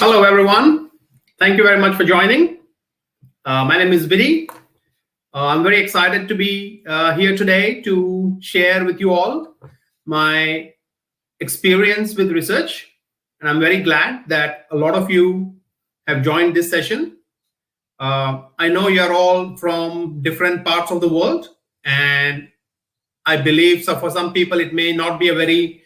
Hello, everyone. Thank you very much for joining. My name is Vidy. I'm very excited to be here today to share with you all my experience with research. And I'm very glad that a lot of you have joined this session. I know you're all from different parts of the world, and I believe so for some people it may not be a very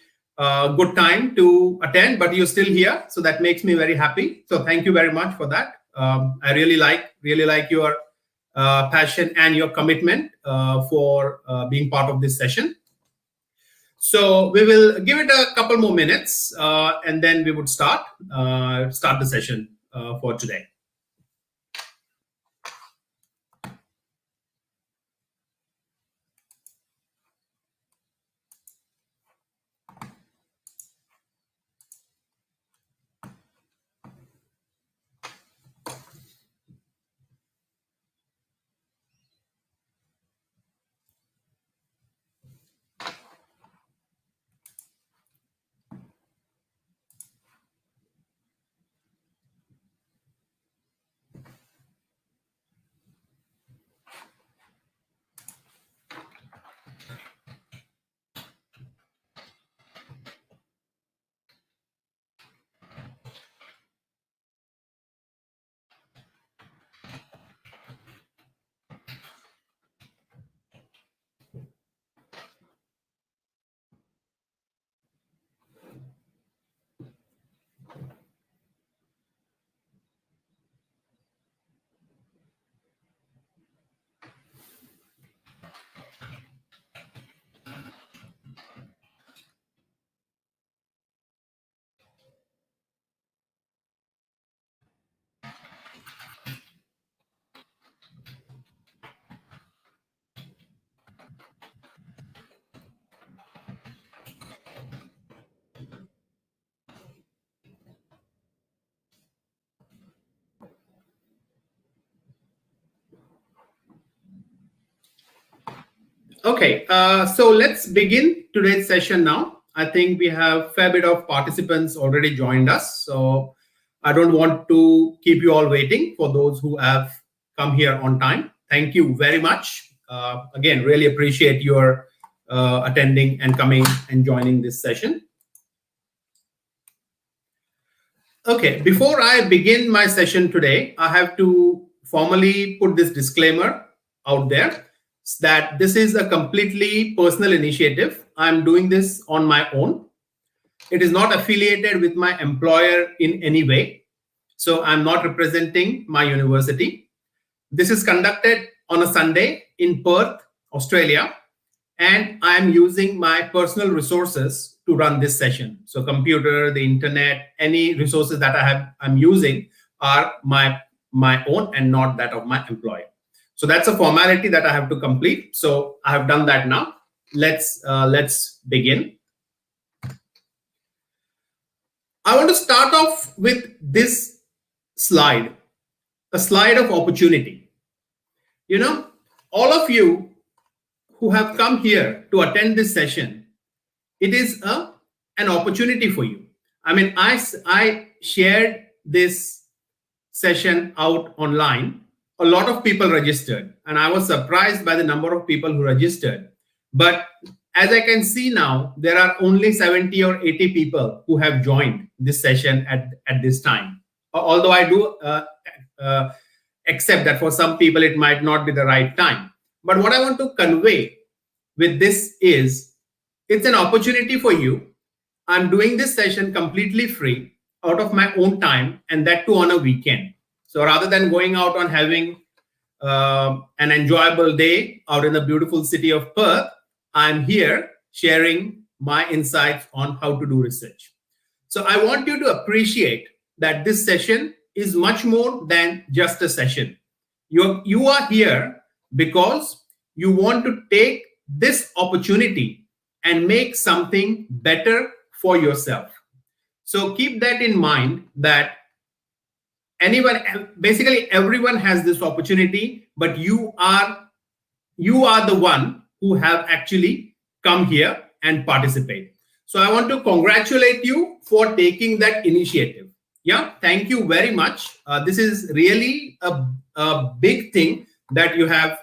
good time to attend, but you're still here, so that makes me very happy. So thank you very much for that. I really like your passion and your commitment for being part of this session. So we will give it a couple more minutes, and then we would start the session for today. Okay, so let's begin today's session now. I think we have a fair bit of participants already joined us, so I don't want to keep you all waiting. For those who have come here on time, thank you very much. Again, really appreciate your attending and coming and joining this session. Okay, before I begin my session today, I have to formally put this disclaimer out there that this is a completely personal initiative. I'm doing this on my own. It is not affiliated with my employer in any way. So I'm not representing my university. This is conducted on a Sunday in Perth, Australia, and I'm using my personal resources to run this session. So computer, the internet, any resources that I'm using are my own and not that of my employer. So that's a formality that I have to complete. So I have done that now. Let's begin. I want to start off with this slide, a slide of opportunity. You know, all of you who have come here to attend this session, it is an opportunity for you. I mean, I shared this session out online. A lot of people registered, and I was surprised by the number of people who registered. But as I can see now, there are only 70 or 80 people who have joined this session at this time. Although I do accept that for some people it might not be the right time. But what I want to convey with this is it's an opportunity for you. I'm doing this session completely free out of my own time, and that too on a weekend. So rather than going out on having an enjoyable day out in the beautiful city of Perth, I'm here sharing my insights on how to do research. So I want you to appreciate that this session is much more than just a session. You are here because you want to take this opportunity and make something better for yourself. So keep that in mind, that basically everyone has this opportunity, but you are the one who have actually come here and participate. So I want to congratulate you for taking that initiative. Yeah, thank you very much. This is really a big thing that you have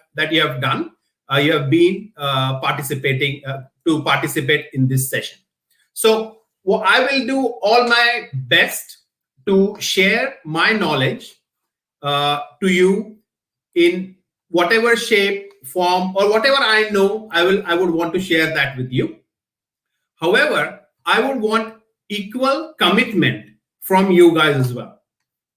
done. You have been participating to participate in this session. So I will do all my best to share my knowledge to you in whatever shape, form, or whatever I know. I would want to share that with you. However, I would want equal commitment from you guys as well.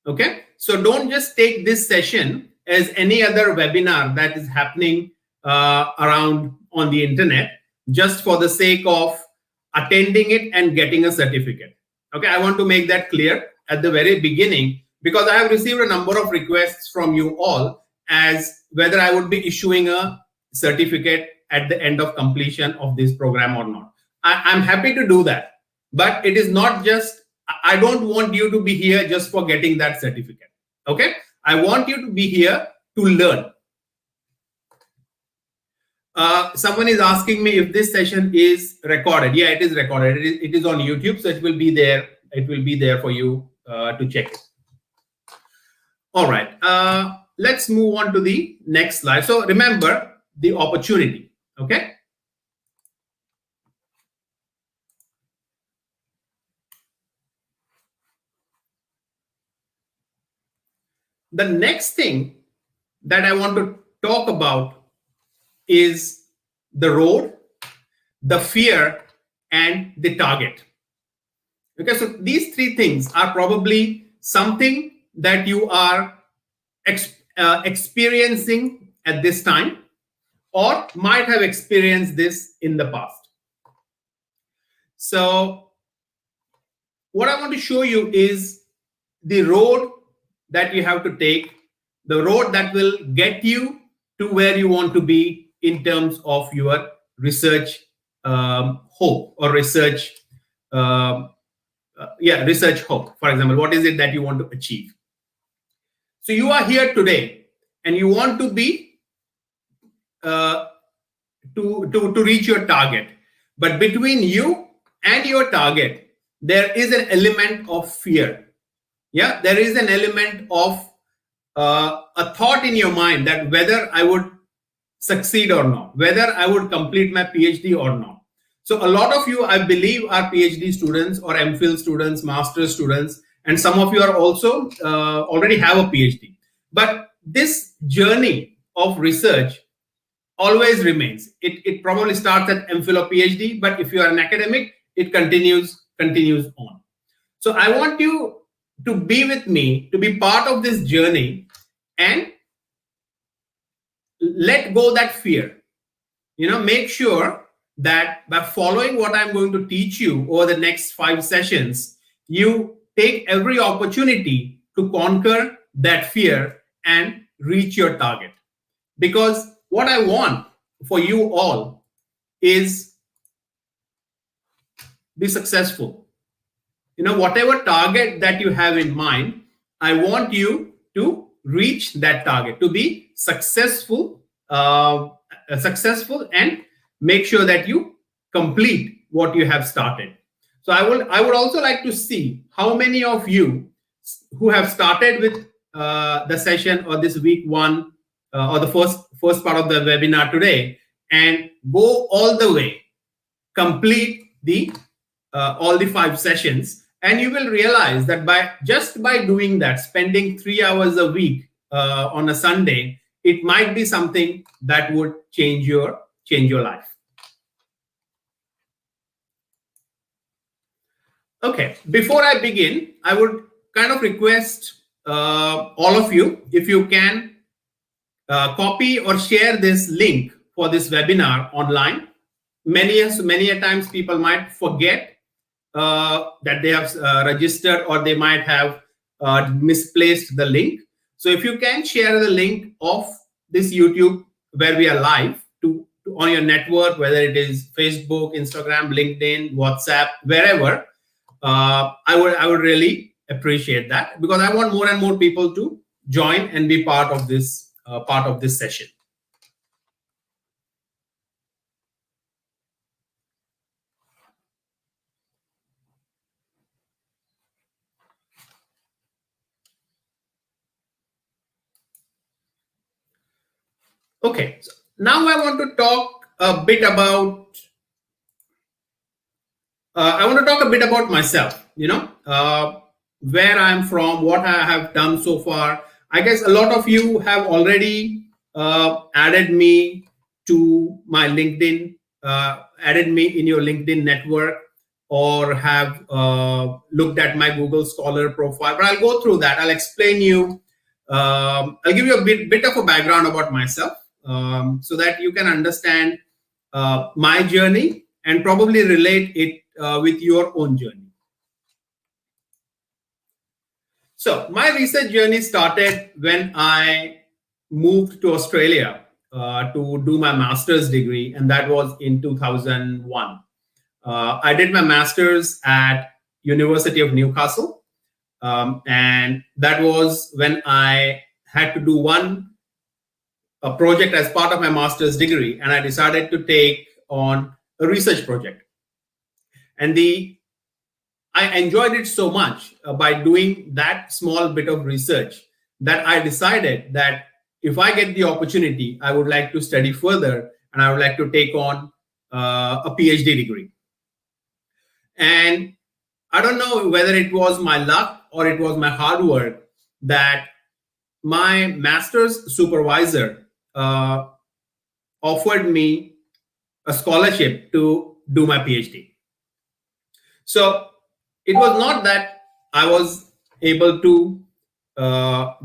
Okay, so don't just take this session as any other webinar that is happening around on the internet just for the sake of attending it and getting a certificate. Okay, I want to make that clear at the very beginning, because I have received a number of requests from you all as whether I would be issuing a certificate at the end of completion of this program or not. I'm happy to do that, but it is not just, I don't want you to be here just for getting that certificate. Okay, I want you to be here to learn. Someone is asking me if this session is recorded. Yeah, it is recorded. It is on YouTube, so it will be there. It will be there for you to check it. All right. Let's move on to the next slide. So remember the opportunity. Okay. The next thing that I want to talk about is the road, the fear, and the target. Okay, so these three things are probably something that you are experiencing at this time or might have experienced this in the past. So what I want to show you is the road that you have to take, the road that will get you to where you want to be in terms of your research hope or research research hope. For example, what is it that you want to achieve? So you are here today and you want to be to reach your target, but between you and your target there is an element of fear. Yeah, there is an element of a thought in your mind that whether I would succeed or not, whether I would complete my PhD or not. So a lot of you, I believe, are PhD students or MPhil students, master's students, and some of you are also already have a PhD. But this journey of research always remains. It probably starts at MPhil or PhD, but if you are an academic, it continues on. So I want you to be with me, to be part of this journey, and let go that fear. Make sure that by following what I'm going to teach you over the next 5 sessions, you take every opportunity to conquer that fear and reach your target. Because what I want for you all is be successful. Whatever target that you have in mind, I want you to reach that target, to be successful and make sure that you complete what you have started. So I would also like to see how many of you who have started with the session or this week 1 or the first part of the webinar today and go all the way, complete the all the 5 sessions, and you will realize that by doing that, spending 3 hours a week on a Sunday, it might be something that would change your life. Okay, before I begin, I would kind of request all of you, if you can copy or share this link for this webinar online. Many a times people might forget that they have registered, or they might have misplaced the link. So if you can share the link of this YouTube where we are live to on your network, whether it is Facebook, Instagram, LinkedIn, WhatsApp, wherever, I would really appreciate that, because I want more and more people to join and be part of this session. Okay, so now I want to talk a bit about myself. Where I'm from, what I have done so far. I guess a lot of you have already added me to my LinkedIn, added me in your LinkedIn network, or have looked at my Google Scholar profile. But I'll go through that. I'll explain you. I'll give you a bit of a background about myself, so that you can understand my journey and probably relate it with your own journey. So my research journey started when I moved to Australia to do my master's degree, and that was in 2001. I did my master's at University of Newcastle, and that was when I had to do a project as part of my master's degree, and I decided to take on a research project. And I enjoyed it so much by doing that small bit of research that I decided that if I get the opportunity, I would like to study further and I would like to take on a PhD degree. And I don't know whether it was my luck or it was my hard work that my master's supervisor offered me a scholarship to do my PhD. So it was not that I was able to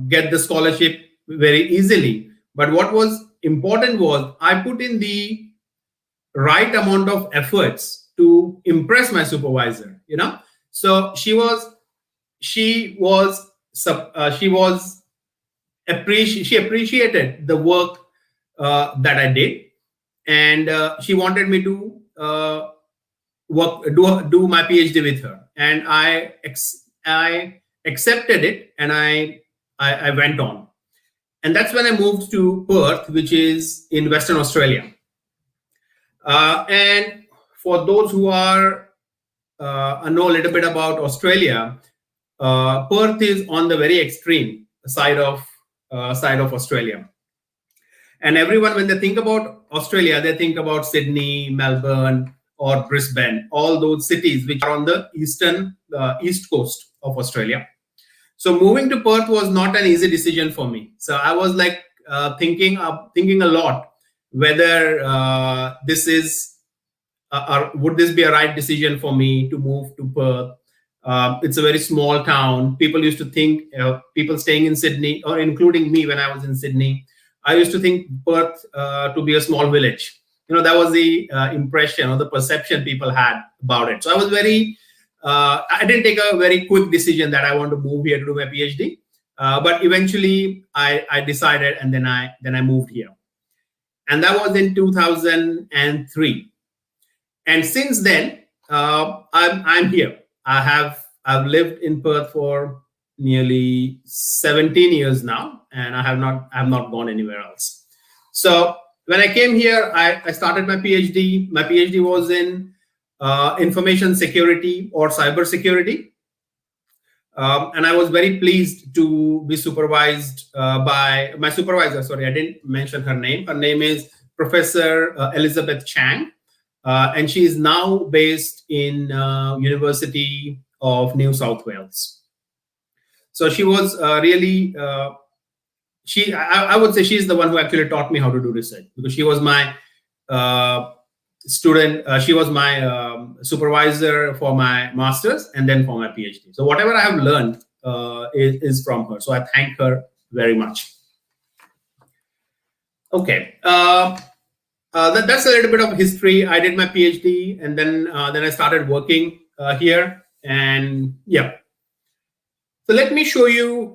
get the scholarship very easily, but what was important was I put in the right amount of efforts to impress my supervisor. So she appreciated the work that I did, and she wanted me to do my PhD with her, and I accepted it, and I went on, and that's when I moved to Perth, which is in Western Australia. And for those who are know a little bit about Australia, Perth is on the very extreme side of Australia. And everyone, when they think about Australia, they think about Sydney, Melbourne, or Brisbane, all those cities which are on the east coast of Australia. So moving to Perth was not an easy decision for me. So I was like thinking a lot whether this is would this be a right decision for me to move to Perth. It's a very small town. People used to think people staying in Sydney, or including me when I was in Sydney, I used to think Perth to be a small village. That was the impression or the perception people had about it. So I was I didn't take a very quick decision that I want to move here to do my PhD. But eventually I decided, and then I moved here. And that was in 2003. And since then, I'm here. I've lived in Perth for nearly 17 years now, and I have not gone anywhere else. So when I came here, I started my PhD. My PhD was in information security or cyber security. And I was very pleased to be supervised by my supervisor. Sorry, I didn't mention her name. Her name is Professor Elizabeth Chang. And she is now based in University of New South Wales. So she was really, I would say she's the one who actually taught me how to do research, because she was my student. She was my supervisor for my master's and then for my PhD. So whatever I have learned is from her. So I thank her very much. Okay. That's a little bit of history. I did my PhD, and then I started working here. And yeah. So let me show you.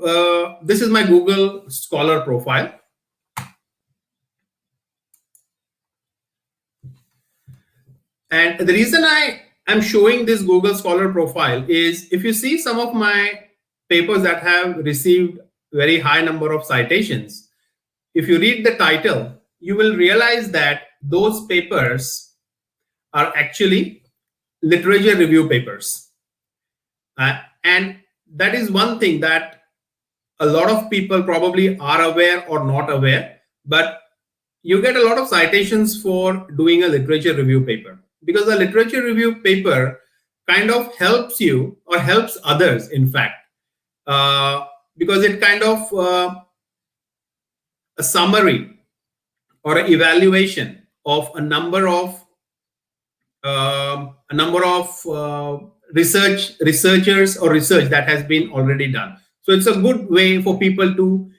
This is my Google Scholar profile. And the reason I am showing this Google Scholar profile is, if you see some of my papers that have received very high number of citations, if you read the title, you will realize that those papers are actually literature review papers. And that is one thing that a lot of people probably are aware or not aware, but you get a lot of citations for doing a literature review paper, because a literature review paper kind of helps you or helps others, in fact, because it kind of a summary or an evaluation of a number of researchers or research that has been already done. So it's a good way for people to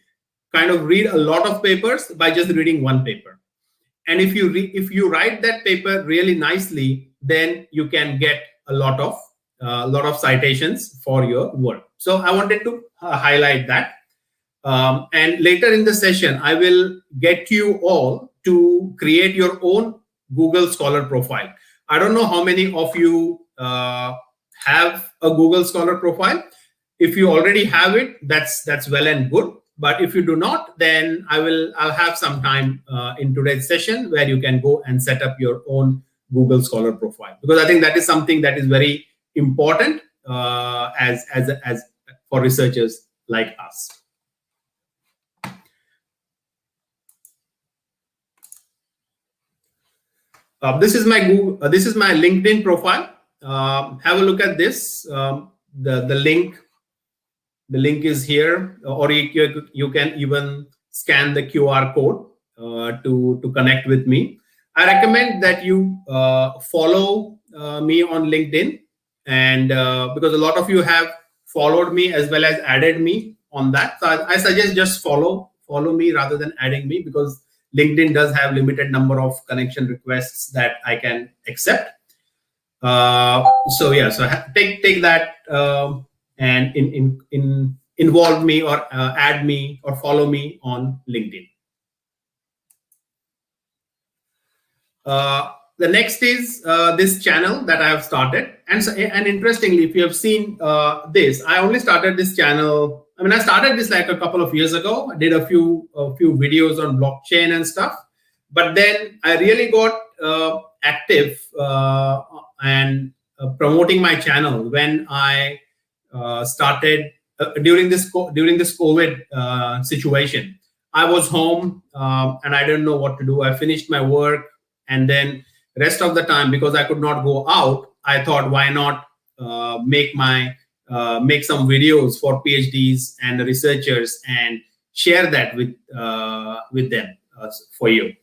kind of read a lot of papers by just reading one paper. And if you write that paper really nicely, then you can get a lot of citations for your work. So I wanted to highlight that. And later in the session, I will get you all to create your own Google Scholar profile. I don't know how many of you have a Google Scholar profile. If you already have it, that's well and good. But if you do not, then I'll have some time in today's session where you can go and set up your own Google Scholar profile, because I think that is something that is very important as for researchers like us. This is my LinkedIn profile. Have a look at this. The link is here, or you can even scan the QR code to connect with me. I recommend that you follow me on LinkedIn, and because a lot of you have followed me as well as added me on that. So I suggest just follow me rather than adding me, because LinkedIn does have limited number of connection requests that I can accept. So yeah, so take that and involve me or add me or follow me on LinkedIn. The next is this channel that I have started, and interestingly, if you have seen this, I only started this channel. I mean, I started this like a couple of years ago. I did a few videos on blockchain and stuff, but then I really got active and promoting my channel when I started during this COVID situation. I was home and I didn't know what to do. I finished my work, and then rest of the time, because I could not go out, I thought, why not make some videos for PhDs and researchers and share that with them for you.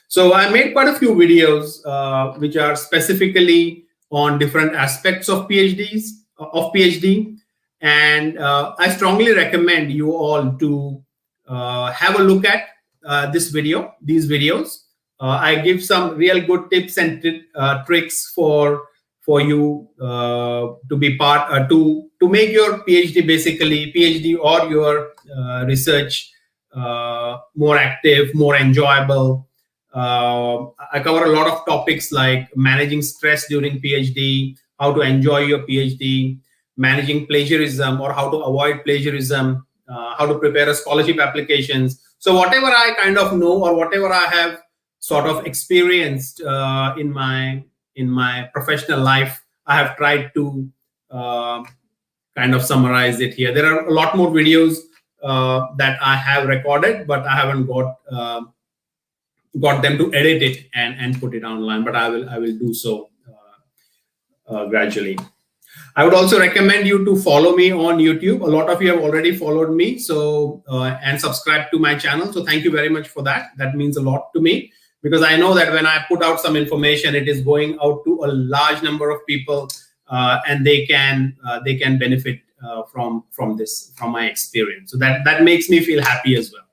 So I made quite a few videos which are specifically on different aspects of PhD, and I strongly recommend you all to have a look at these videos. I give some real good tips and tricks for you to be part to make your PhD or your research more active, more enjoyable. I cover a lot of topics like managing stress during PhD, how to enjoy your PhD, managing plagiarism or how to avoid plagiarism, how to prepare a scholarship applications. So whatever I kind of know or whatever I have sort of experienced in my professional life, I have tried to kind of summarize it here. There are a lot more videos that I have recorded, but I haven't got them to edit it and put it online. But I will do so gradually. I would also recommend you to follow me on YouTube. A lot of you have already followed me, so and subscribe to my channel. So thank you very much for that. That means a lot to me, because I know that when I put out some information, it is going out to a large number of people, and they can benefit from this, from my experience. So that makes me feel happy as well.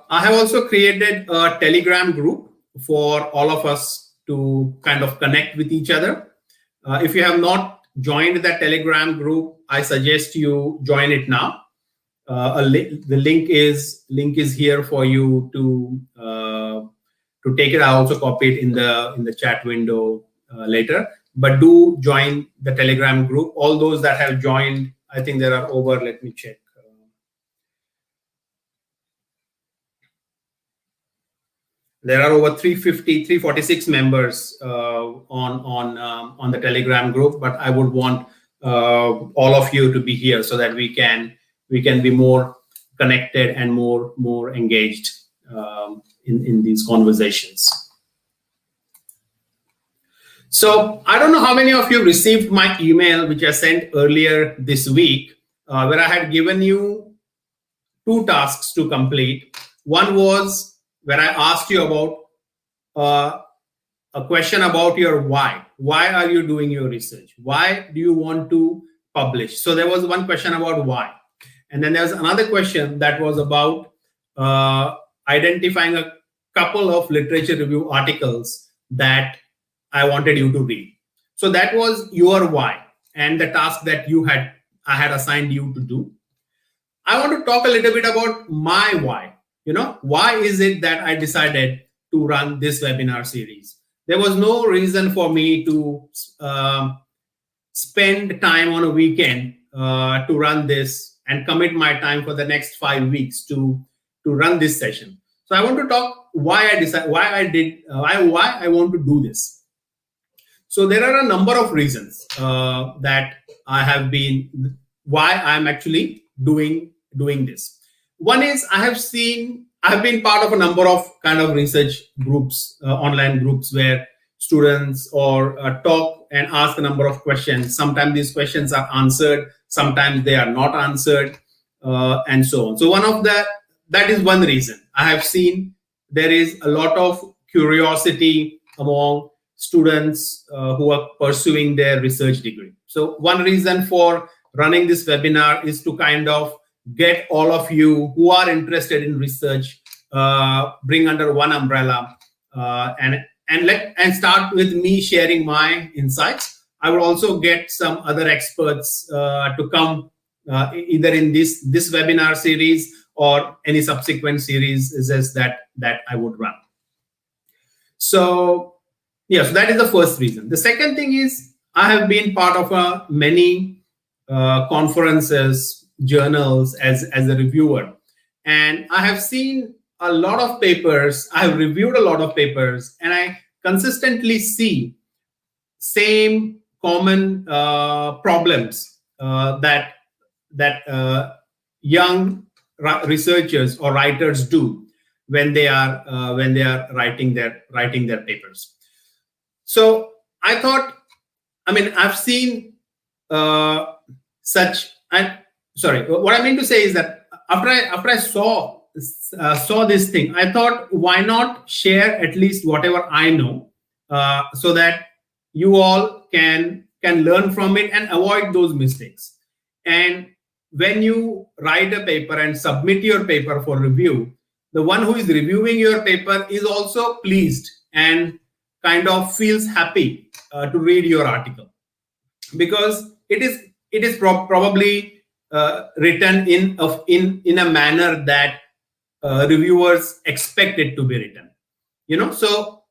I have also created a Telegram group for all of us to kind of connect with each other. If you have not joined that Telegram group, I suggest you join it now. The link is here for you to take it. I also copy it in the chat window later. But do join the Telegram group. All those that have joined, I think there are over. Let me check. There are over 346 members on the Telegram group. But I would want all of you to be here so that we can be more connected and more engaged in these conversations. So I don't know how many of you received my email, which I sent earlier this week, where I had given you 2 tasks to complete. One was where I asked you about a question about your why. Why are you doing your research? Why do you want to publish? So there was one question about why. And then there's another question that was about identifying a couple of literature review articles that I wanted you to read. So that was your why and the task that I had assigned you to do. I want to talk a little bit about my why. Why is it that I decided to run this webinar series? There was no reason for me to spend time on a weekend to run this and commit my time for the next 5 weeks to run this session. So I want to talk why I want to do this. So there are a number of reasons that I have been, why I'm actually doing this. One is I've been part of a number of kind of research groups, online groups where students or talk and ask a number of questions. Sometimes these questions are answered, sometimes they are not answered, and so on. So that is one reason. I have seen there is a lot of curiosity among students who are pursuing their research degree. So one reason for running this webinar is to kind of get all of you who are interested in research, bring under one umbrella, and start with me sharing my insights. I will also get some other experts to come either in this webinar series or any subsequent series that I would run. So yes, that is the first reason. The second thing is I have been part of many conferences, journals as a reviewer, and I have seen a lot of papers. I have reviewed a lot of papers, and I consistently see same common problems that young researchers or writers do when they are writing their papers. So I thought, I've seen such. What I mean to say is that after I saw this thing, I thought, why not share at least whatever I know, so that you all can learn from it and avoid those mistakes. And when you write a paper and submit your paper for review, the one who is reviewing your paper is also pleased and kind of feels happy to read your article, because it is probably written in a manner that reviewers expect it to be written. So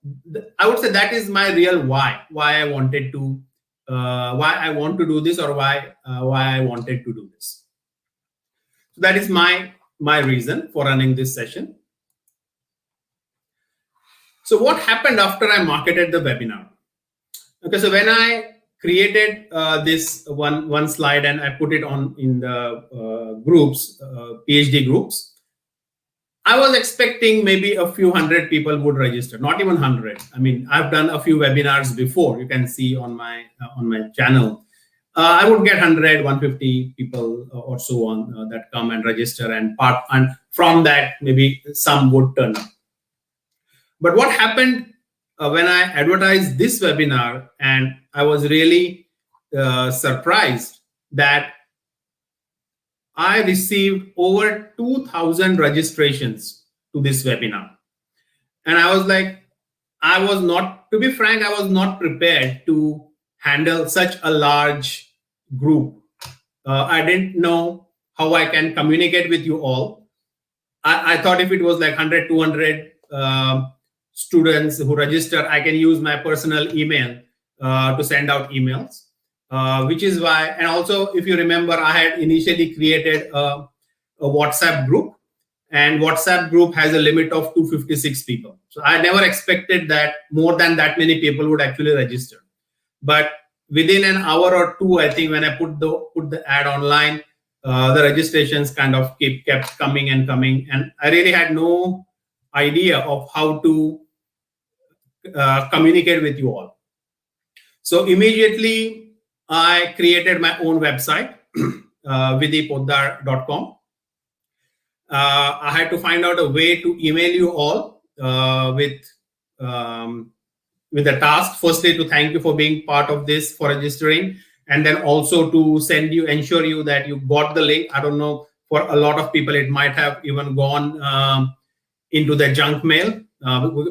I would say that is my real why I wanted to why I want to do this, or why I wanted to do this. So that is my reason for running this session. So what happened after I marketed the webinar? Okay, so when I created this one slide and I put it on in the groups, PhD groups, I was expecting maybe a few hundred people would register, not even 100. I've done a few webinars before. You can see on my channel. I would get 100, 150 people or so on that come and register, and from that maybe some would turn up. But what happened when I advertised this webinar, and I was really surprised that I received over 2,000 registrations to this webinar. And I was like, to be frank, I was not prepared to handle such a large group. I didn't know how I can communicate with you all. I thought if it was like 100, 200 students who register, I can use my personal email to send out emails. Which is why, and also if you remember, I had initially created a WhatsApp group, and WhatsApp group has a limit of 256 people. So I never expected that more than that many people would actually register. But within an hour or two, I think when I put the ad online, the registrations kind of kept coming and coming, and I really had no idea of how to communicate with you all. So immediately I created my own website, vidypotdar.com. I had to find out a way to email you all with a task. Firstly, to thank you for being part of this, for registering, and then also to ensure you that you got the link. I don't know, for a lot of people, it might have even gone into their junk mail,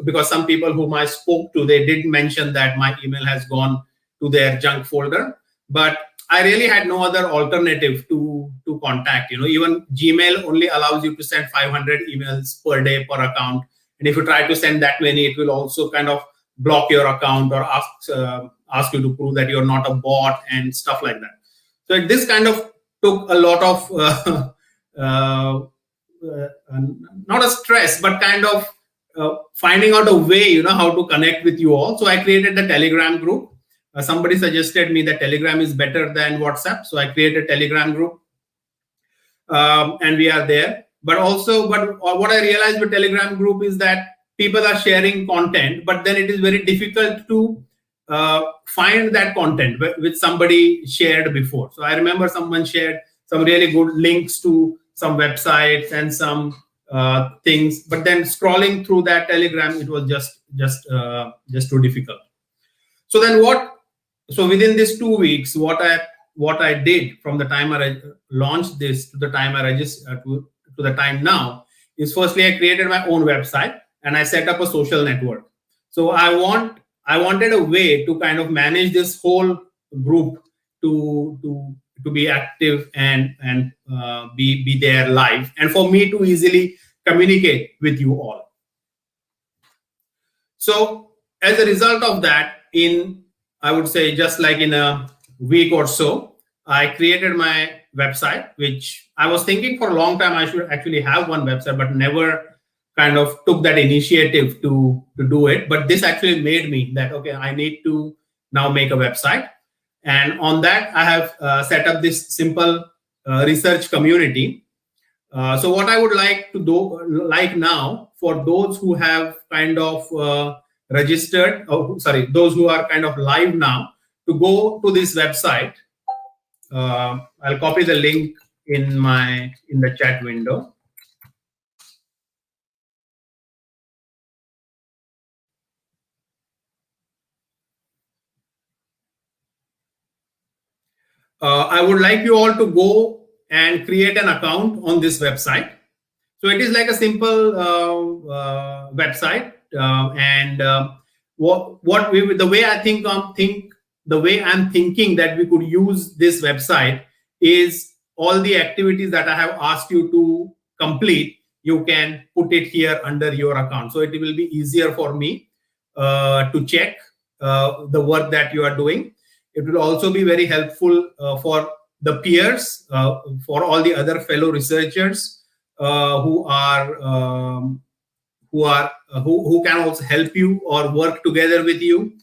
because some people whom I spoke to, they did mention that my email has gone to their junk folder. But I really had no other alternative to contact. Even Gmail only allows you to send 500 emails per day per account, and if you try to send that many, it will also kind of block your account or ask you to prove that you're not a bot and stuff like that. So this kind of took a lot of not a stress, but kind of finding out a way, how to connect with you all. So I created the Telegram group. Somebody suggested me that Telegram is better than WhatsApp, so I created a Telegram group, and we are there. But what I realized with Telegram group is that people are sharing content, but then it is very difficult to find that content which somebody shared before. So I remember someone shared some really good links to some websites and some things, but then scrolling through that Telegram, it was just too difficult. So then so within these 2 weeks, what I did from the time I launched this to the time I registered to the time now is, firstly, I created my own website and I set up a social network. So I wanted a way to kind of manage this whole group to be active and be there live, and for me to easily communicate with you all. So as a result of that, I would say just like in a week or so, I created my website, which I was thinking for a long time I should actually have one website, but never kind of took that initiative to do it. But this actually made me that, okay, I need to now make a website. And on that, I have set up this simple research community. So what I would like to do, like now, for those who have kind of registered, those who are kind of live now, to go to this website. I'll copy the link in the chat window. I would like you all to go and create an account on this website. So it is like a simple website, and the way I'm thinking that we could use this website is all the activities that I have asked you to complete. You can put it here under your account, so it will be easier for me to check the work that you are doing. It will also be very helpful for the peers, for all the other fellow researchers who can also help you or work together with you,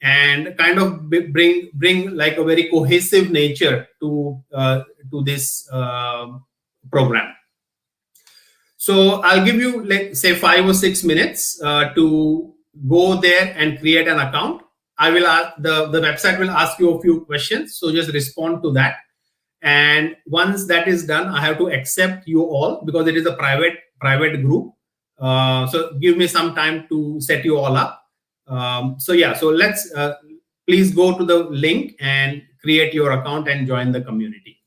and kind of bring like a very cohesive nature to this program. So I'll give you, let's say, 5 or 6 minutes to go there and create an account. I will ask the website will ask you a few questions, so just respond to that. And once that is done, I have to accept you all because it is a private group. So give me some time to set you all up. So let's please go to the link and create your account and join the community.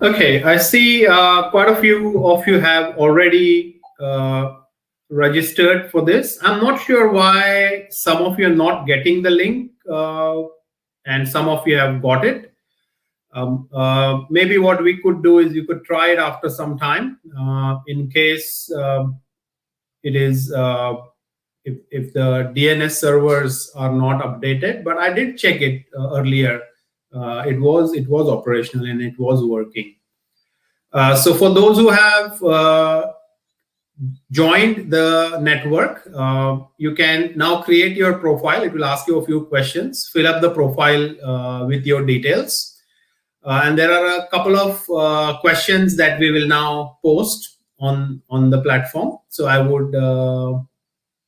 Okay, I see quite a few of you have already registered for this. I'm not sure why some of you are not getting the link and some of you have got it. Maybe what we could do is you could try it after some time in case it is if the DNS servers are not updated. But I did check it earlier. It was operational and it was working. So for those who have joined the network, you can now create your profile. It will ask you a few questions. Fill up the profile with your details. And there are a couple of questions that we will now post on the platform. So I would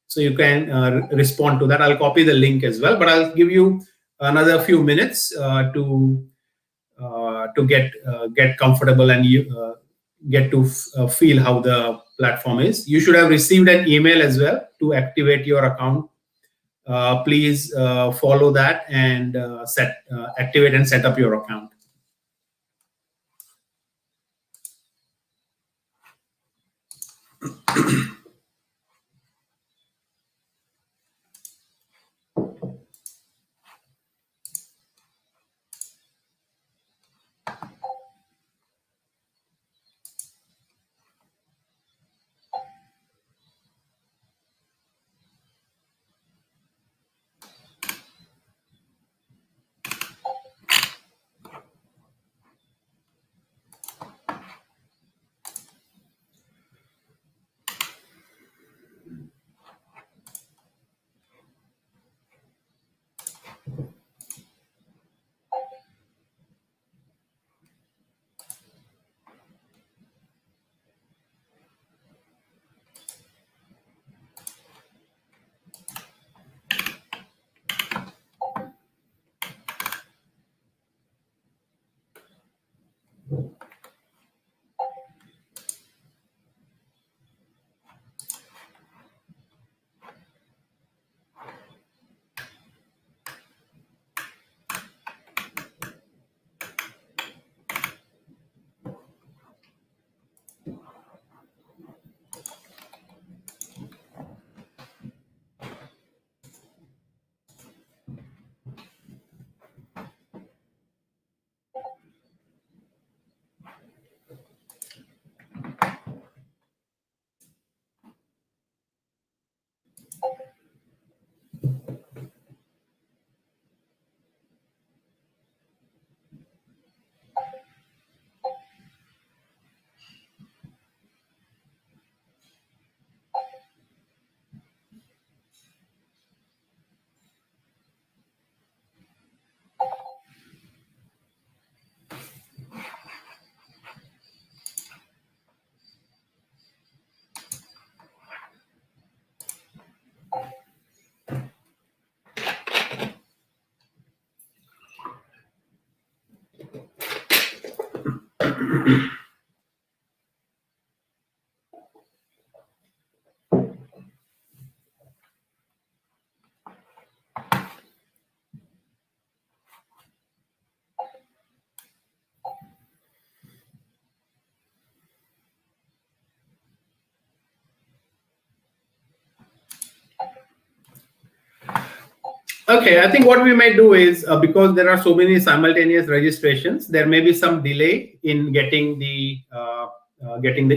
so you can respond to that. I'll copy the link as well, but I'll give you another few minutes to get comfortable and you get to feel how the platform is. You should have received an email as well to activate your account. Please follow that and activate and set up your account. Okay, I think what we may do is, because there are so many simultaneous registrations, there may be some delay in getting the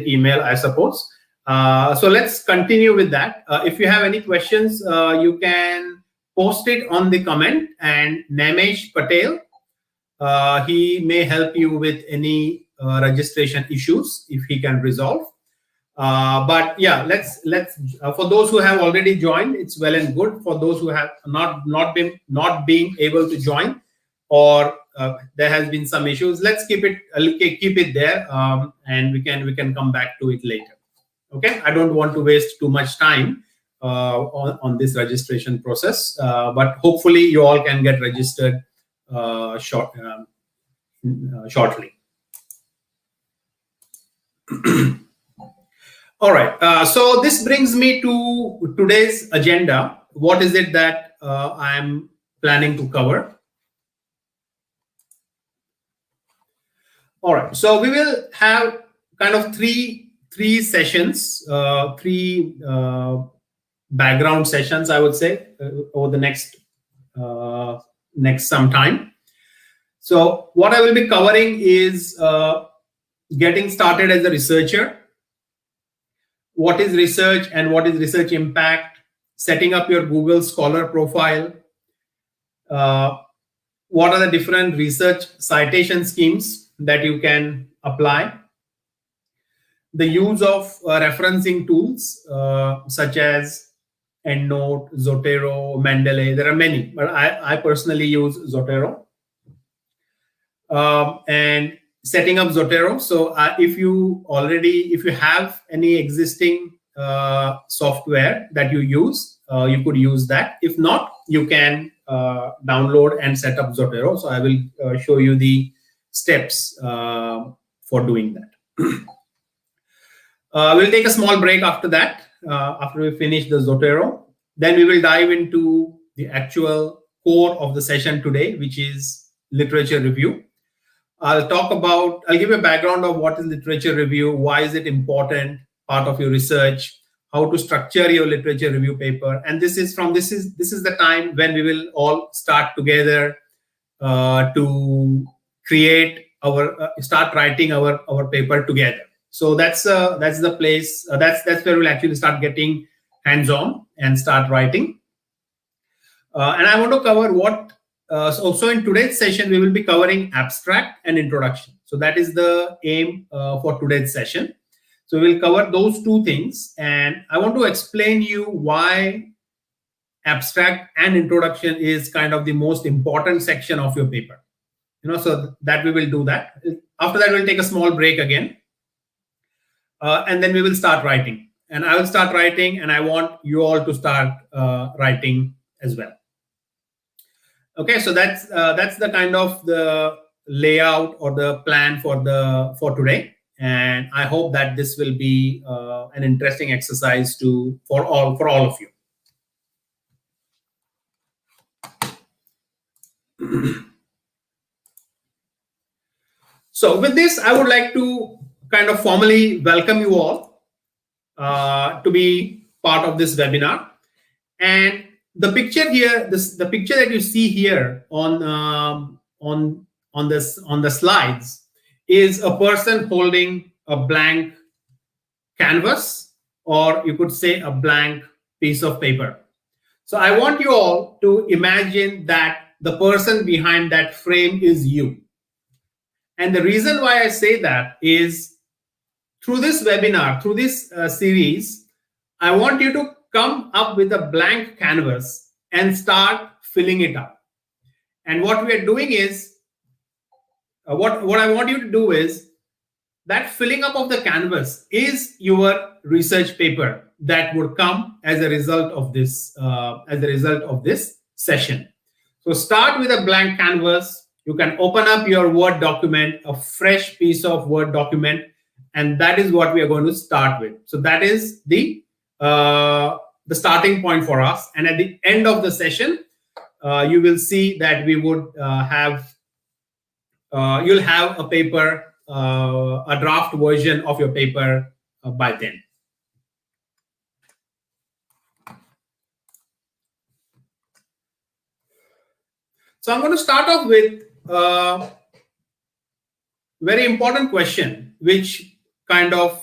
email, I suppose. So let's continue with that. If you have any questions, you can post it on the comment, and Namesh Patel, he may help you with any registration issues if he can resolve. But yeah, let's for those who have already joined, it's well and good. For those who have not being able to join, or there has been some issues, let's keep it there, and we can come back to it later. Okay, I don't want to waste too much time on this registration process, but hopefully you all can get registered shortly. All right, so this brings me to today's agenda. What is it that I'm planning to cover? All right, so we will have kind of three sessions, three background sessions, I would say, over the next some time. So what I will be covering is getting started as a researcher. What is research and what is research impact? Setting up your Google Scholar profile. What are the different research citation schemes that you can apply? The use of referencing tools such as EndNote, Zotero, Mendeley. There are many, but I personally use Zotero. And setting up Zotero. So if you have any existing software that you use, you could use that. If not, you can download and set up Zotero. So I will show you the steps for doing that. We'll take a small break after that, after we finish the Zotero. Then we will dive into the actual core of the session today, which is literature review. I'll give you a background of what is literature review, why is it important, part of your research, how to structure your literature review paper. And this is the time when we will all start together to create start writing our paper together. So that's the place, that's where we'll actually start getting hands-on and start writing. And I want to cover what also in today's session, we will be covering abstract and introduction. So that is the aim for today's session. So we'll cover those two things. And I want to explain you why abstract and introduction is kind of the most important section of your paper. So that we will do that. After that, we'll take a small break again. And then we will start writing. And I will start writing, and I want you all to start writing as well. Okay, so that's the kind of the layout or the plan for today, and I hope that this will be an interesting exercise for all of you. So with this, I would like to kind of formally welcome you all to be part of this webinar. And the picture here, the picture that you see here on the slides is a person holding a blank canvas, or you could say a blank piece of paper. So I want you all to imagine that the person behind that frame is you. And the reason why I say that is through this webinar, through this series, I want you to come up with a blank canvas and start filling it up. And what we are doing is, what I want you to do is, that filling up of the canvas is your research paper that would come as a result of this session. So start with a blank canvas, You can open up your Word document, a fresh piece of Word document, and that is what we are going to start with. So that is the starting point for us. And at the end of the session, you will see that we would you'll have a paper, a draft version of your paper by then. So I'm going to start off with a very important question, which kind of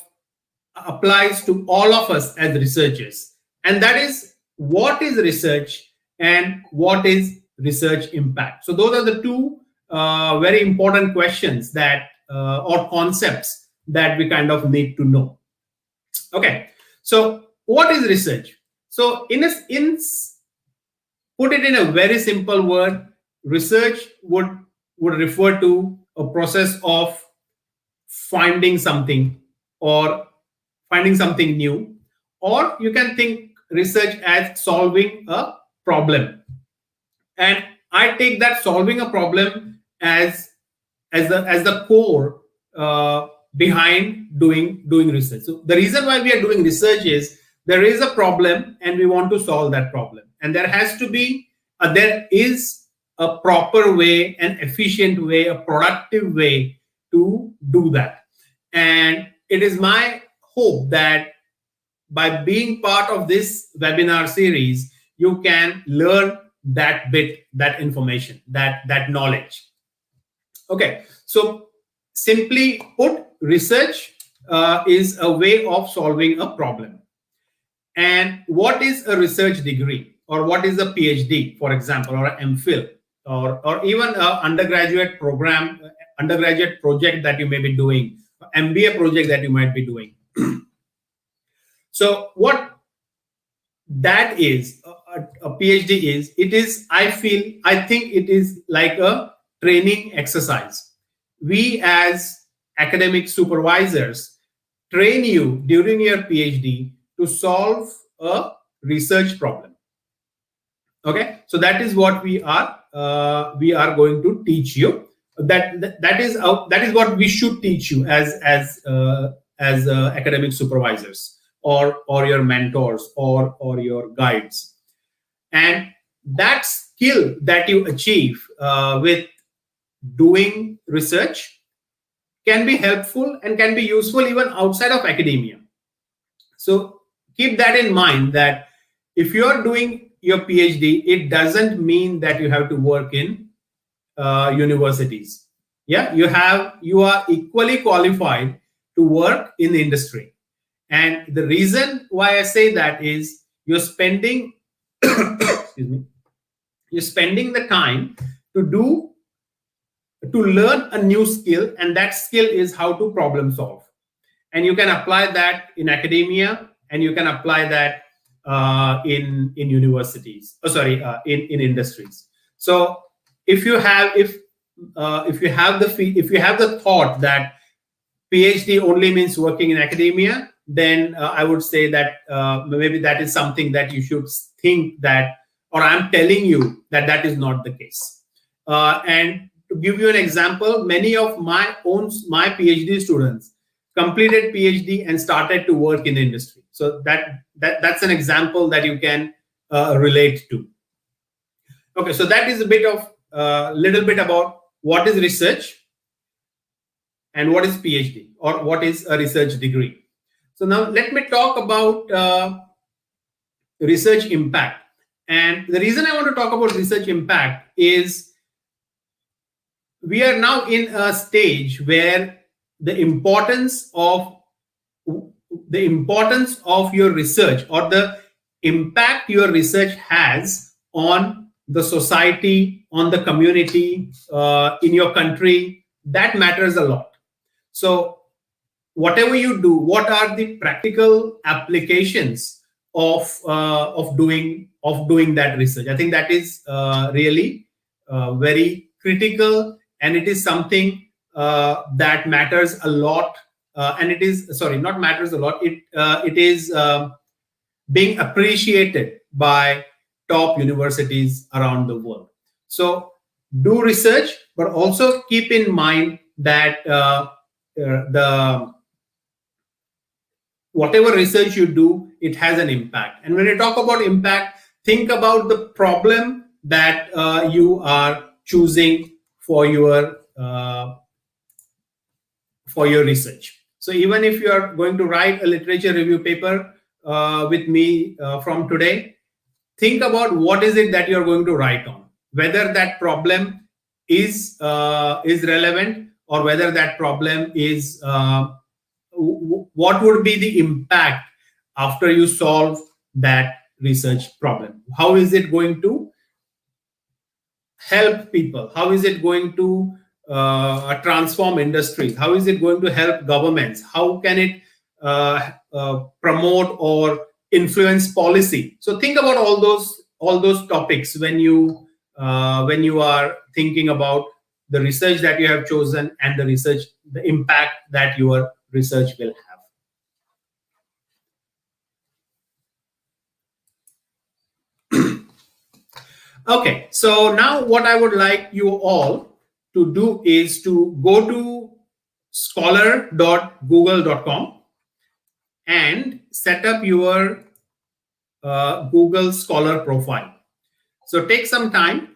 applies to all of us as researchers. And that is, what is research and what is research impact? So those are the two very important questions that or concepts that we kind of need to know. Okay, so what is research? So put it in a very simple word, research would refer to a process of finding something or finding something new, or you can think research as solving a problem. And I take that solving a problem as the core behind doing research. So the reason why we are doing research is there is a problem and we want to solve that problem, and there has to be there is a proper way, an efficient way, a productive way to do that. And it is my hope that by being part of this webinar series, you can learn that bit, that information, that knowledge. Okay, so simply put, research is a way of solving a problem. And what is a research degree, or what is a PhD, for example, or an MPhil, or even an undergraduate program, undergraduate project that you may be doing, MBA project that you might be doing. So what that is, a PhD is, I think it is like a training exercise. We as academic supervisors train you during your PhD to solve a research problem. Okay, so that is what we are going to teach you. That is what we should teach you as academic supervisors, or your mentors, or your guides. And that skill that you achieve with doing research can be helpful and can be useful even outside of academia. So keep that in mind, that if you are doing your PhD, it doesn't mean that you have to work in universities. Yeah, you are equally qualified to work in the industry. And the reason why I say that is you're spending excuse me, you're spending the time to learn a new skill, and that skill is how to problem solve. And you can apply that in academia, and you can apply that in universities. In industries. So if you have the thought that PhD only means working in academia, then I would say that maybe that is something that you should think that, or I'm telling you that is not the case. And to give you an example, many of my PhD students completed PhD and started to work in the industry. So that's an example that you can relate to. Okay, so that is a little bit about what is research and what is PhD, or what is a research degree. So now let me talk about research impact. And the reason I want to talk about research impact is we are now in a stage where the importance of your research, or the impact your research has on the society, on the community, in your country, that matters a lot. So whatever you do, what are the practical applications of doing that research? I think that is really very critical, and it is something that matters a lot. And it is not matters a lot. It is being appreciated by top universities around the world. So do research, but also keep in mind that the whatever research you do, it has an impact. And when you talk about impact, think about the problem that you are choosing for your research. So even if you are going to write a literature review paper with me from today, think about what is it that you're going to write on, whether that problem is relevant, or whether that problem is what would be the impact after you solve that research problem. How is it going to help people? How is it going to transform industries? How is it going to help governments? How can it promote or influence policy? So think about all those topics when you are thinking about the research that you have chosen and the impact that your research will have. Okay, so now what I would like you all to do is to go to scholar.google.com and set up your Google Scholar profile. So take some time,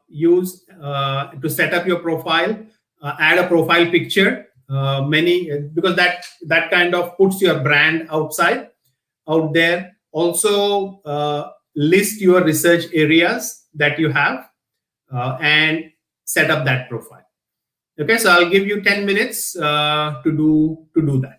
use to set up your profile, add a profile picture, because that kind of puts your brand out there. Also, list your research areas that you have and set up that profile. Okay, so I'll give you 10 minutes to do that.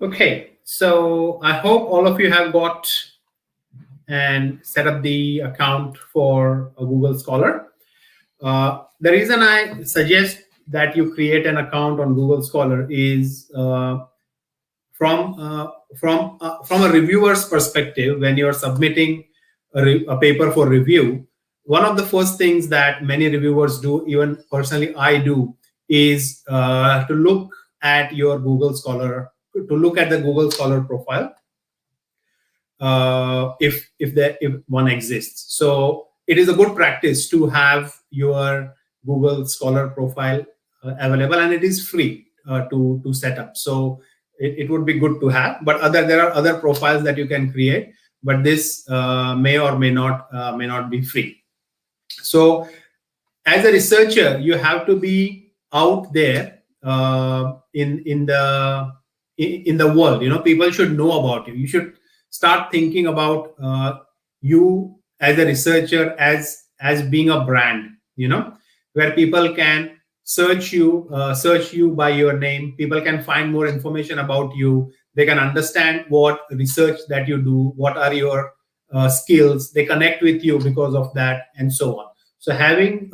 Okay, so I hope all of you have got and set up the account for a Google Scholar. The reason I suggest that you create an account on Google Scholar is from a reviewer's perspective. When you're submitting a paper for review, one of the first things that many reviewers do, even personally I do, is to look at your Google Scholar, to look at the Google Scholar profile, if one exists. So it is a good practice to have your Google Scholar profile available, and it is free to set up. So it would be good to have. But there are other profiles that you can create, but this may or may not be free. So as a researcher, you have to be out there in the world. People should know about you. You should start thinking about you as a researcher as being a brand, where people can search you by your name. People can find more information about you. They can understand what research that you do, what are your skills. They connect with you because of that, and so on. So having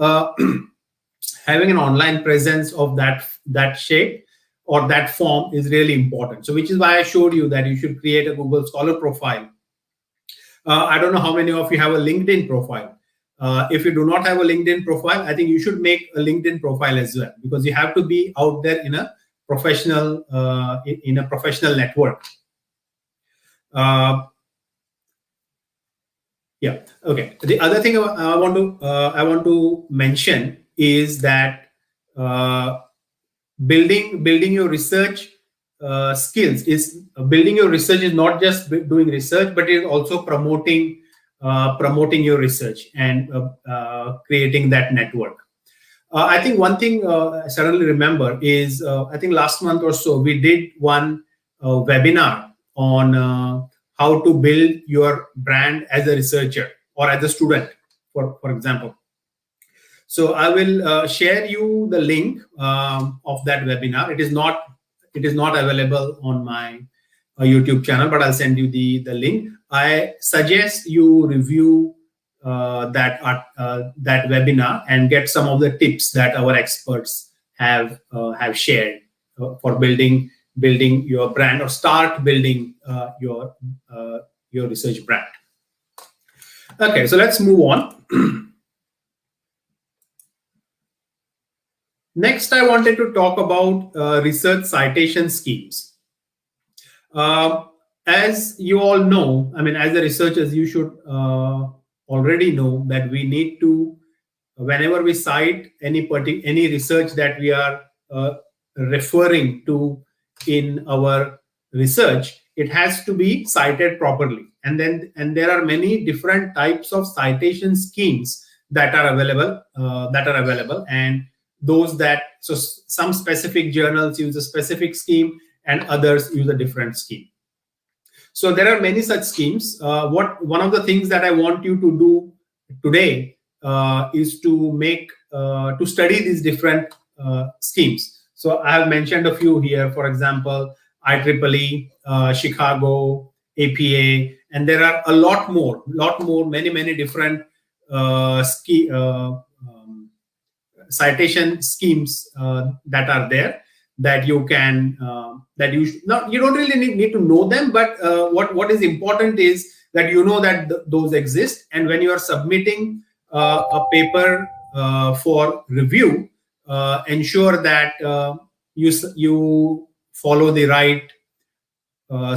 having an online presence of that shape or that form is really important. So which is why I showed you that you should create a Google Scholar profile. I don't know how many of you have a LinkedIn profile. If you do not have a LinkedIn profile, I think you should make a LinkedIn profile as well, because you have to be out there in a professional network. Yeah. Okay. The other thing I want to mention is that building your research skills is building your research is not just doing research, but it is also promoting your research and creating that network. I think one thing I suddenly remember is I think last month or so we did one webinar on how to build your brand as a researcher or as a student, for example. So I will share you the link of that webinar. It is not available on my YouTube channel, but I'll send you the link. I suggest you review that webinar and get some of the tips that our experts have shared for building your brand, or start building your research brand. Okay, so let's move on. Next, I wanted to talk about research citation schemes. As you all know, I mean, as the researchers, you should already know that we need to, whenever we cite any research that we are referring to in our research, it has to be cited properly. And there are many different types of citation schemes that are available. And so some specific journals use a specific scheme and others use a different scheme. So there are many such schemes. One of the things that I want you to do today is to study these different schemes. So I have mentioned a few here. For example, IEEE, Chicago, APA, and there are a lot more, many different citation schemes that are there, that you can you don't really need to know them, but what is important is that you know that those exist, and when you are submitting a paper for review, ensure that you follow the right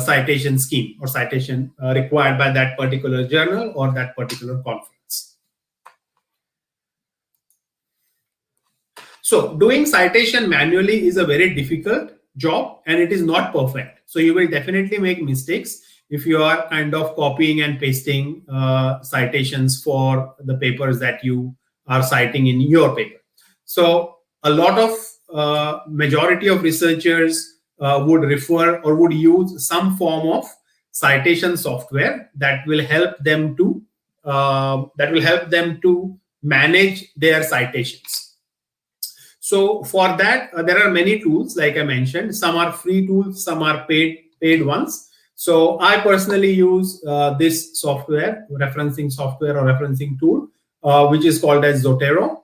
citation scheme or citation required by that particular journal or that particular conference. So doing citation manually is a very difficult job, and it is not perfect. So you will definitely make mistakes if you are kind of copying and pasting citations for the papers that you are citing in your paper. So a lot of majority of researchers would refer or would use some form of citation software that will help them to manage their citations. So for that, there are many tools, like I mentioned. Some are free tools, some are paid paid ones. So I personally use this software, referencing software or referencing tool, which is called as Zotero.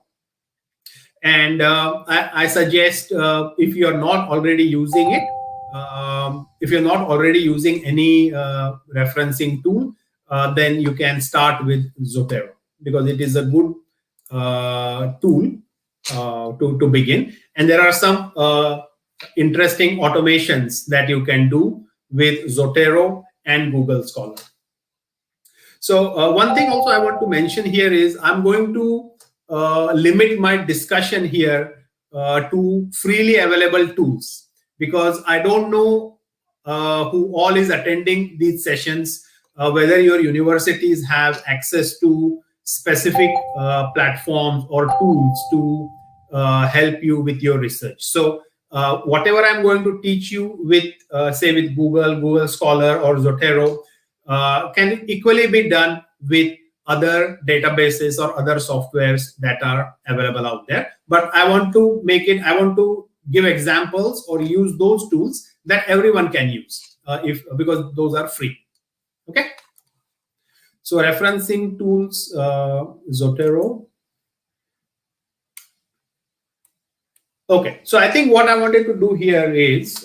And I suggest, if you're not already using it, if you're not already using any referencing tool, then you can start with Zotero, because it is a good tool to begin. And there are some interesting automations that you can do with Zotero and Google Scholar. So one thing also I want to mention here is I'm going to limit my discussion here to freely available tools, because I don't know who all is attending these sessions, whether your universities have access to specific platforms or tools to help you with your research. So whatever I'm going to teach you with, say with Google Scholar or Zotero, can equally be done with other databases or other softwares that are available out there. But I want to give examples or use those tools that everyone can use, because those are free. Okay. So referencing tools, Zotero. Okay. So I think what I wanted to do here is,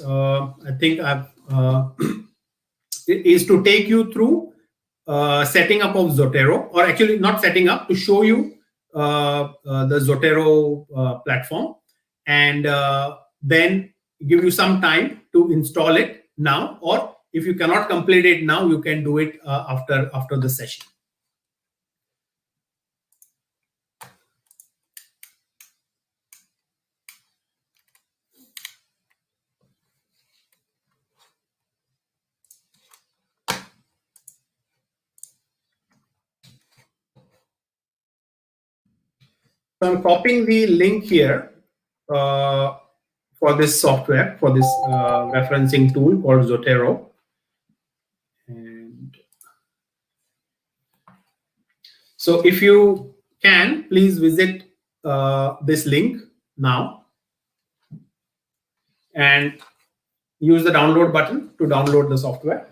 is to take you through setting up of Zotero, or actually not setting up, to show you the Zotero platform, and then give you some time to install it now, or if you cannot complete it now, you can do it after the session. So I'm copying the link here for this software, for this referencing tool called Zotero. And so if you can, please visit this link now and use the download button to download the software.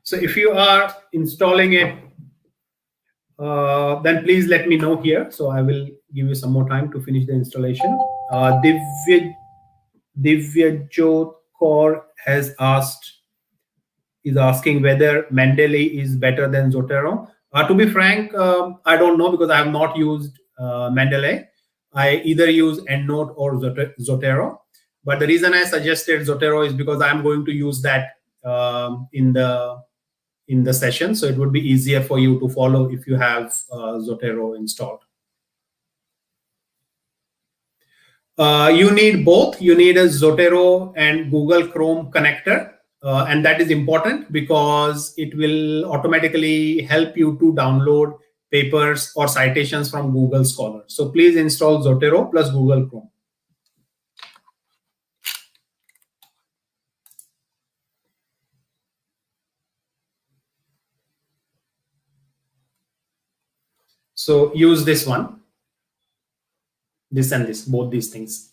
So if you are installing it, then please let me know here. So I will give you some more time to finish the installation. Divyajot Kaur is asking whether Mendeley is better than Zotero. To be frank, I don't know, because I have not used Mendeley. I either use EndNote or Zotero. But the reason I suggested Zotero is because I'm going to use that in the session, so it would be easier for you to follow if you have Zotero installed. You need both. You need a Zotero and Google Chrome connector, and that is important because it will automatically help you to download papers or citations from Google Scholar. So please install Zotero plus Google Chrome. So use this one, this and this, both these things.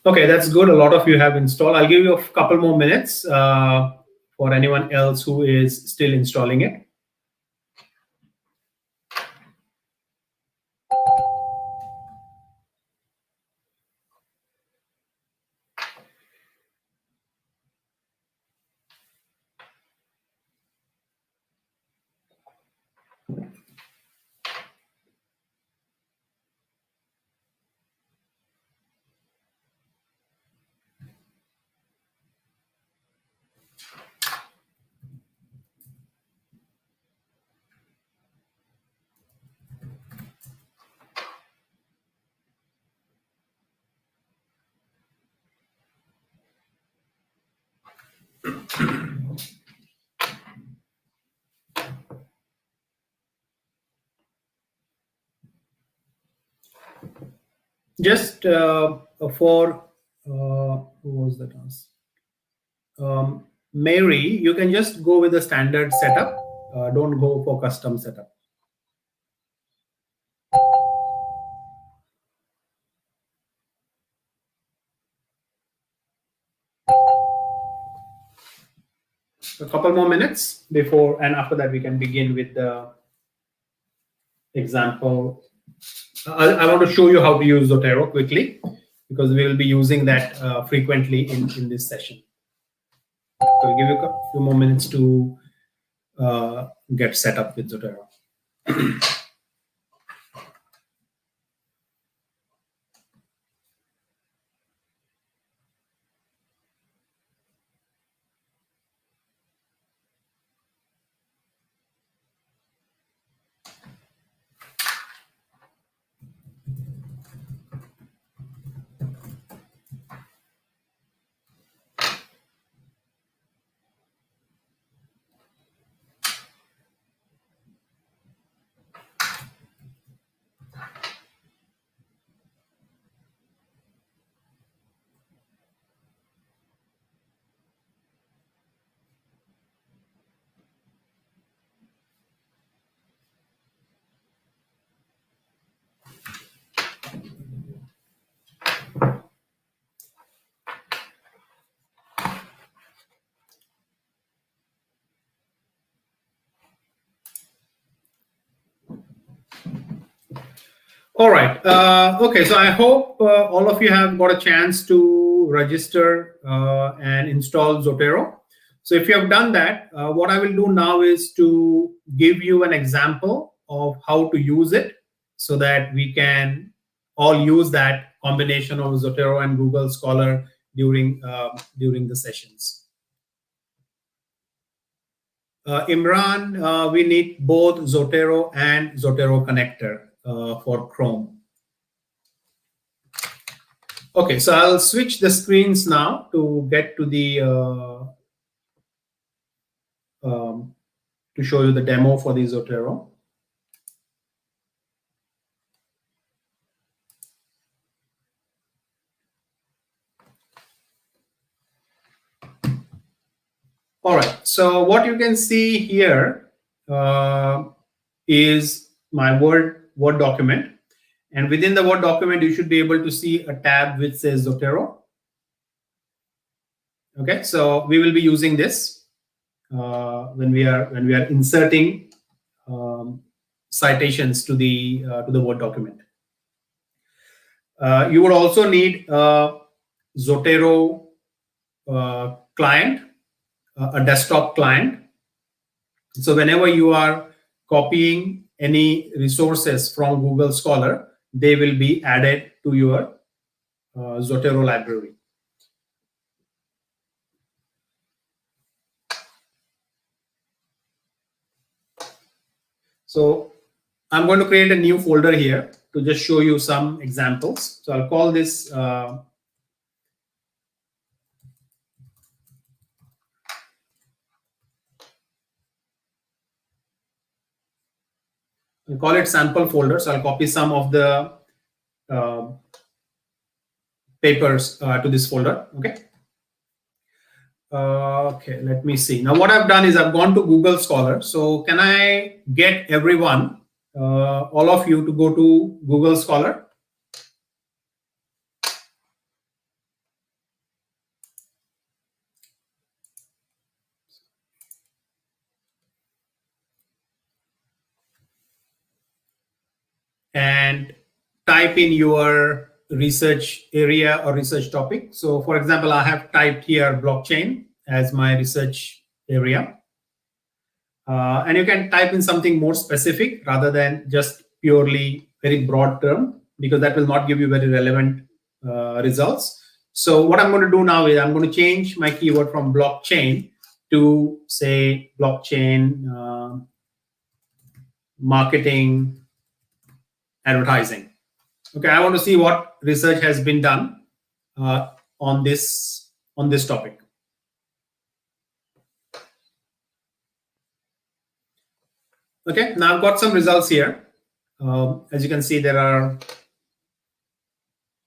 Okay, that's good. A lot of you have installed. I'll give you a couple more minutes for anyone else who is still installing it. Just for who was that? Mary, you can just go with the standard setup. Don't go for custom setup. A couple more minutes before, and after that we can begin with the example. I want to show you how to use Zotero quickly, because we will be using that frequently in this session. So I'll give you a few more minutes to get set up with Zotero. All right. Okay. So I hope all of you have got a chance to register and install Zotero. So if you have done that, what I will do now is to give you an example of how to use it, so that we can all use that combination of Zotero and Google Scholar during the sessions. Imran, we need both Zotero and Zotero connector for Chrome. Okay, so I'll switch the screens now to get to the to show you the demo for the Zotero. All right, so what you can see here is my Word document. And within the Word document, you should be able to see a tab which says Zotero. Okay, so we will be using this when we are inserting citations to the Word document. You would also need a Zotero client, a desktop client. So whenever you are copying any resources from Google Scholar, they will be added to your Zotero library. So I'm going to create a new folder here to just show you some examples. So I'll call this I'll call it sample folder. So I'll copy some of the papers to this folder. Okay. Okay, let me see. Now what I've done is I've gone to Google Scholar. So can I get everyone, all of you, to go to Google Scholar? And type in your research area or research topic. So for example, I have typed here blockchain as my research area. And you can type in something more specific rather than just purely very broad term, because that will not give you very relevant results. So what I'm going to do now is I'm going to change my keyword from blockchain to, say, blockchain marketing advertising. Okay, I want to see what research has been done on this topic. Okay, now I've got some results here. As you can see, there are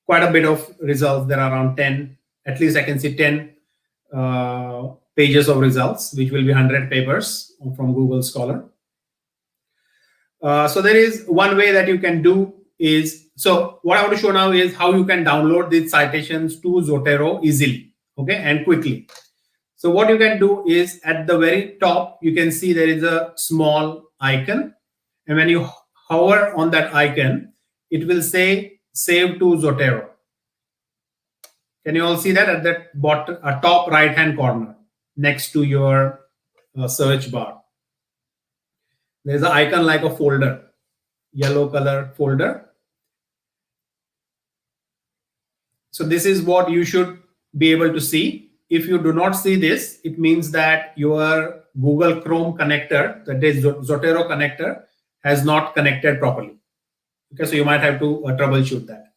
quite a bit of results. There are around 10, at least I can see 10 pages of results, which will be 100 papers from Google Scholar. So there is one way that you can do is, so what I want to show now is how you can download these citations to Zotero easily, okay, and quickly. So what you can do is at the very top, you can see there is a small icon. And when you hover on that icon, it will say save to Zotero. Can you all see that at that bottom, top right-hand corner next to your search bar? There's an icon like a folder, yellow color folder. So this is what you should be able to see. If you do not see this, it means that your Google Chrome connector, that is Zotero connector, has not connected properly. Okay, so you might have to troubleshoot that.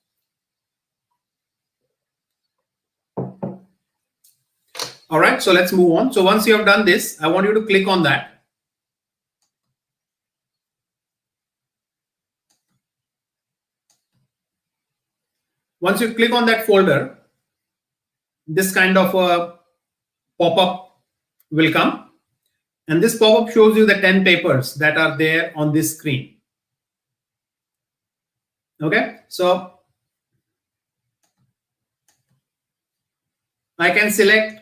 All right, so let's move on. So once you have done this, I want you to click on that. Once you click on that folder, this kind of a pop-up will come. And this pop-up shows you the 10 papers that are there on this screen. Okay, so I can select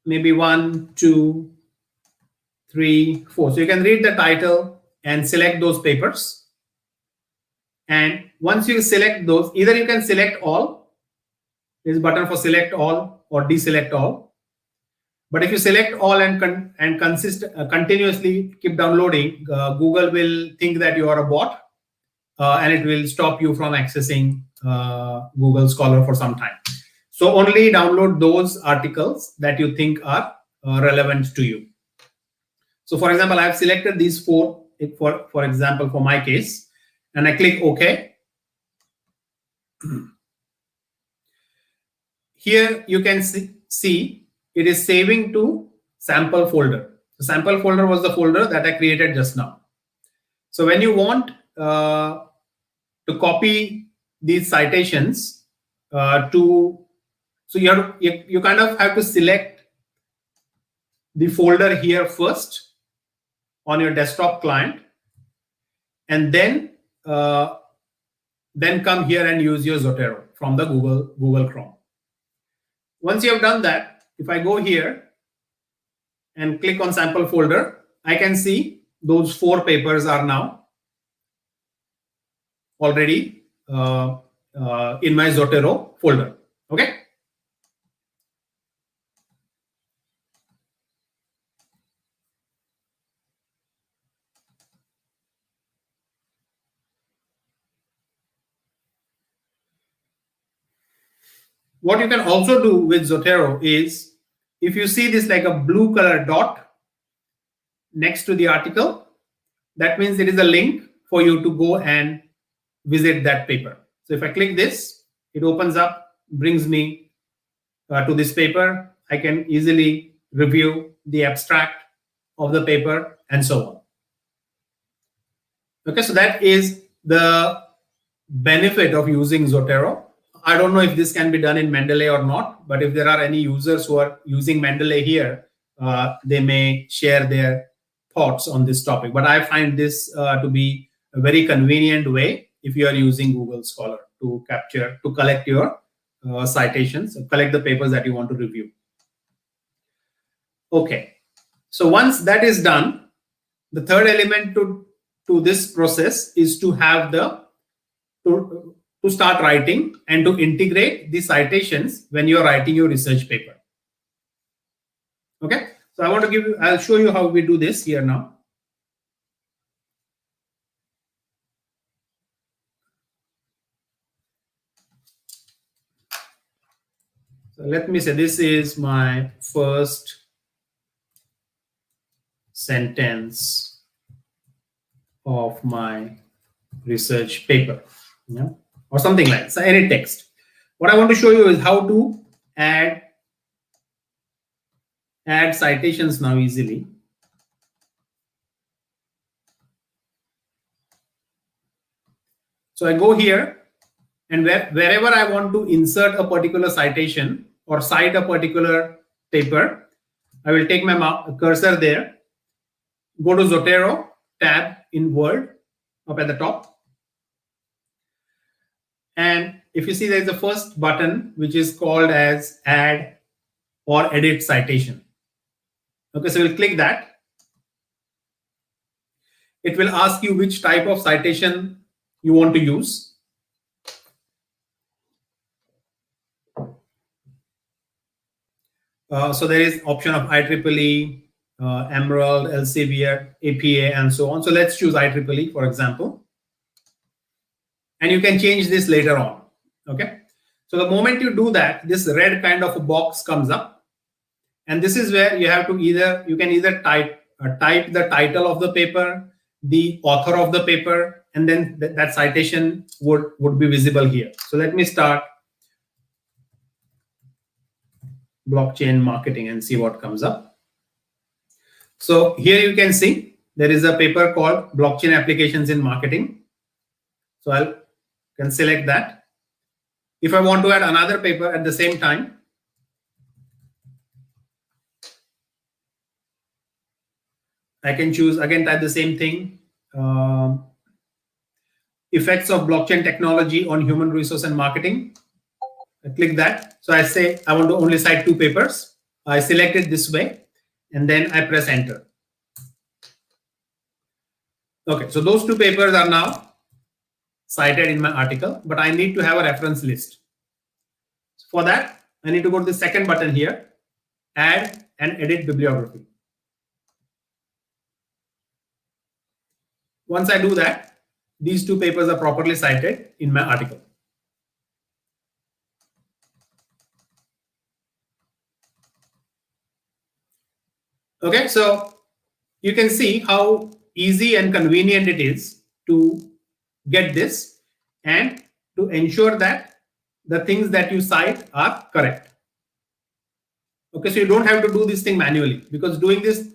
maybe 1, 2, 3, 4. So you can read the title and select those papers. And once you select those, either you can select all, there's a button for select all or deselect all. But if you select all and continuously keep downloading, Google will think that you are a bot and it will stop you from accessing Google Scholar for some time. So only download those articles that you think are relevant to you. So for example, I have selected these 4, for example, for my case, and I click OK. Here you can see it is saving to sample folder. The sample folder was the folder that I created just now. So when you want to copy these citations so you kind of have to select the folder here first on your desktop client, and then come here and use your Zotero from the Google Chrome. Once you have done that, if I go here and click on sample folder, I can see those 4 papers are now already in my Zotero folder. Okay. What you can also do with Zotero is, if you see this like a blue color dot next to the article, that means it is a link for you to go and visit that paper. So if I click this, it opens up, brings me to this paper. I can easily review the abstract of the paper and so on. Okay, so that is the benefit of using Zotero. I don't know if this can be done in Mendeley or not, but if there are any users who are using Mendeley here, they may share their thoughts on this topic. But I find this to be a very convenient way if you are using Google Scholar to collect your citations, collect the papers that you want to review. Okay, so once that is done, the third element to this process is to have to start writing and to integrate the citations when you're writing your research paper. Okay, so I'll show you how we do this here now. So let me say this is my first sentence of my research paper, or something like that. So any text. What I want to show you is how to add citations now easily. So I go here, and wherever I want to insert a particular citation or cite a particular paper, I will take my cursor there, go to Zotero tab in Word up at the top. And if you see, there's the first button, which is called as Add or Edit Citation. Okay, so we'll click that. It will ask you which type of citation you want to use. So there is option of IEEE, Emerald, Elsevier, APA, and so on. So let's choose IEEE, for example. And you can change this later on. Okay. So the moment you do that, this red kind of a box comes up. And this is where you have to you can either type the title of the paper, the author of the paper, and then that citation would be visible here. So let me start blockchain marketing and see what comes up. So here you can see there is a paper called Blockchain Applications in Marketing. So I can select that. If I want to add another paper at the same time, I can choose, again, type the same thing. Effects of blockchain technology on human resource and marketing. I click that. So I say I want to only cite 2 papers. I select it this way, and then I press enter. Okay, so those 2 papers are now cited in my article, but I need to have a reference list. So for that, I need to go to the second button here, Add and Edit Bibliography. Once I do that, these 2 papers are properly cited in my article. Okay, so you can see how easy and convenient it is to get this and to ensure that the things that you cite are correct. Okay, so you don't have to do this thing manually, because doing this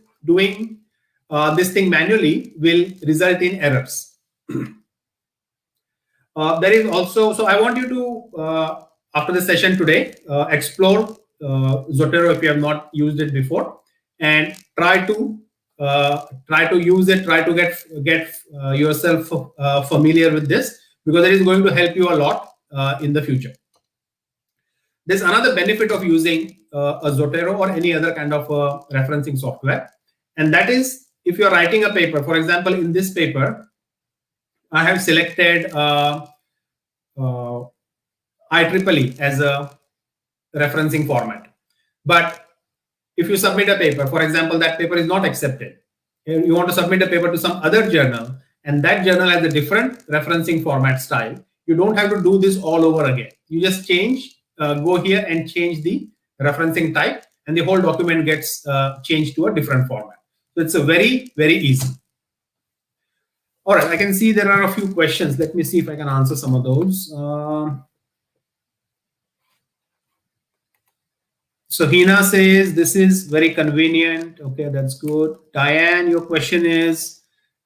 thing manually will result in errors. There is also, so I want you to, after the session today, explore Zotero if you have not used it before, and try to use it, try to get yourself familiar with this, because it is going to help you a lot in the future. There's another benefit of using a Zotero or any other kind of referencing software, and that is if you're writing a paper. For example, in this paper, I have selected IEEE as a referencing format. But if you submit a paper, for example, that paper is not accepted, you want to submit a paper to some other journal, and that journal has a different referencing format style, you don't have to do this all over again. You just change go here and change the referencing type, and the whole document gets changed to a different format. So it's a very easy. All right, I can see there are a few questions. Let me see if I can answer some of those. So Hina says this is very convenient. Okay, that's good. Diane, your question is,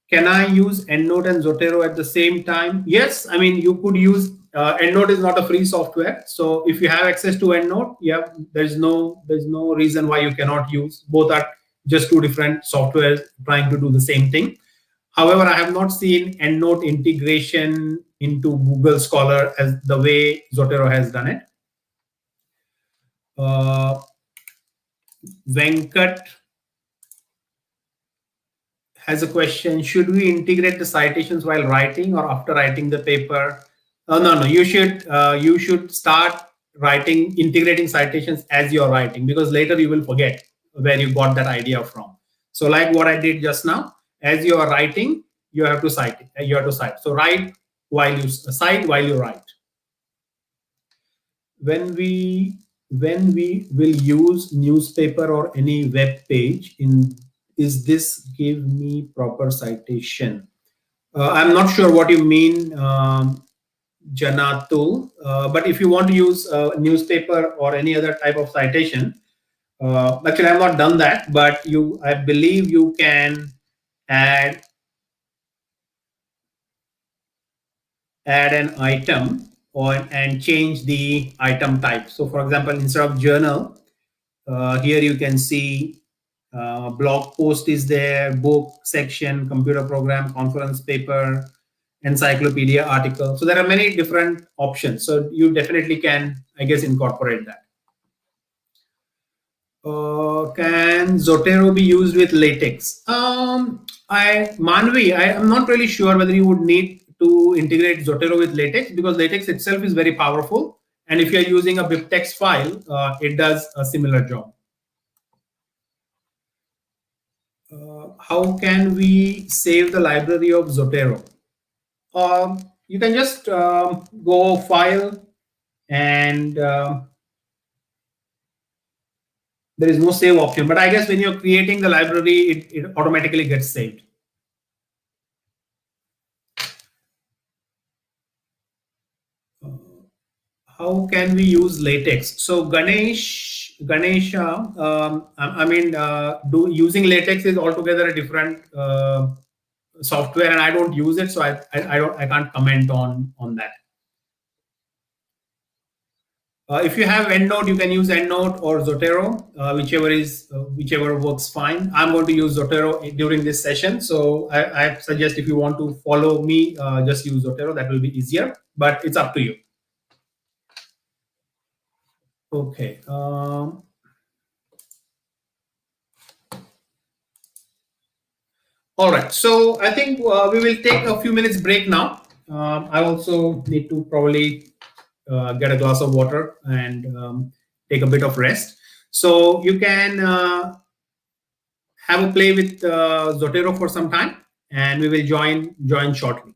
can I use EndNote and Zotero at the same time? Yes, I mean, you could use EndNote is not a free software. So if you have access to EndNote, yeah, there's no reason why you cannot use. Both are just two different softwares trying to do the same thing. However, I have not seen EndNote integration into Google Scholar as the way Zotero has done it. Venkat has a question. Should we integrate the citations while writing or after writing the paper? No. You should start integrating citations as you're writing, because later you will forget where you got that idea from. So like what I did just now, as you are writing, you have to cite it. You have to cite. So write while you cite while you write. When we will use newspaper or any web page is this give me proper citation? I'm not sure what you mean, Janatul, but if you want to use newspaper or any other type of citation, actually I've not done that, but I believe you can add an item and change the item type. So for example, instead of journal, here you can see blog post is there, book section, computer program, conference paper, encyclopedia article. So there are many different options. So you definitely can, I guess, incorporate that. Can Zotero be used with latex? Manvi, I am not really sure whether you would need to integrate Zotero with latex, because latex itself is very powerful. And if you're using a BibTeX file, it does a similar job. How can we save the library of Zotero? You can just go File, and there is no save option. But I guess when you're creating the library, it automatically gets saved. How can we use latex? So Ganesha, using latex is altogether a different software, and I don't use it, so I can't comment on that. If you have EndNote, you can use EndNote or Zotero, whichever works fine. I'm going to use Zotero during this session, so I suggest if you want to follow me, just use Zotero. That will be easier, but it's up to you. Okay. All right. So I think we will take a few minutes break now. I also need to probably get a glass of water and take a bit of rest. So you can have a play with Zotero for some time, and we will join shortly.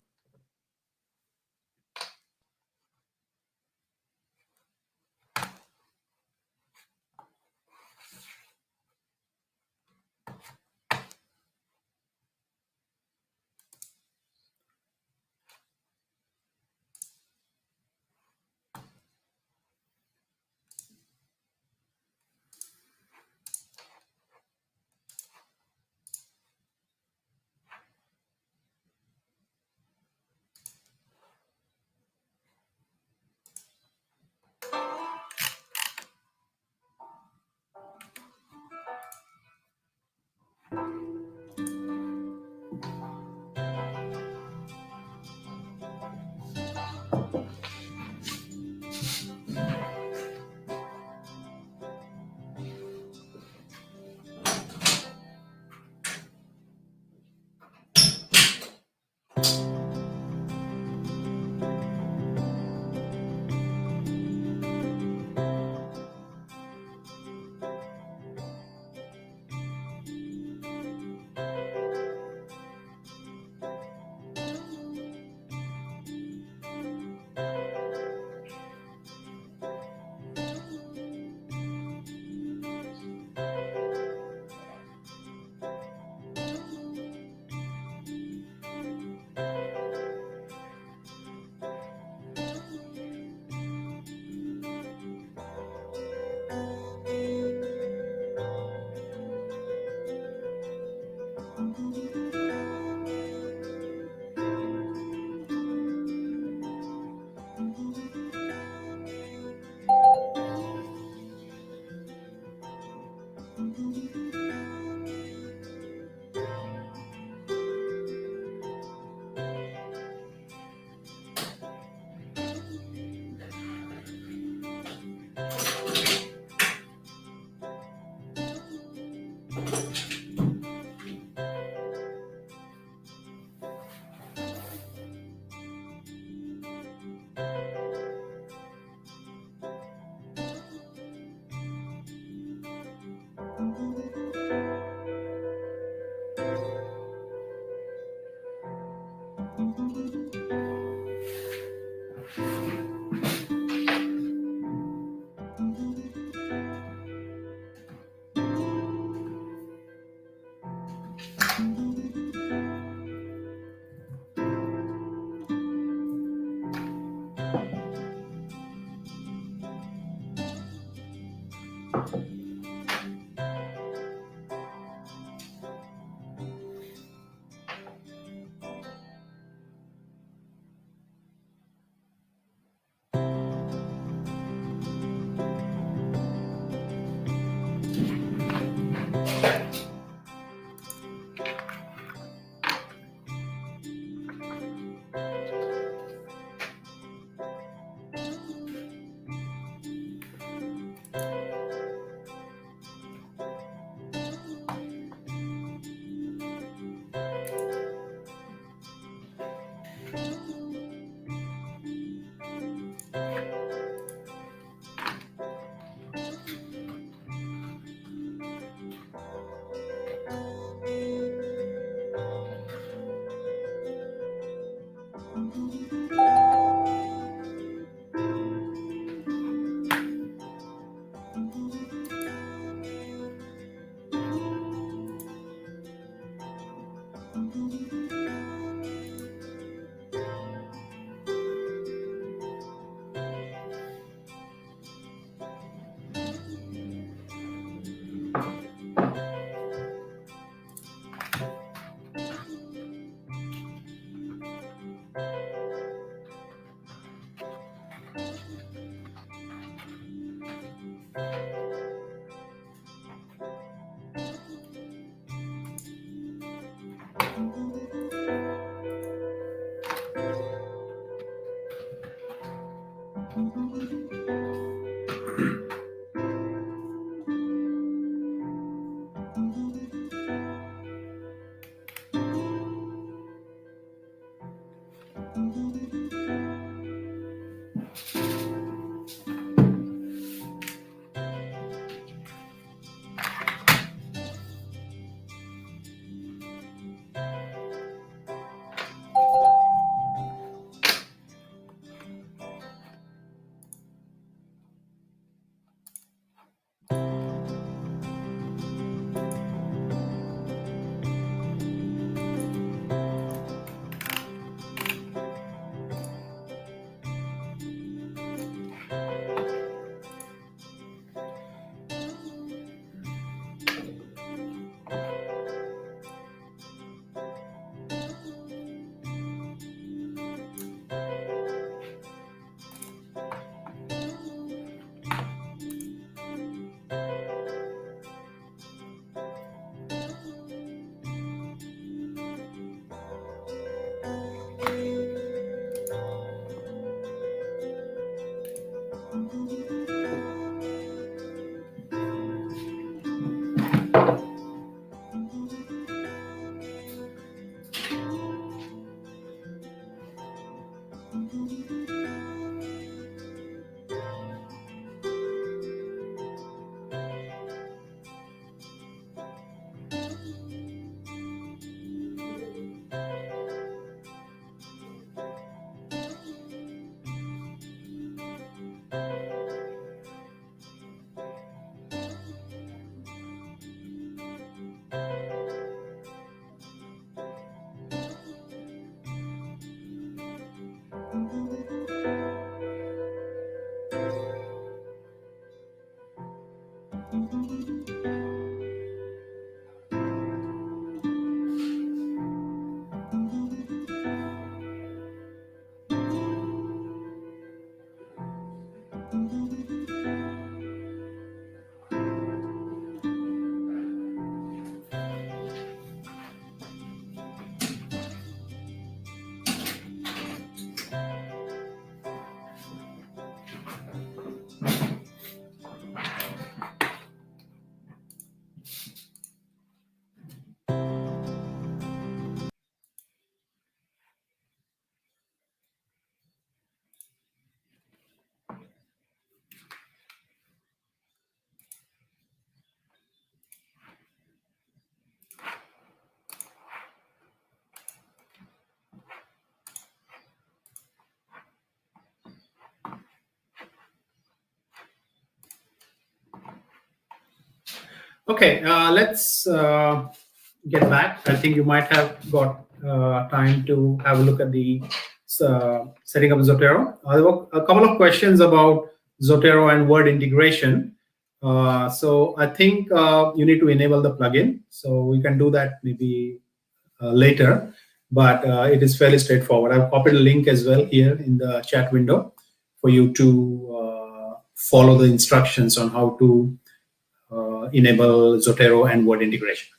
Okay, let's get back. I think you might have got time to have a look at the setting up Zotero. There were a couple of questions about Zotero and word integration. So I think you need to enable the plugin. So we can do that maybe later, but it is fairly straightforward. I've copied a link as well here in the chat window for you to follow the instructions on how to enable Zotero and word integration.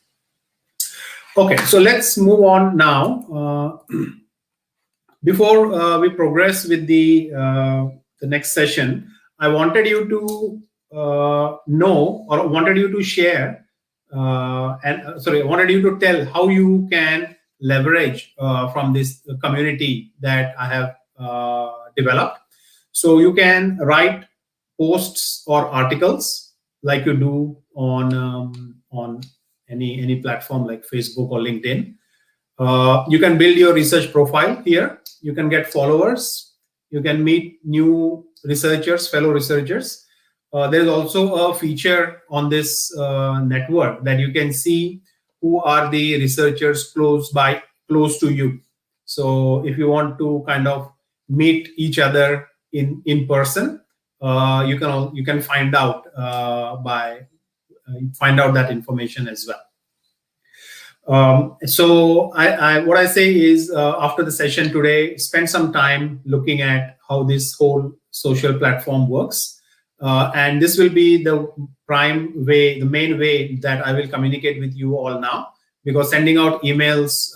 Okay, so let's move on now. Before we progress with the next session, I wanted you to know, or wanted you to share, I wanted you to tell how you can leverage from this community that I have developed. So you can write posts or articles like you do on any platform like Facebook or LinkedIn. You can build your research profile here. You can get followers. You can meet new researchers, fellow researchers. There is also a feature on this network that you can see who are the researchers close to you. So if you want to kind of meet each other in person, you can find out find out that information as well. So what I say is after the session today, spend some time looking at how this whole social platform works. And this will be the prime way, the main way that I will communicate with you all now, because sending out emails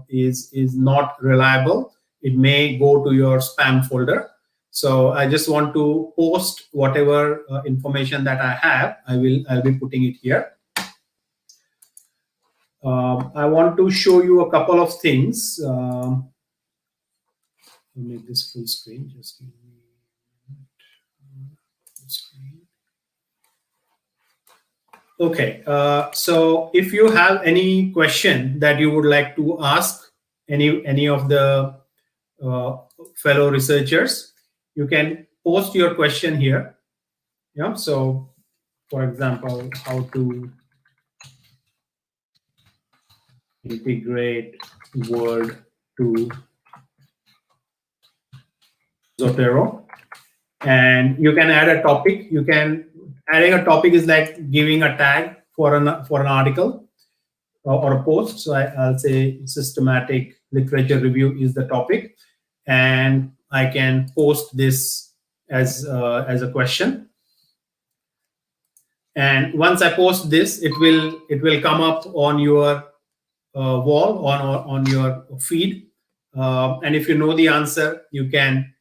is not reliable. It may go to your spam folder. So I just want to post whatever information that I have. I'll be putting it here. I want to show you a couple of things. I'll make this full screen. Just give me a minute. Full screen. Okay. So if you have any question that you would like to ask any of the fellow researchers, you can post your question here. Yeah. So, for example, how to integrate Word to Zotero, and you can add a topic. Adding a topic is like giving a tag for an article or a post. So I'll say systematic literature review is the topic, and I can post this as a question. And once I post this, it will come up on your wall on your feed, and if you know the answer, you can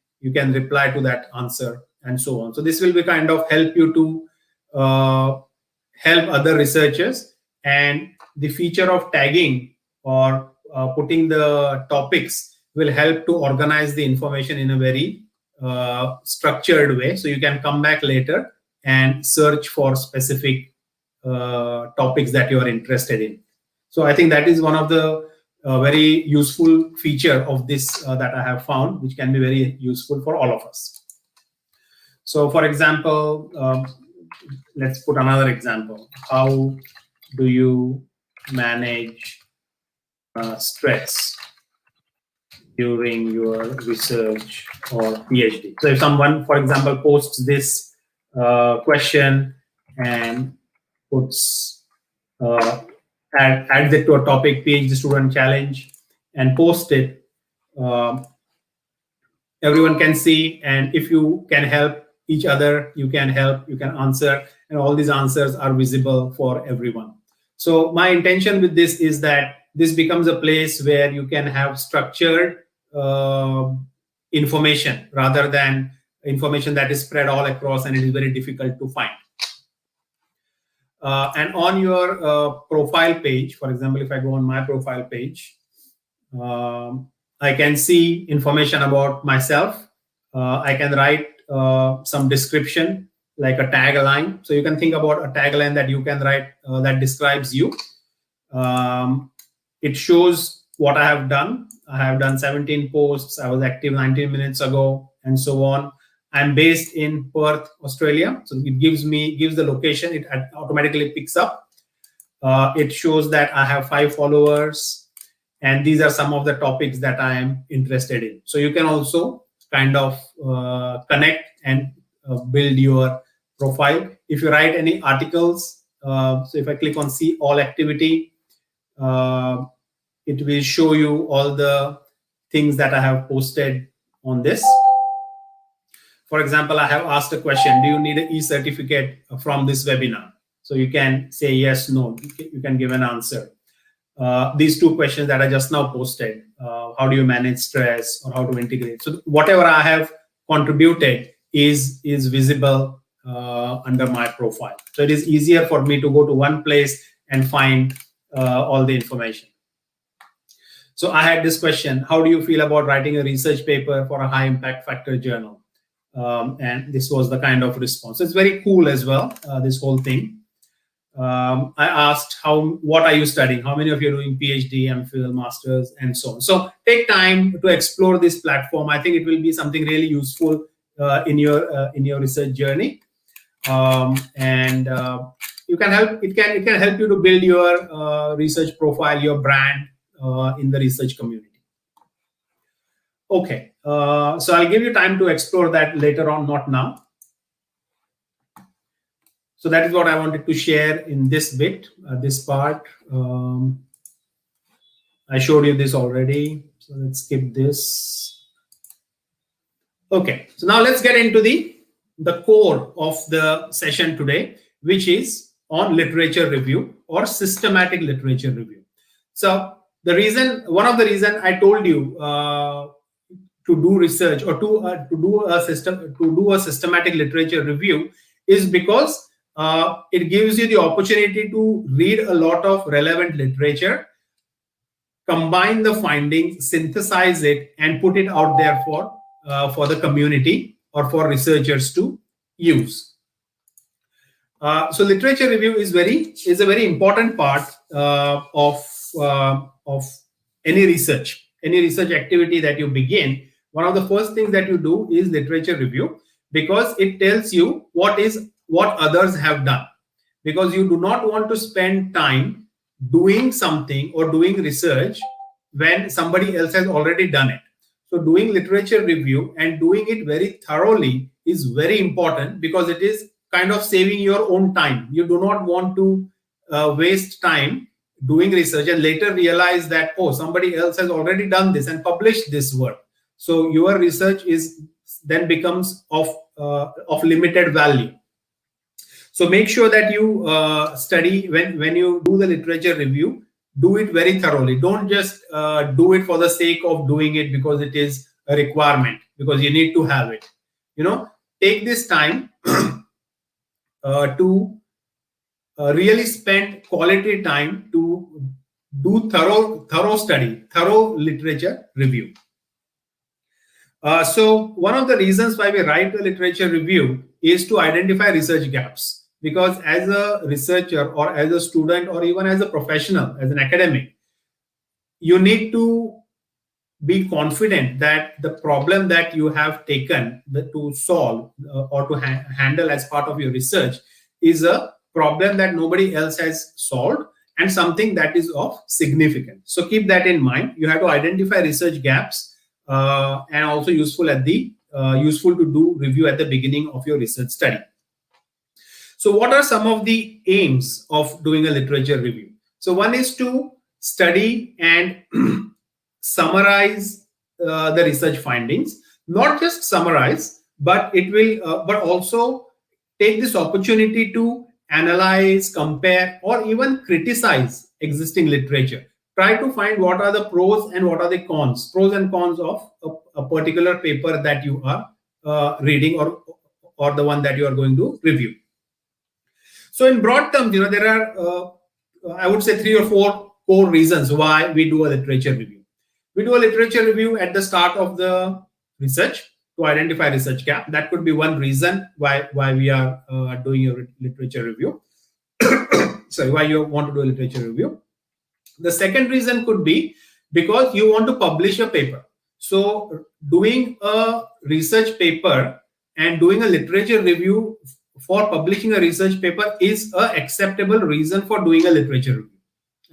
reply to that answer and so on. So this will be kind of help you to help other researchers, and the feature of tagging or putting the topics will help to organize the information in a very structured way, so you can come back later and search for specific topics that you are interested in. So I think that is one of the very useful feature of this that I have found, which can be very useful for all of us. So for example, let's put another example. How do you manage stress during your research or PhD? So if someone, for example, posts this question and puts adds it to a topic, PhD student challenge, and post it, everyone can see. And if you can help each other, you can help, you can answer, and all these answers are visible for everyone. So my intention with this is that this becomes a place where you can have structured information rather than information that is spread all across and it is very difficult to find. And on your profile page, for example, if I go on my profile page, I can see information about myself. I can write some description, like a tagline. So you can think about a tagline that you can write that describes you. It shows what I have done. I have done 17 posts. I was active 19 minutes ago, and so on. I'm based in Perth, Australia. So it gives the location. It automatically picks up. It shows that I have 5 followers, and these are some of the topics that I am interested in. So you can also kind of connect and build your profile. If you write any articles, so if I click on see all activity, it will show you all the things that I have posted on this. For example, I have asked a question: do you need an e-certificate from this webinar? So you can say yes, no. You can give an answer. These 2 questions that I just now posted: how do you manage stress, or how to integrate? So whatever I have contributed is visible under my profile. So it is easier for me to go to one place and find all the information. So I had this question: how do you feel about writing a research paper for a high impact factor journal? And this was the kind of response. So it's very cool as well, this whole thing. I asked, what are you studying? How many of you are doing PhD, MPhil, Masters, and so on? So take time to explore this platform. I think it will be something really useful in your research journey, and you can help. It can help you to build your research profile, your brand in the research community. Okay, so I'll give you time to explore that later on, not now. So that is what I wanted to share in this bit, this part. I showed you this already, so let's skip this. Okay, so now let's get into the core of the session today, which is on literature review or systematic literature review. So one of the reason I told you to do research or to do a systematic literature review is because it gives you the opportunity to read a lot of relevant literature, combine the findings, synthesize it, and put it out there for the community or for researchers to use. So literature review is a very important part of any research activity that you begin. One of the first things that you do is literature review, because it tells you what others have done, because you do not want to spend time doing something or doing research when somebody else has already done it. So doing literature review and doing it very thoroughly is very important, because it is kind of saving your own time. You do not want to waste time doing research and later realize that, oh, somebody else has already done this and published this work. So your research then becomes of limited value. So make sure that you study when you do the literature review, do it very thoroughly. Don't just do it for the sake of doing it because it is a requirement, because you need to have it. Take this time to really spend quality time to do thorough study, thorough literature review. So one of the reasons why we write a literature review is to identify research gaps. Because as a researcher or as a student or even as a professional, as an academic, you need to be confident that the problem that you have taken to solve or to handle as part of your research is a problem that nobody else has solved and something that is of significance. So keep that in mind. You have to identify research gaps and also useful to do review at the beginning of your research study. So what are some of the aims of doing a literature review? So one is to study and summarize the research findings. Not just summarize, but it will, but also take this opportunity to analyze, compare, or even criticize existing literature. Try to find what are the pros and what are the cons, of a particular paper that you are reading or the one that you are going to review. So in broad terms, there are, I would say, 3 or 4 core reasons why we do a literature review. We do a literature review at the start of the research to identify research gap. That could be one reason why we are doing a literature review. Sorry, why you want to do a literature review. The second reason could be because you want to publish a paper. So doing a research paper and doing a literature review for publishing a research paper is an acceptable reason for doing a literature review.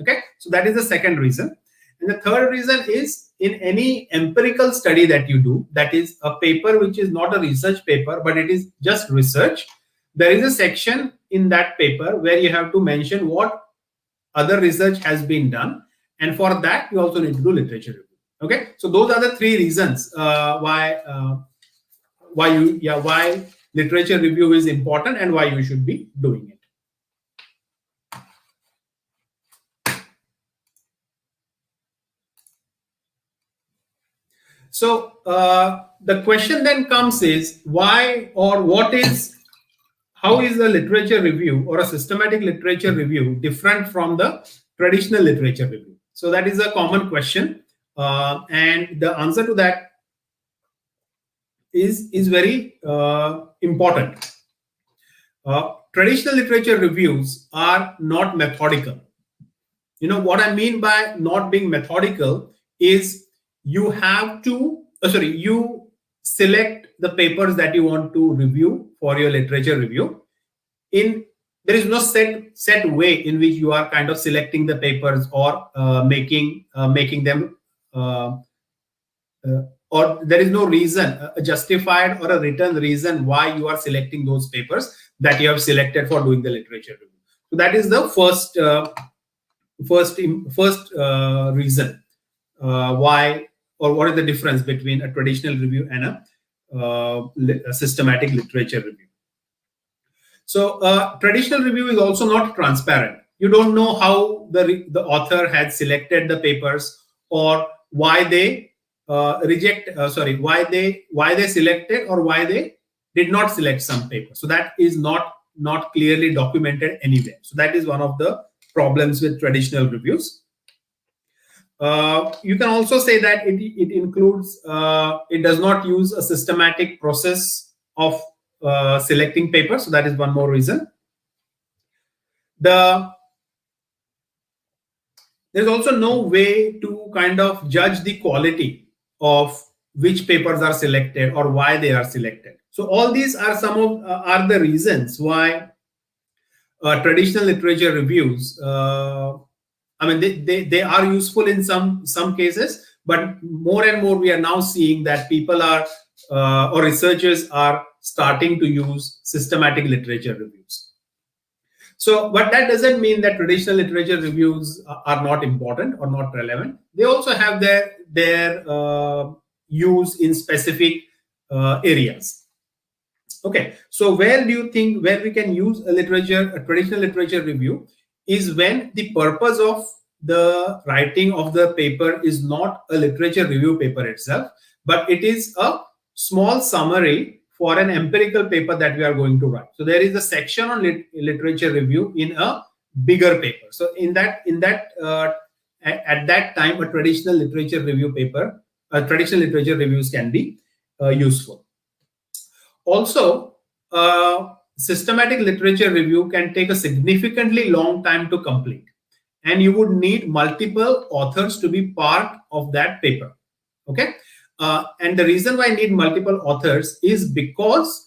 Okay, so that is the second reason. And the third reason is, in any empirical study that you do, that is a paper which is not a research paper, but it is just research, there is a section in that paper where you have to mention what other research has been done. And for that, you also need to do literature review. Okay, so those are the three reasons why literature review is important and why you should be doing it. So the question then comes is, why or how is the literature review or a systematic literature review different from the traditional literature review? So that is a common question, and the answer to that is very important. Traditional literature reviews are not methodical. You know what I mean by not being methodical is you have to, you select the papers that you want to review for your literature review. There is no set way in which you are kind of selecting the papers or making them, or there is no reason, a justified or a written reason why you are selecting those papers that you have selected for doing the literature review. So that is the first reason why, or what is the difference between a traditional review and a systematic literature review. So traditional review is also not transparent. You don't know how the author had selected the papers, or why they why they selected or why they did not select some papers. So that is not clearly documented anywhere. So that is one of the problems with traditional reviews. You can also say that it includes, it does not use a systematic process of selecting papers. So that is one more reason. There's also no way to kind of judge the quality of which papers are selected or why they are selected. So all these are are the reasons why traditional literature reviews, they are useful in some cases, but more and more we are now seeing that people are or researchers are starting to use systematic literature reviews. So, but that doesn't mean that traditional literature reviews are not important or not relevant. They also have their use in specific areas. Okay, so where we can use a traditional literature review is when the purpose of the writing of the paper is not a literature review paper itself, but it is a small summary for an empirical paper that we are going to write. So there is a section on literature review in a bigger paper. So at that time, a traditional literature review paper, traditional literature reviews can be useful. Also, systematic literature review can take a significantly long time to complete, and you would need multiple authors to be part of that paper. Okay, and the reason why I need multiple authors is because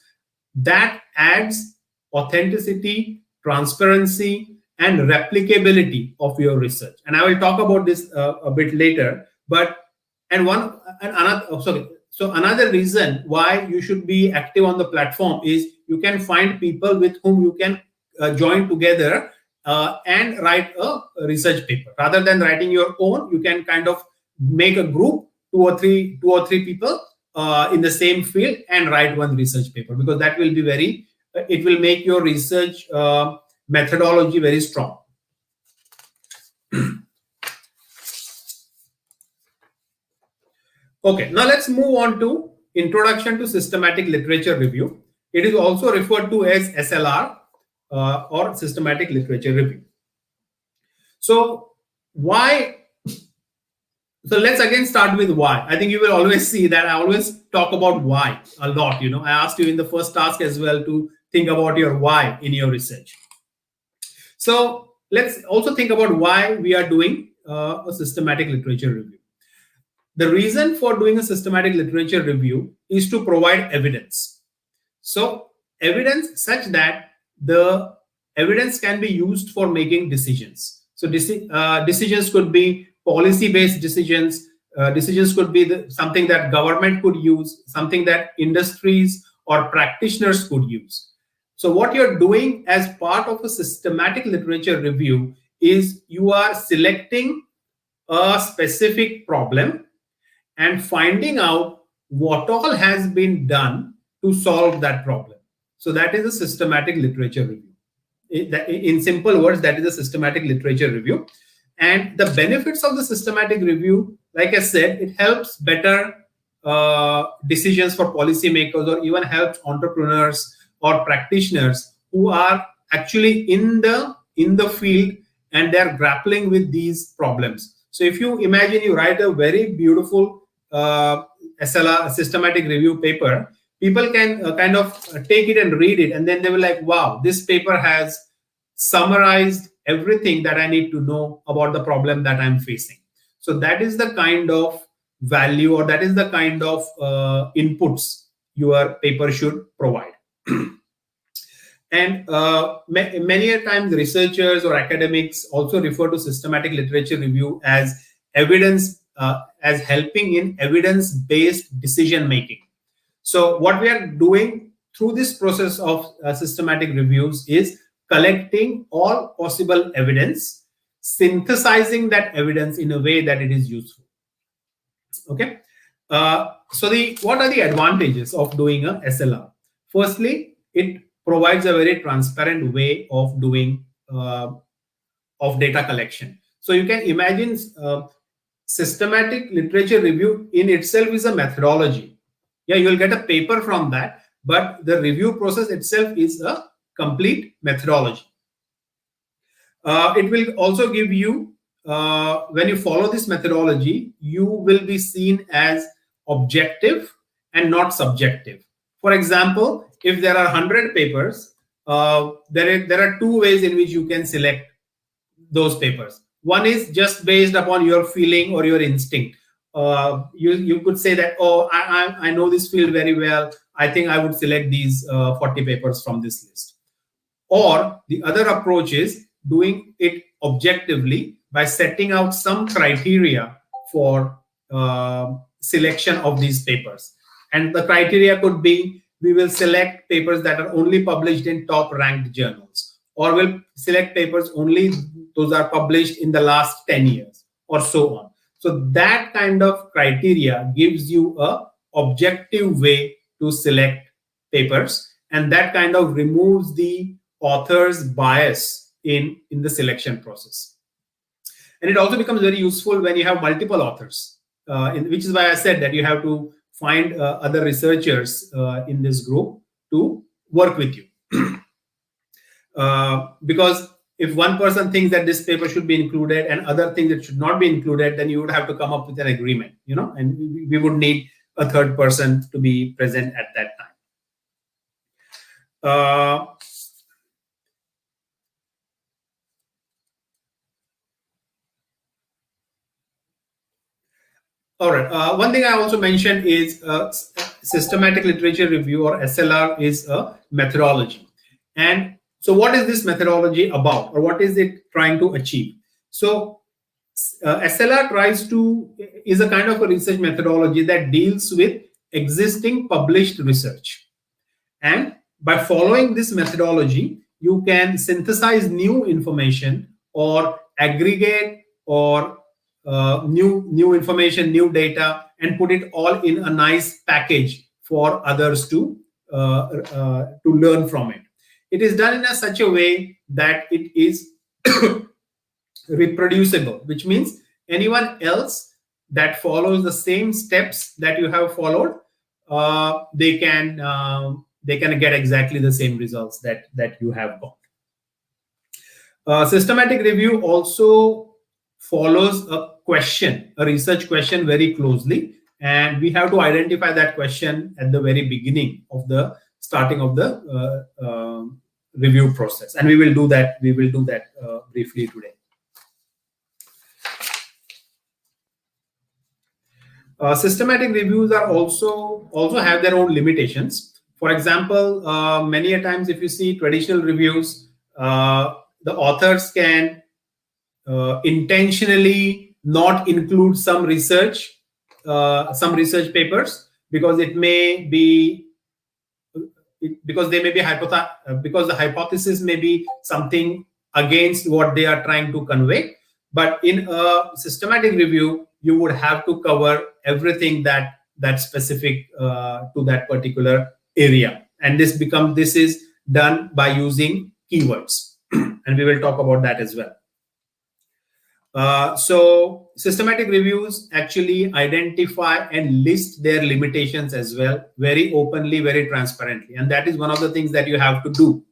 that adds authenticity, transparency, and replicability of your research. And I will talk about this a bit later. So another reason why you should be active on the platform is you can find people with whom you can join together and write a research paper. Rather than writing your own, you can kind of make a group, two or three people in the same field, and write one research paper, because that will be it will make your research methodology very strong. Okay, now let's move on to Introduction to Systematic Literature Review. It is also referred to as SLR or Systematic Literature Review. So let's again start with why. I think you will always see that I always talk about why a lot. I asked you in the first task as well to think about your why in your research. So let's also think about why we are doing a systematic literature review. The reason for doing a systematic literature review is to provide evidence. So evidence such that the evidence can be used for making decisions. So decisions could be policy-based decisions. Decisions could be something that government could use, something that industries or practitioners could use. So what you're doing as part of a systematic literature review is you are selecting a specific problem and finding out what all has been done to solve that problem. So that is a systematic literature review. In simple words, that is a systematic literature review. And the benefits of the systematic review, like I said, it helps better decisions for policymakers, or even helps entrepreneurs or practitioners who are actually in the field and they're grappling with these problems. So if you imagine you write a very beautiful SLR, systematic review paper, people can kind of take it and read it, and then they will like, wow, this paper has summarized everything that I need to know about the problem that I'm facing. So that is the kind of value, or that is the kind of inputs your paper should provide. And many a times researchers or academics also refer to systematic literature review as evidence, as helping in evidence-based decision making. So what we are doing through this process of systematic reviews is collecting all possible evidence, synthesizing that evidence in a way that it is useful. Okay. So what are the advantages of doing a SLR? Firstly, it provides a very transparent way of doing of data collection. So you can imagine systematic literature review in itself is a methodology. Yeah, you will get a paper from that, but the review process itself is a complete methodology. It will also give you, when you follow this methodology, you will be seen as objective and not subjective. For example, if there are 100 papers, there are two ways in which you can select those papers. One is just based upon your feeling or your instinct. You could say that, oh, I know this field very well. I think I would select these 40 papers from this list. Or the other approach is doing it objectively by setting out some criteria for selection of these papers. And the criteria could be, we will select papers that are only published in top ranked journals, or we'll select papers only those are published in the last 10 years, or so on. So that kind of criteria gives you a objective way to select papers, and that kind of removes the author's bias in the selection process. And it also becomes very useful when you have multiple authors, which is why I said that you have to find other researchers in this group to work with you. Because if one person thinks that this paper should be included and other thinks it should not be included, then you would have to come up with an agreement, and we would need a third person to be present at that time. All right. One thing I also mentioned is systematic literature review, or SLR, is a methodology. And so what is this methodology about, or what is it trying to achieve? So SLR is a kind of a research methodology that deals with existing published research. And by following this methodology, you can synthesize new information or aggregate or new information, new data, and put it all in a nice package for others to learn from it. It is done in such a way that it is reproducible, which means anyone else that follows the same steps that you have followed, they can get exactly the same results that you have got. Systematic review also follows a research question very closely, and we have to identify that question at the very beginning of the starting of the review process, and we will do that briefly today. Systematic reviews are also have their own limitations. For example, many a times if you see traditional reviews, the authors can intentionally not include some research papers because it may be because they may be because the hypothesis may be something against what they are trying to convey. But in a systematic review, you would have to cover everything that's specific to that particular area, and this is done by using keywords, and we will talk about that as well. So systematic reviews actually identify and list their limitations as well, very openly, very transparently. And that is one of the things that you have to do.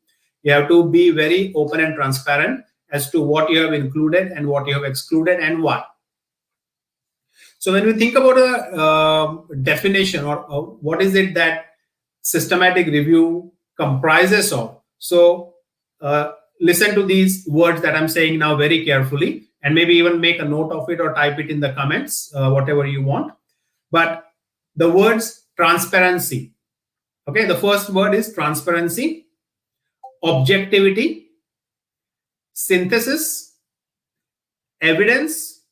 You have to be very open and transparent as to what you have included and what you have excluded and why. So when we think about a definition or what is it that systematic review comprises of, so listen to these words that I'm saying now very carefully, and maybe even make a note of it or type it in the comments, whatever you want. But the words transparency. Okay, the first word is transparency, objectivity, synthesis, evidence,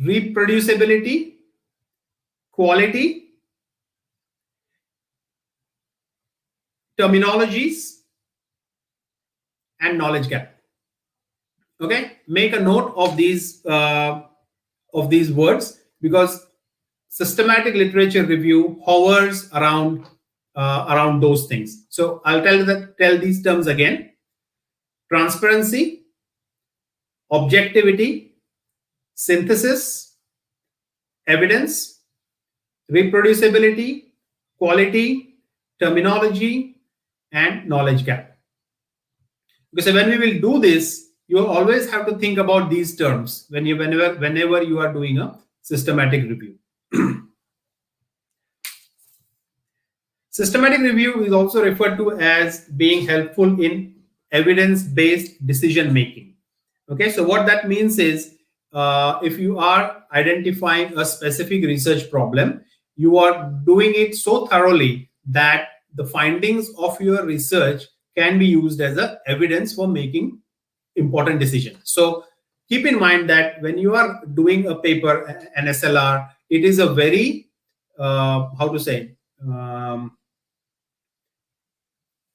reproducibility, quality, terminologies, and knowledge gap. Okay, make a note of these words, because systematic literature review hovers around those things. So I'll tell these terms again: transparency, objectivity, synthesis, evidence, reproducibility, quality, terminology, and knowledge gap. Because when we will do this, you always have to think about these terms whenever you are doing a systematic review. Systematic review is also referred to as being helpful in evidence-based decision making. Okay, so what that means is, if you are identifying a specific research problem, you are doing it so thoroughly that the findings of your research can be used as a evidence for making important decisions. So keep in mind that when you are doing a paper, an SLR, it is a very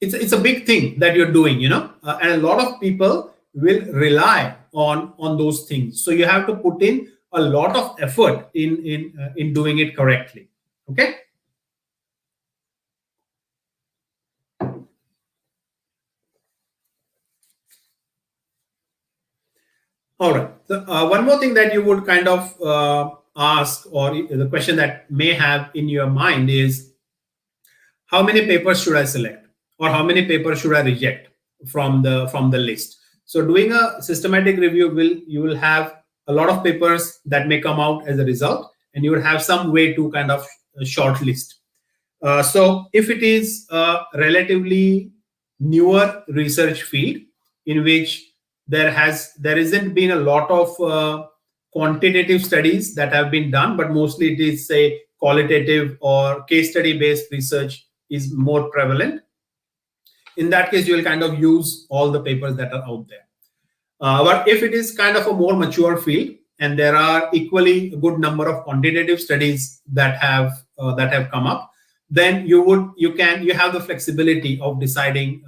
it's a big thing that you're doing, and a lot of people will rely on those things. So you have to put in a lot of effort in doing it correctly. Okay. All right. So, one more thing that you would kind of ask, or the question that may have in your mind is, how many papers should I select, or how many papers should I reject from the list? So doing a systematic review, you will have a lot of papers that may come out as a result, and you will have some way to kind of shortlist. So if it is a relatively newer research field in which there isn't been a lot of quantitative studies that have been done, but mostly it is, say, qualitative or case study based research is more prevalent. In that case, you will kind of use all the papers that are out there. But if it is kind of a more mature field and there are equally a good number of quantitative studies that have come up, then you have the flexibility of deciding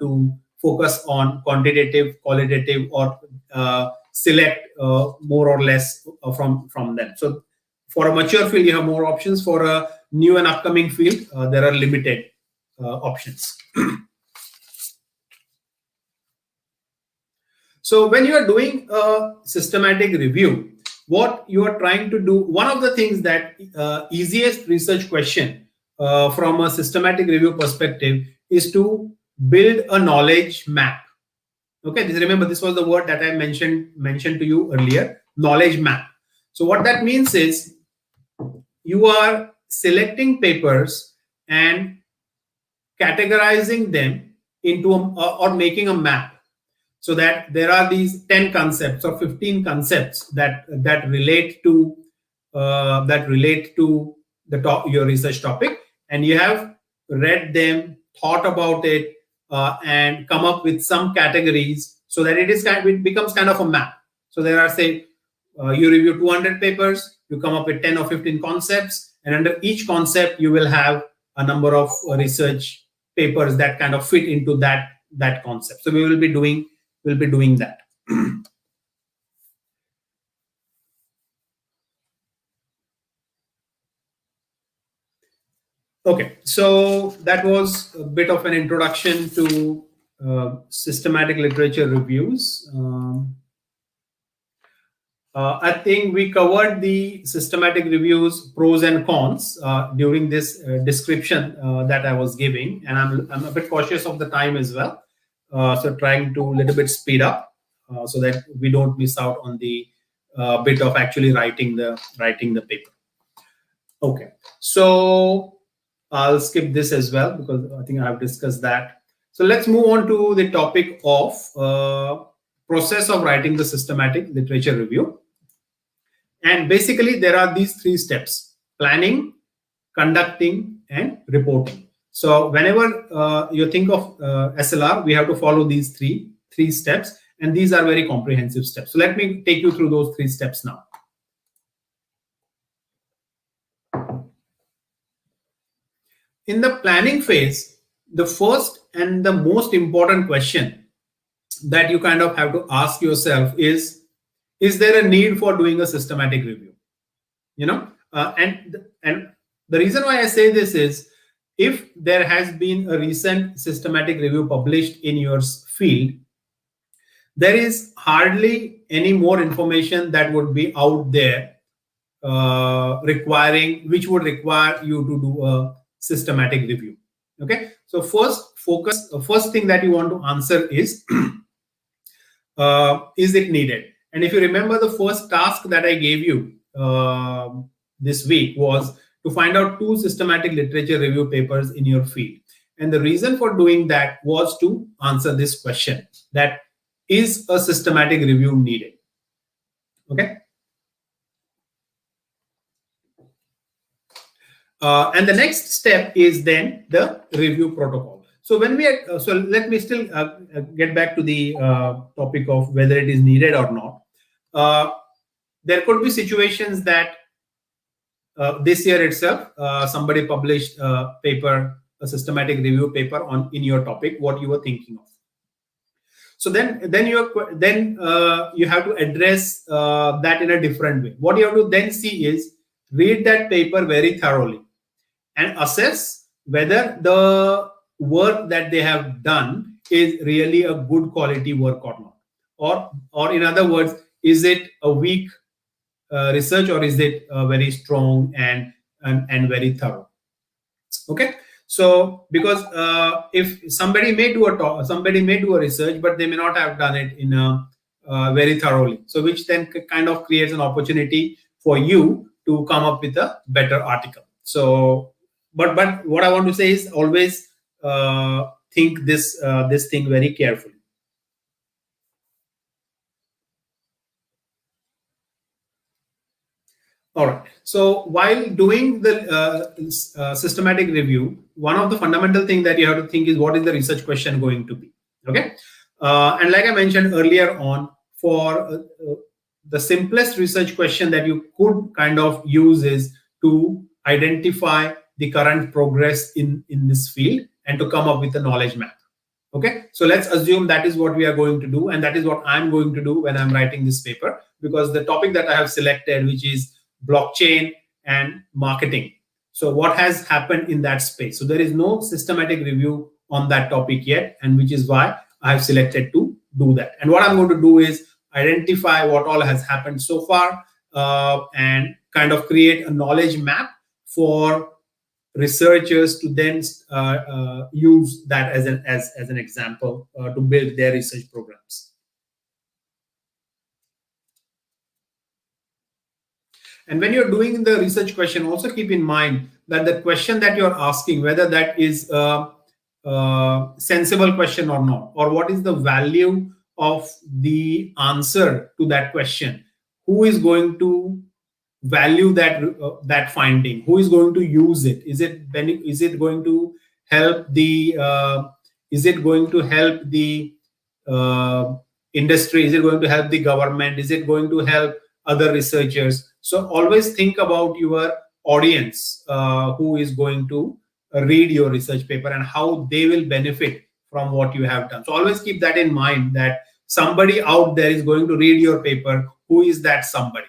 to focus on quantitative, qualitative, or select more or less from them. So for a mature field, you have more options. For a new and upcoming field, there are limited options. So when you are doing a systematic review, what you are trying to do, one of the things that easiest research question from a systematic review perspective is to build a knowledge map. Okay, remember this was the word that I mentioned to you earlier, knowledge map. So what that means is you are selecting papers and categorizing them into or making a map, so that there are these 10 concepts or 15 concepts that relate to your research topic, and you have read them, thought about it, and come up with some categories so that it becomes kind of a map. So there are, say, you review 200 papers, you come up with 10 or 15 concepts, and under each concept you will have a number of research papers that kind of fit into that concept. So we'll be doing that. Okay, so that was a bit of an introduction to systematic literature reviews. I think we covered the systematic reviews pros and cons during this description that I was giving, and I'm a bit cautious of the time as well, so trying to a little bit speed up so that we don't miss out on the bit of actually writing the paper. Okay, so I'll skip this as well because I think I've discussed that. So let's move on to the topic of process of writing the systematic literature review. And basically, there are these 3 steps: planning, conducting, and reporting. So whenever you think of SLR, we have to follow these three steps, and these are very comprehensive steps. So let me take you through those 3 steps now. In the planning phase, the first and the most important question that you kind of have to ask yourself is there a need for doing a systematic review? And the reason why I say this is, if there has been a recent systematic review published in your field, there is hardly any more information that would be out there which would require you to do a systematic review. Okay, so first thing that you want to answer is it needed? And if you remember, the first task that I gave you this week was to find out 2 systematic literature review papers in your field. And the reason for doing that was to answer this question, that is a systematic review needed? Okay. And the next step is then the review protocol. So when we so let me still get back to the topic of whether it is needed or not. There could be situations that this year itself somebody published a paper, a systematic review paper in your topic, what you were thinking of. So then you have to address that in a different way. What you have to then see is read that paper very thoroughly and assess whether the work that they have done is really a good quality work or not, or in other words, is it a weak research, or is it very strong and very thorough? Okay, so because if somebody may do a research, but they may not have done it in a very thoroughly, so which then kind of creates an opportunity for you to come up with a better article. So but what I want to say is always think this thing very carefully. All right. So while doing the systematic review, one of the fundamental things that you have to think is, what is the research question going to be? Okay. And like I mentioned earlier on, for the simplest research question that you could kind of use is to identify the current progress in this field and to come up with a knowledge map. Okay, so let's assume that is what we are going to do, and that is what I'm going to do when I'm writing this paper, because the topic that I have selected, which is blockchain and marketing. So what has happened in that space? So there is no systematic review on that topic yet, and which is why I have selected to do that. And what I'm going to do is identify what all has happened so far and kind of create a knowledge map for researchers to then use that as an example to build their research programs. And when you're doing the research question, also keep in mind that the question that you're asking, whether that is a sensible question or not, or what is the value of the answer to that question, who is going to value that finding, who is going to use it, is it going to help the is it going to help the industry? Is it going to help the government? Is it going to help other researchers? So always think about your audience who is going to read your research paper and how they will benefit from what you have done. So always keep that in mind, that somebody out there is going to read your paper. Who is that somebody?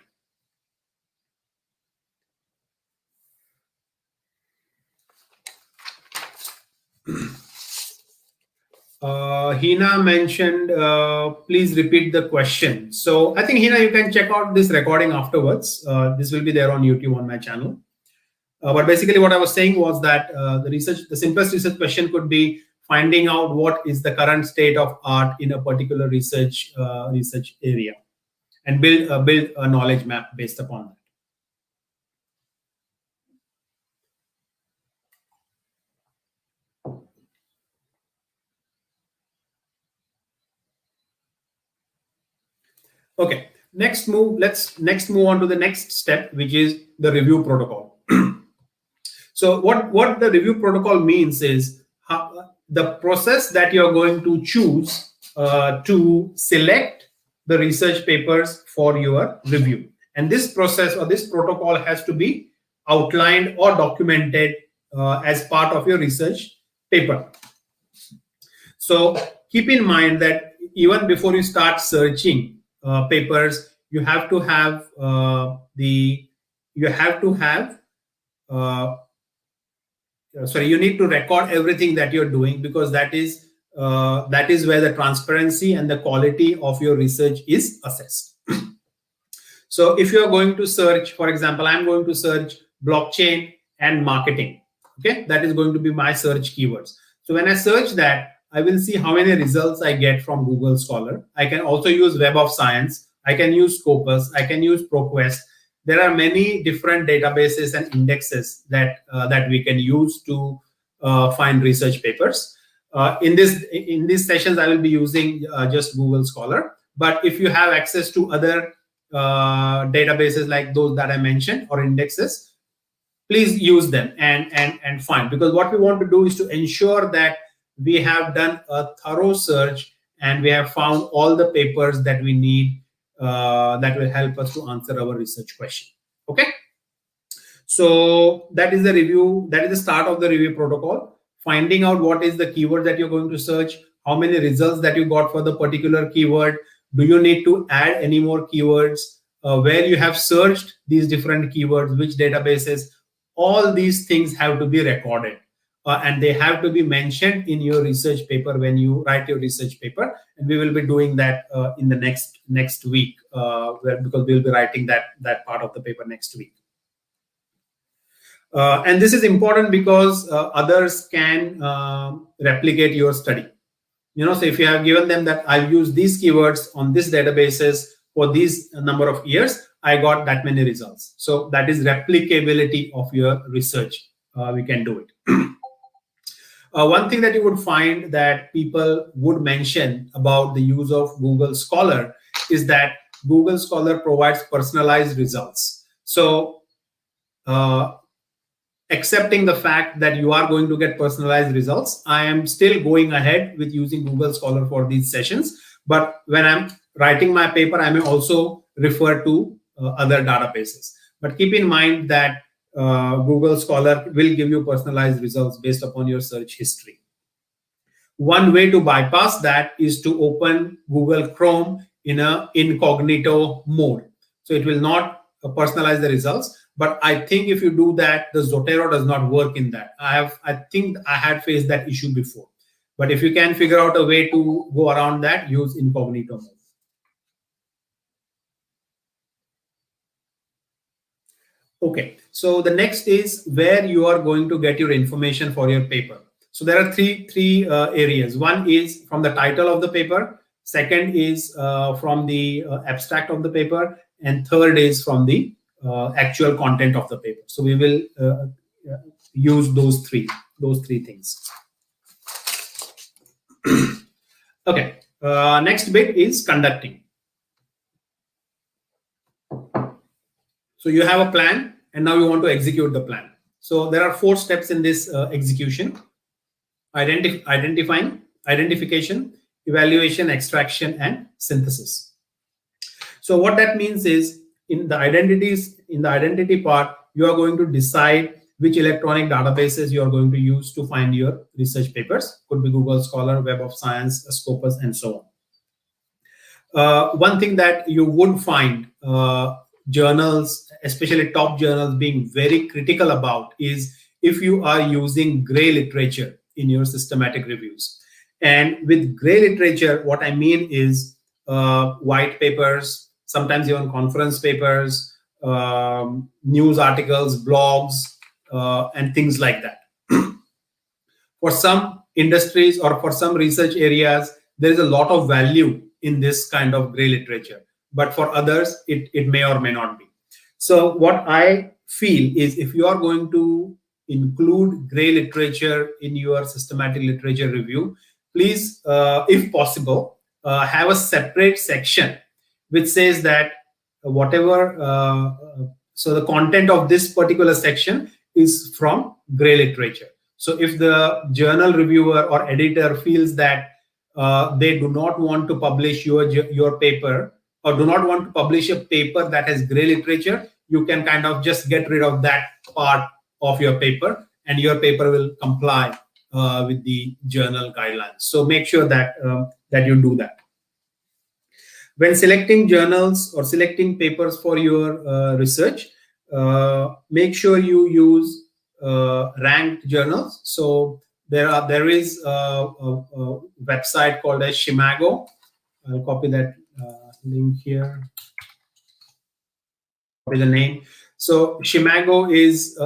Hina mentioned, please repeat the question. So I think, Hina, you can check out this recording afterwards. This will be there on YouTube on my channel. But basically what I was saying was that the simplest research question could be finding out what is the current state of art in a particular research area, and build a knowledge map based upon that. Okay, let's move on to the next step, which is the review protocol. So what the review protocol means is the process that you're going to choose to select the research papers for your review. And this process or this protocol has to be outlined or documented as part of your research paper. So keep in mind that even before you start searching papers, you have to have you need to record everything that you're doing, because that is where the transparency and the quality of your research is assessed. So if you're going to search, for example, I'm going to search blockchain and marketing. Okay, that is going to be my search keywords. So when I search that, I will see how many results I get from Google Scholar. I can also use Web of Science. I can use Scopus. I can use ProQuest. There are many different databases and indexes that we can use to find research papers. In these sessions, I will be using just Google Scholar. But if you have access to other databases like those that I mentioned or indexes, please use them and find, because what we want to do is to ensure that we have done a thorough search and we have found all the papers that we need that will help us to answer our research question. Okay, so that is the review. That is the start of the review protocol. Finding out what is the keyword that you're going to search, how many results that you got for the particular keyword. Do you need to add any more keywords? Where you have searched these different keywords, which databases? All these things have to be recorded. And they have to be mentioned in your research paper when you write your research paper. And we will be doing that in the next week, because we'll be writing that part of the paper next week. And this is important because others can replicate your study. So if you have given them that I'll use these keywords on this databases for these number of years, I got that many results. So that is replicability of your research. We can do it. One thing that you would find that people would mention about the use of Google Scholar is that Google Scholar provides personalized results. So accepting the fact that you are going to get personalized results, I am still going ahead with using Google Scholar for these sessions. But when I'm writing my paper, I may also refer to other databases. But keep in mind that Google Scholar will give you personalized results based upon your search history. One way to bypass that is to open Google Chrome in an incognito mode. So it will not personalize the results. But I think if you do that, the Zotero does not work in that. I think I had faced that issue before. But if you can figure out a way to go around that, use incognito mode. Okay, so the next is where you are going to get your information for your paper. So there are three areas. One is from the title of the paper. Second is from the abstract of the paper. And third is from the actual content of the paper. So we will use those three things. Okay, next bit is conducting. So you have a plan, and now you want to execute the plan. So there are 4 steps in this execution. identification, evaluation, extraction, and synthesis. So what that means is, in the identity part, you are going to decide which electronic databases you are going to use to find your research papers. Could be Google Scholar, Web of Science, Scopus, and so on. One thing that you would find journals, especially top journals, being very critical about is if you are using gray literature in your systematic reviews. And with gray literature, what I mean is white papers, sometimes even conference papers, news articles, blogs, and things like that. For some industries or for some research areas, there is a lot of value in this kind of gray literature, but for others, it may or may not be. So what I feel is, if you are going to include gray literature in your systematic literature review, please, if possible, have a separate section which says that whatever, so the content of this particular section is from gray literature. So if the journal reviewer or editor feels that they do not want to publish your paper, or do not want to publish a paper that has gray literature, you can kind of just get rid of that part of your paper, and your paper will comply with the journal guidelines. So make sure that that you do that. When selecting journals or selecting papers for your research, make sure you use ranked journals. So there is a website called as Shimago. I'll copy that link here. Copy the name. So Shimago is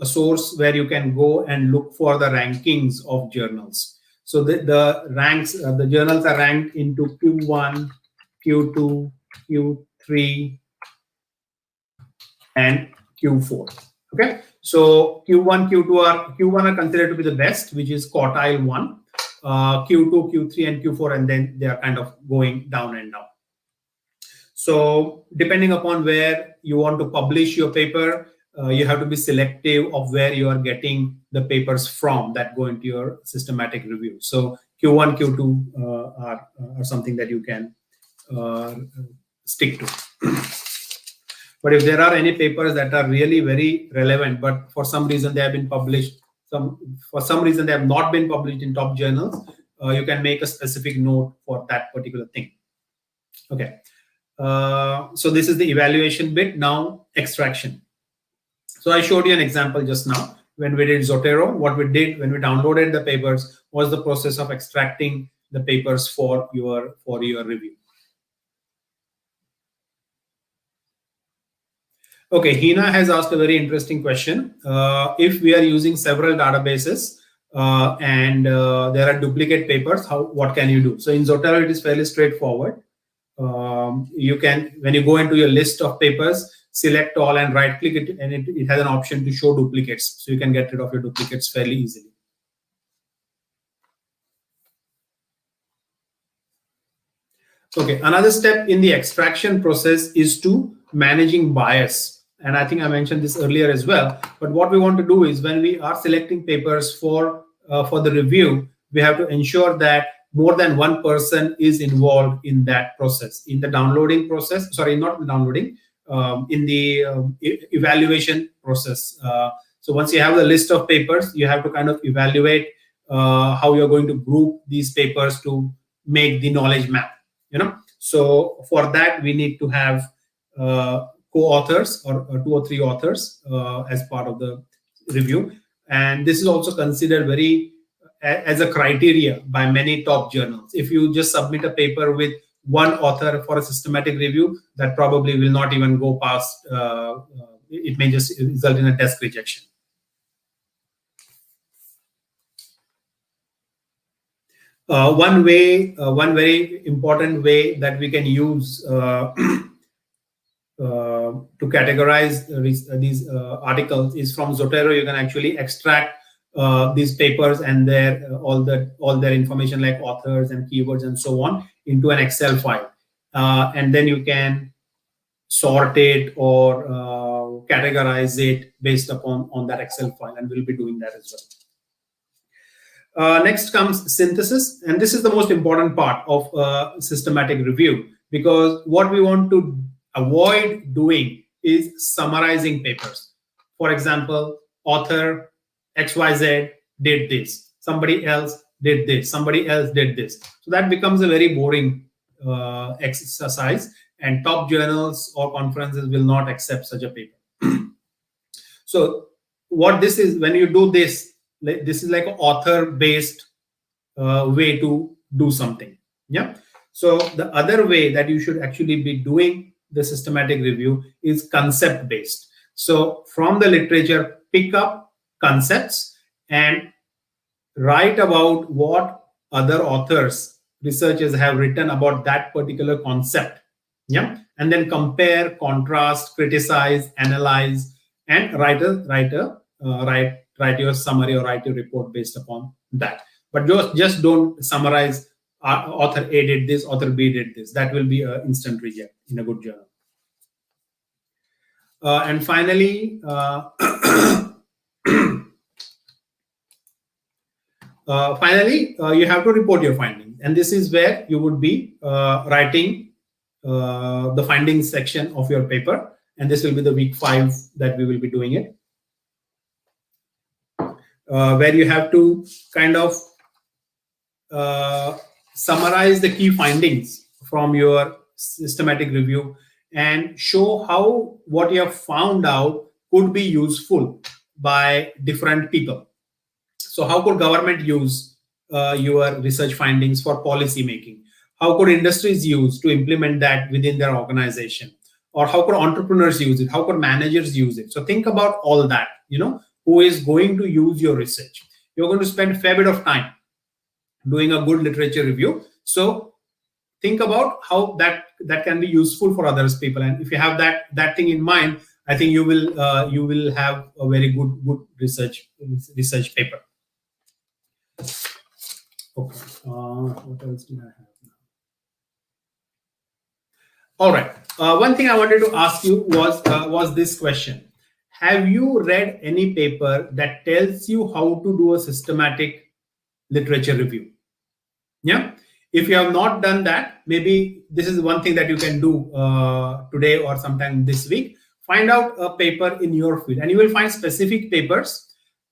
a source where you can go and look for the rankings of journals. So the ranks, the journals are ranked into Q1, Q2, Q3, and Q4. Okay, so Q1 are considered to be the best, which is quartile 1. Q2, Q3, and Q4, and then they are kind of going down and down. So depending upon where you want to publish your paper, you have to be selective of where you are getting the papers from that go into your systematic review. So Q1, Q2 are something that you can stick to. But if there are any papers that are really very relevant, but for some reason they have been published, for some reason they have not been published in top journals, you can make a specific note for that particular thing. Okay. So this is the evaluation bit. Now extraction. So I showed you an example just now. When we did Zotero, what we did when we downloaded the papers was the process of extracting the papers for your review. Okay, Hina has asked a very interesting question. If we are using several databases and there are duplicate papers, what can you do? So in Zotero, it is fairly straightforward. You can, when you go into your list of papers, select all and right click it, and it has an option to show duplicates. So you can get rid of your duplicates fairly easily. Okay, another step in the extraction process is to managing bias. And I think I mentioned this earlier as well. But what we want to do is, when we are selecting papers for the review, we have to ensure that more than one person is involved in that process, in the downloading process. Sorry, not the downloading, in the evaluation process. So once you have the list of papers, you have to kind of evaluate how you're going to group these papers to make the knowledge map. So for that, we need to have co-authors or 2 or 3 authors as part of the review. And this is also considered as a criteria by many top journals. If you just submit a paper with one author for a systematic review, that probably will not even go past, it may just result in a desk rejection. One very important way that we can use to categorize these articles is from Zotero. You can actually extract these papers and all their information, like authors and keywords and so on, into an Excel file, and then you can sort it or categorize it based upon that Excel file, and we'll be doing that as Next comes synthesis, and this is the most important part of systematic review, because what we want to avoid doing is summarizing papers. For example, author XYZ did this, somebody else did this, somebody else did this. So that becomes a very boring exercise, and top journals or conferences will not accept such a paper. So what this is, when you do this, this is like an author based way to do something. Yeah. So the other way that you should actually be doing the systematic review is concept based. So from the literature, pick up concepts and write about what other authors, researchers have written about that particular concept. Yeah. And then compare, contrast, criticize, analyze, and write your summary or write your report based upon that. But just don't summarize author A did this, author B did this. That will be an instant reject in a good journal. And finally, you have to report your findings, and this is where you would be writing the findings section of your paper, and this will be the week 5 that we will be doing it, where you have to kind of summarize the key findings from your systematic review and show how what you have found out could be useful by different people. So how could government use your research findings for policy making? How could industries use to implement that within their organization? Or how could entrepreneurs use it? How could managers use it? So think about all that, who is going to use your research. You're going to spend a fair bit of time doing a good literature review. So think about how that can be useful for others people. And if you have that thing in mind, I think you will have a very good research paper. Okay. What else do I have now? All right. One thing I wanted to ask you was this question: have you read any paper that tells you how to do a systematic literature review? Yeah. If you have not done that, maybe this is one thing that you can do today or sometime this week. Find out a paper in your field, and you will find specific papers.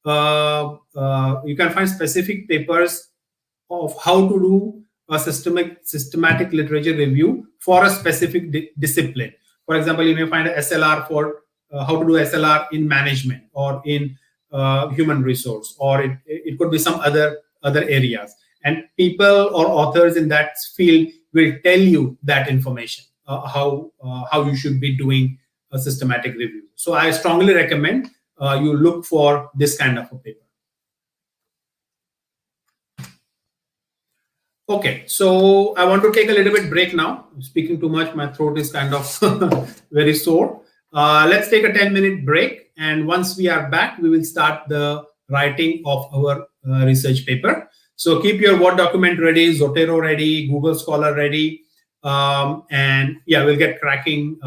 You can find specific papers of how to do a systematic literature review for a specific discipline. For example, you may find an SLR for how to do SLR in management or in human resource, or it could be some other areas. And people or authors in that field will tell you that information, how you should be doing a systematic review. So I strongly recommend you look for this kind of a paper. Okay, so I want to take a little bit break now. I'm speaking too much. My throat is kind of very sore. Let's take a 10-minute break. And once we are back, we will start the writing of our research paper. So keep your Word document ready, Zotero ready, Google Scholar ready. And yeah, we'll get cracking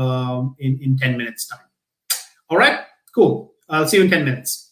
in 10 minutes time. All right, cool. I'll see you in 10 minutes.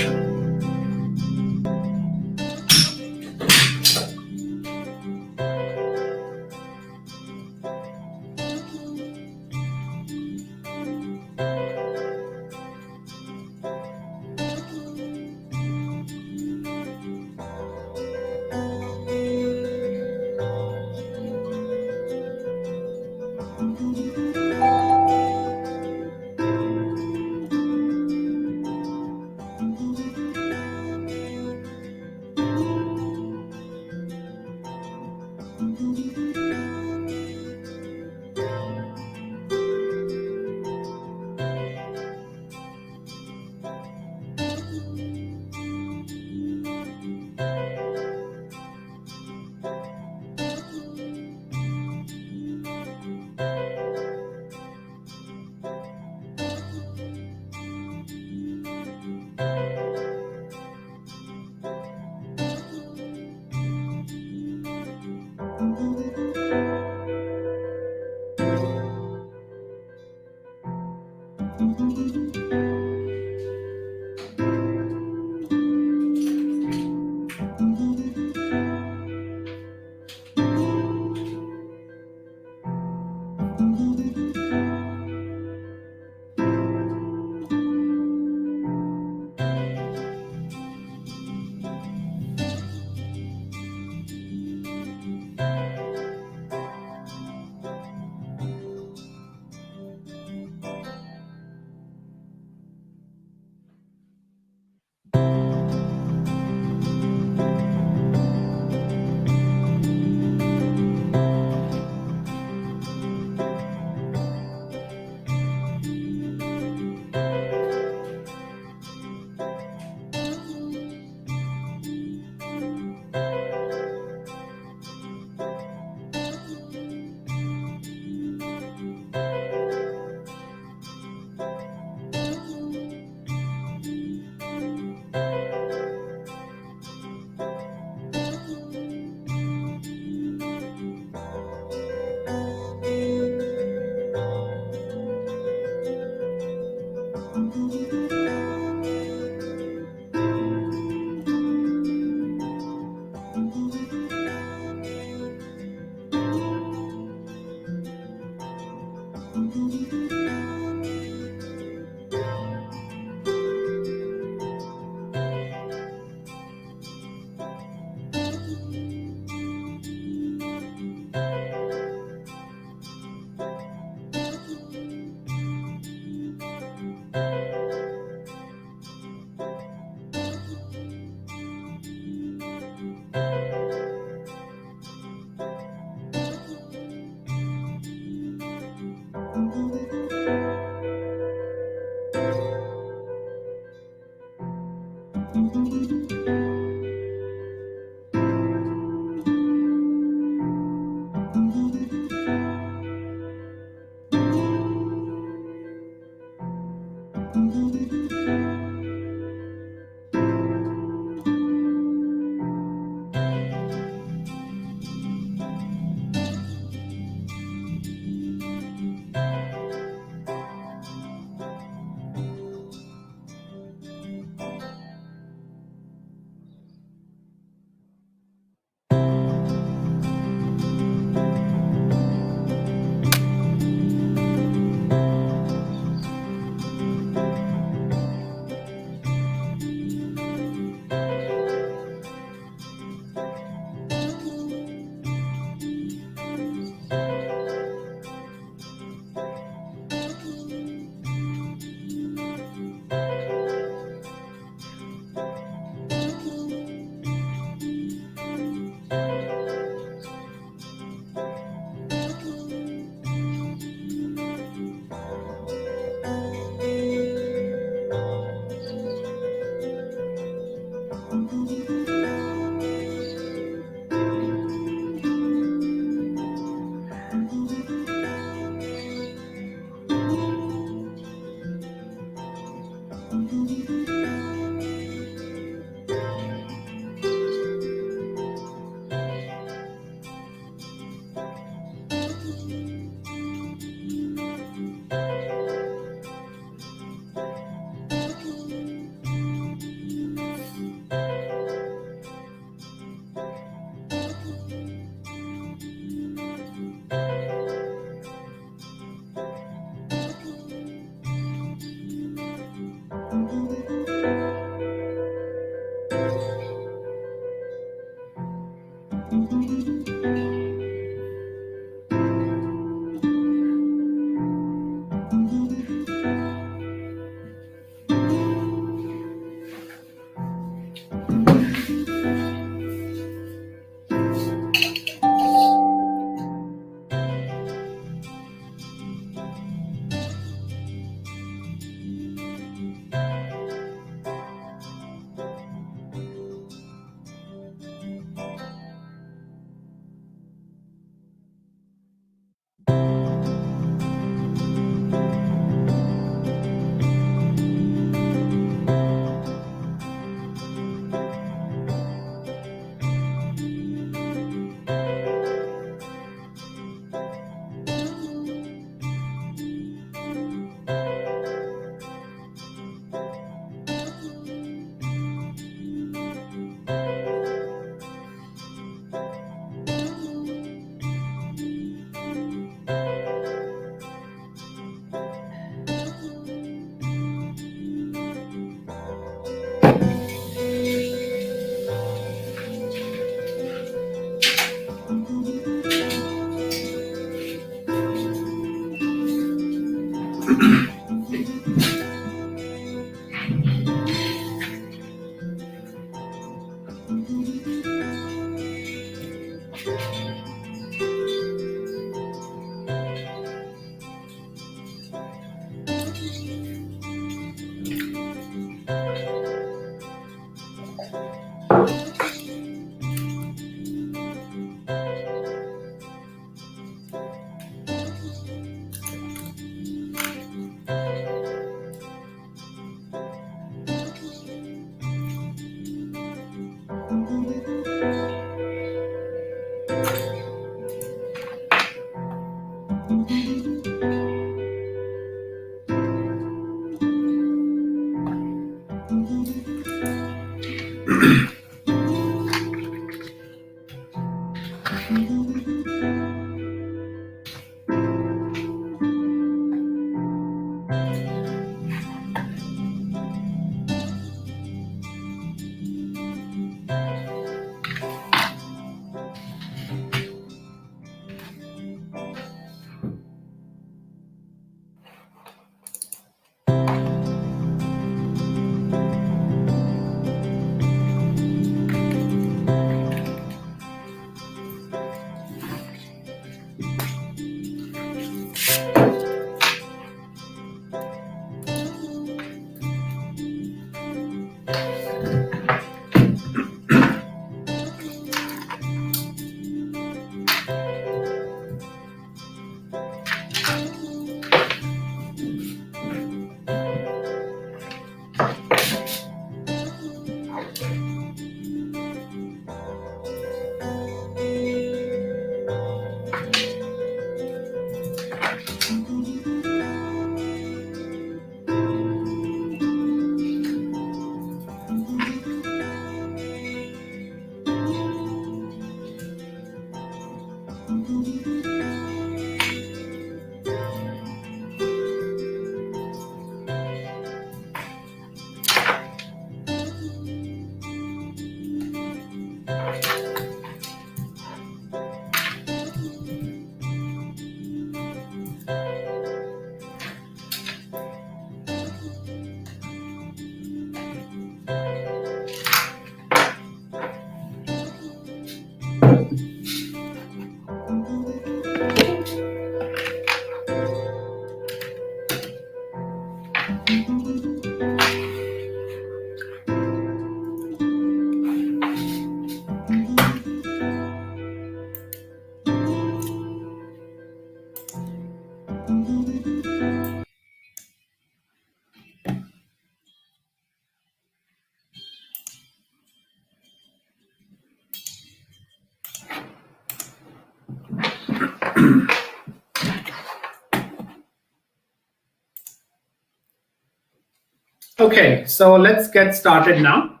Okay, so let's get started now.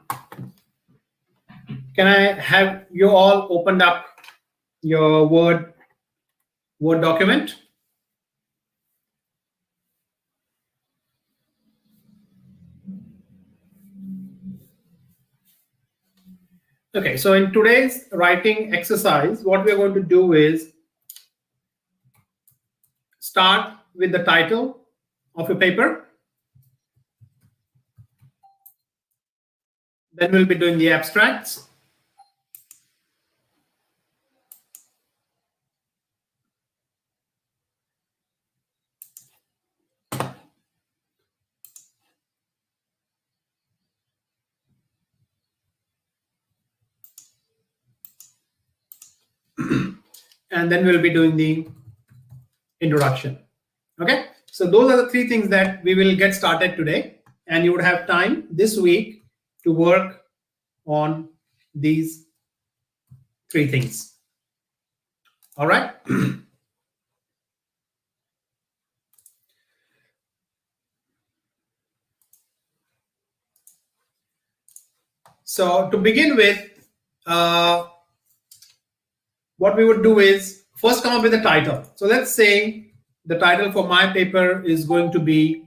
Can I have you all opened up your Word document? Okay, so in today's writing exercise, what we're going to do is start with the title of your paper. Then we'll be doing the abstracts. And then we'll be doing the introduction. Okay, so those are the three things that we will get started today, and you would have time this week to work on these three things. All right. So to begin with, what we would do is first come up with a title. So let's say the title for my paper is going to be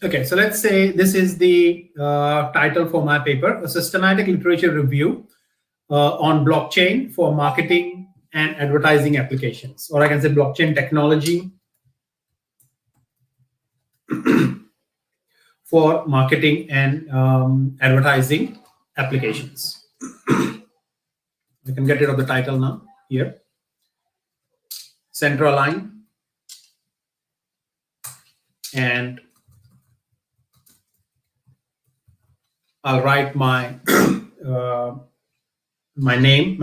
Okay, so let's say this is the title for my paper, a systematic literature review on blockchain for marketing and advertising applications, or I can say blockchain technology for marketing and advertising applications. I can get rid of the title now here. Center align, and I'll write my my name,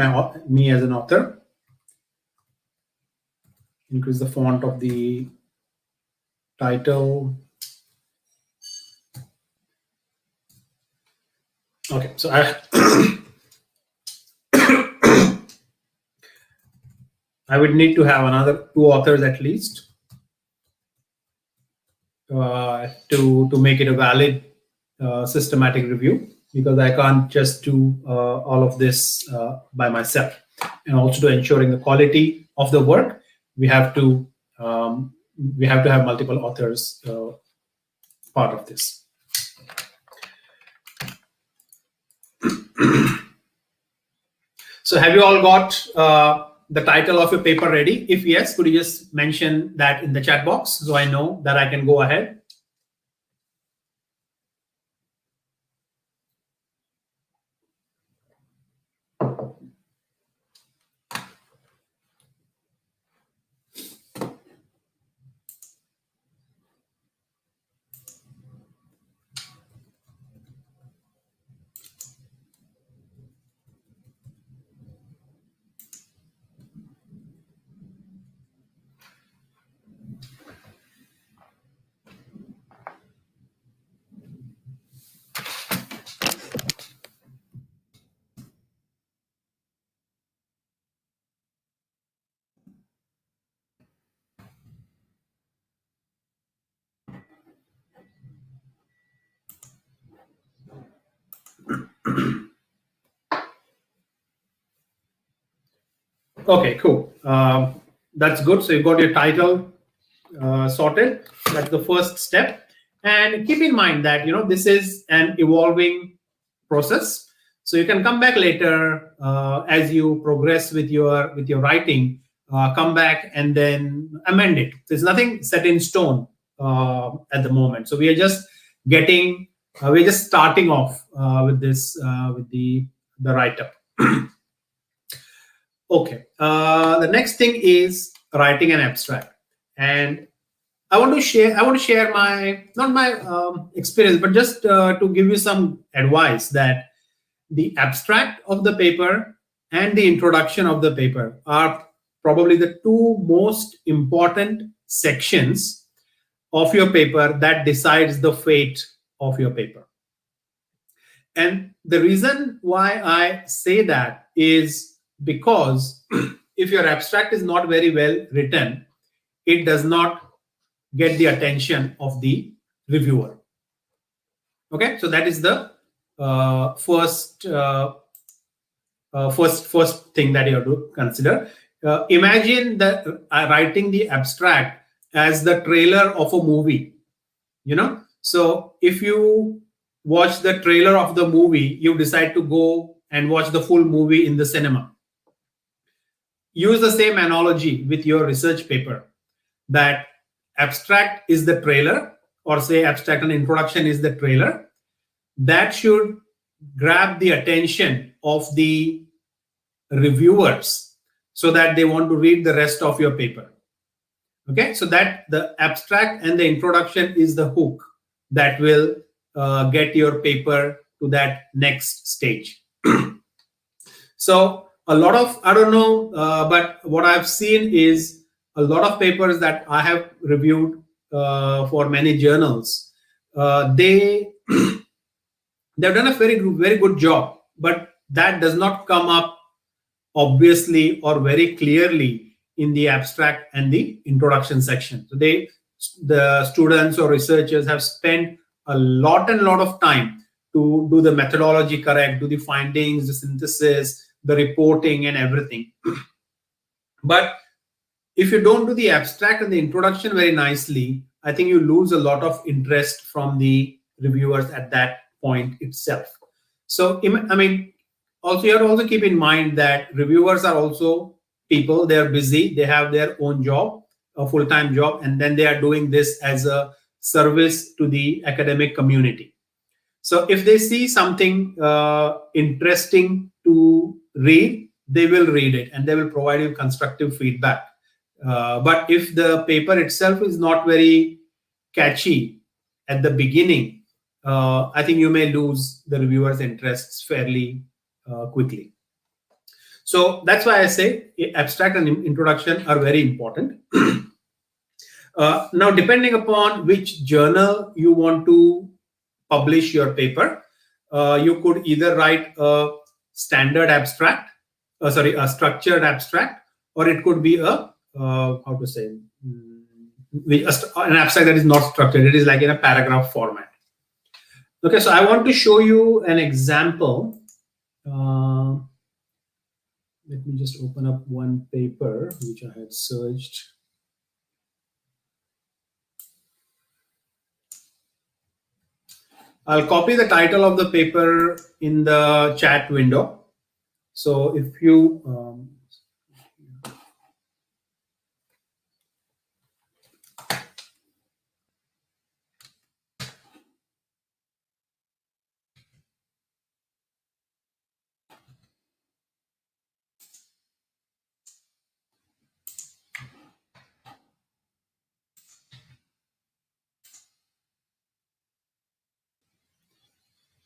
me as an author. Increase the font of the title. Okay, so I would need to have another 2 authors at least to make it a valid systematic review, because I can't just do all of this by myself. And also to ensuring the quality of the work, we have to have multiple authors part of this. So have you all got the title of your paper ready? If yes, could you just mention that in the chat box so I know that I can go ahead? Okay, cool. That's good. So you've got your title sorted. That's the first step. And keep in mind that this is an evolving process. So you can come back later as you progress with your writing. Come back and then amend it. There's nothing set in stone at the moment. So we are just we're just starting off with this with the write-up. Okay. The next thing is writing an abstract, and I want to share my not my experience, but just to give you some advice that the abstract of the paper and the introduction of the paper are probably the 2 most important sections of your paper that decides the fate of your paper. And the reason why I say that is because if your abstract is not very well written, it does not get the attention of the reviewer. Okay, so that is the first thing that you have to consider. Imagine that writing the abstract as the trailer of a movie. So if you watch the trailer of the movie, you decide to go and watch the full movie in the cinema. Use the same analogy with your research paper, that abstract is the trailer, or say abstract and introduction is the trailer. That should grab the attention of the reviewers so that they want to read the rest of your paper. Okay, so that the abstract and the introduction is the hook that will get your paper to that next stage. So a lot of, I don't know, but what I've seen is a lot of papers that I have reviewed for many journals. They've done a very good job, but that does not come up obviously or very clearly in the abstract and the introduction section. So the students or researchers have spent a lot of time to do the methodology correct, do the findings, the synthesis, the reporting and everything. But if you don't do the abstract and the introduction very nicely, I think you lose a lot of interest from the reviewers at that point itself. So, I mean, also you have to also keep in mind that reviewers are also people. They are busy. They have their own job, a full-time job, and then they are doing this as a service to the academic community. So if they see something interesting to read, they will read it and they will provide you constructive feedback. But if the paper itself is not very catchy at the beginning, I think you may lose the reviewer's interests fairly quickly. So that's why I say abstract and introduction are very important. Now, depending upon which journal you want to publish your paper, you could either write a standard abstract, a structured abstract, or it could be a how to say an abstract that is not structured. It is like in a paragraph format. Okay, so I want to show you an example. Let me just open up one paper which I had searched. I'll copy the title of the paper in the chat window. So if you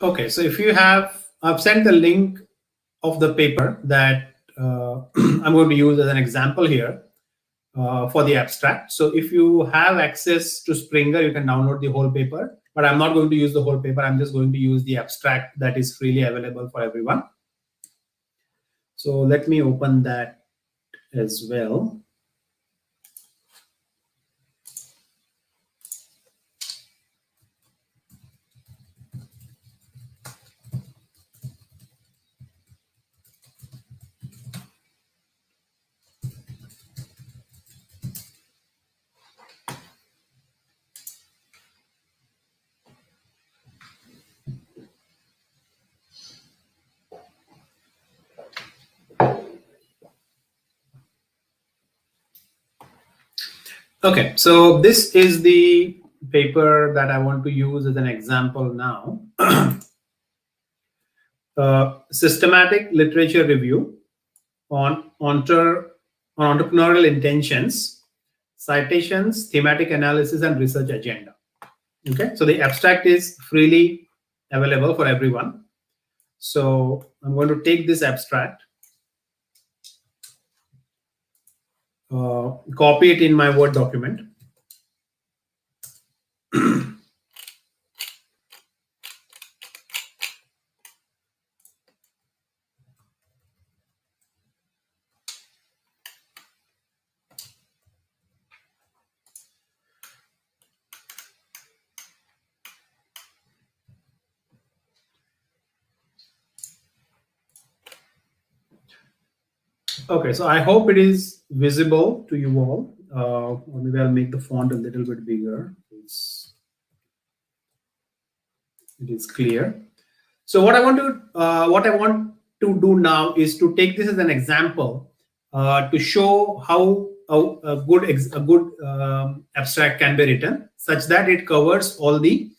okay, so if you have, I've sent the link of the paper that I'm going to use as an example here for the abstract. So if you have access to Springer, you can download the whole paper, but I'm not going to use the whole paper. I'm just going to use the abstract that is freely available for everyone. So let me open that as well. Okay, so this is the paper that I want to use as an example now. Systematic literature review on entrepreneurial intentions, citations, thematic analysis, and research agenda. Okay, so the abstract is freely available for everyone. So I'm going to take this abstract, copy it in my Word document. Okay, so I hope it is visible to you all. Or maybe I'll make the font a little bit bigger. It is clear. So what I want to do now is to take this as an example to show how a good abstract can be written, such that it covers all the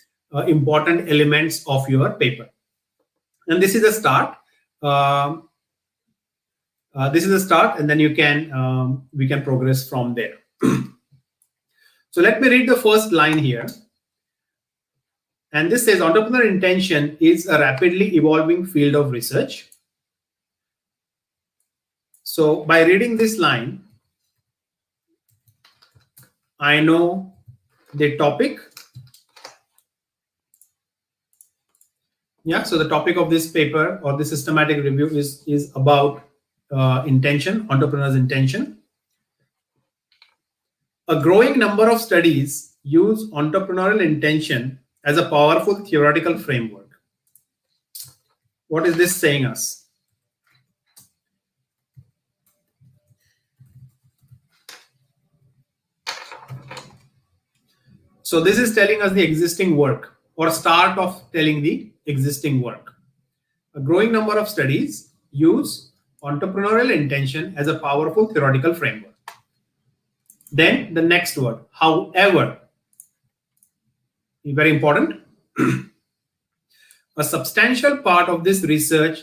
important elements of your paper. And this is a start. This is a start, and then you can we can progress from there. So let me read the first line here. And this says, entrepreneurial intention is a rapidly evolving field of research. So by reading this line, I know the topic. Yeah, so the topic of this paper or the systematic review is about intention, entrepreneur's intention. A growing number of studies use entrepreneurial intention as a powerful theoretical framework. What is this saying us? So this is telling us the existing work, or start of telling the existing work. A growing number of studies use entrepreneurial intention as a powerful theoretical framework. Then the next word, however, very important. A substantial part of this research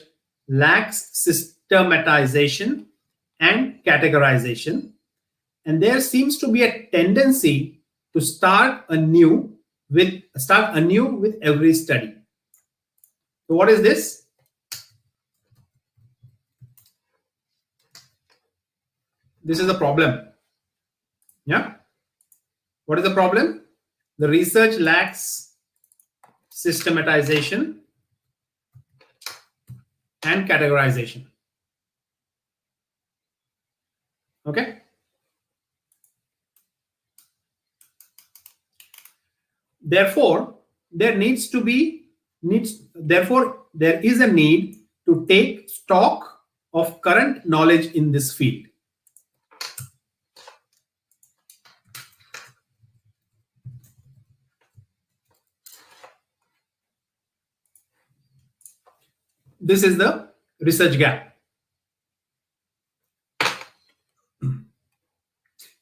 lacks systematization and categorization, and there seems to be a tendency to start anew with every study. So what is this? This is the problem. Yeah. What is the problem? The research lacks systematization and categorization. Okay. Therefore, there is a need to take stock of current knowledge in this field. This is the research gap.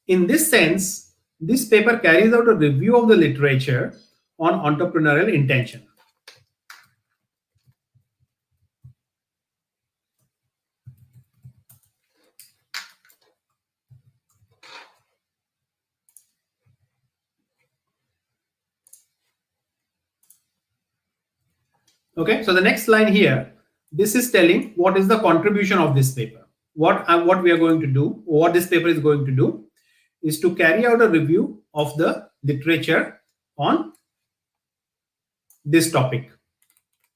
In this sense, this paper carries out a review of the literature on entrepreneurial intention. Okay, so the next line here, this is telling what is the contribution of this paper. What we are going to do, what this paper is going to do, is to carry out a review of the literature on this topic.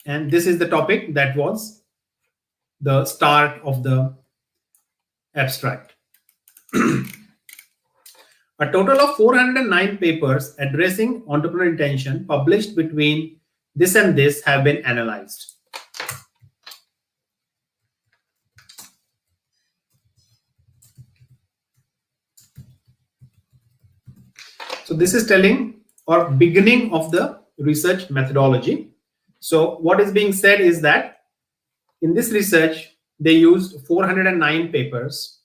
And this is the topic that was the start of the abstract. A total of 409 papers addressing entrepreneurial intention published between this and this have been analyzed. So this is telling or beginning of the research methodology. So what is being said is that in this research, they used 409 papers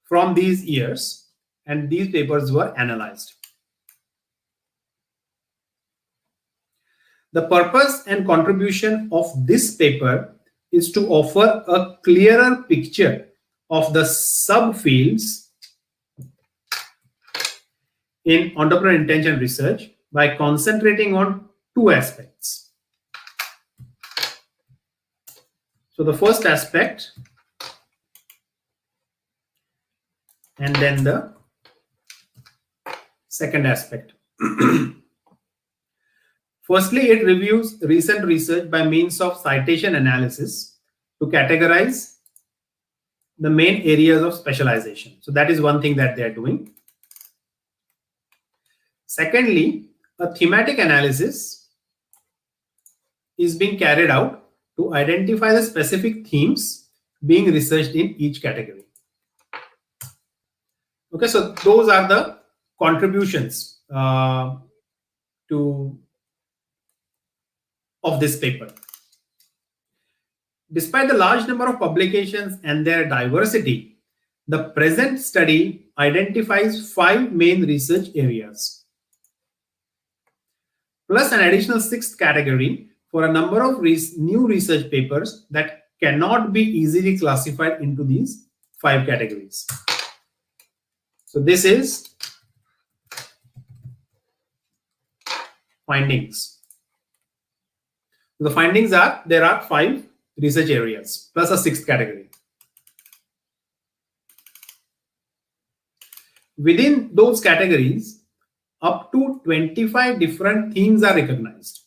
from these years, and these papers were analyzed. The purpose and contribution of this paper is to offer a clearer picture of the subfields in entrepreneurial intention research by concentrating on two aspects. So the first aspect, and then the second aspect. Firstly, it reviews recent research by means of citation analysis to categorize the main areas of specialization. So that is one thing that they are doing. Secondly, a thematic analysis is being carried out to identify the specific themes being researched in each category. Okay, so those are the contributions of this paper. Despite the large number of publications and their diversity, the present study identifies 5 main research areas, plus an additional 6th category for a number of new research papers that cannot be easily classified into these 5 categories. So this is findings. The findings are, there are 5 research areas plus a 6th category. Within those categories, up to 25 different themes are recognized.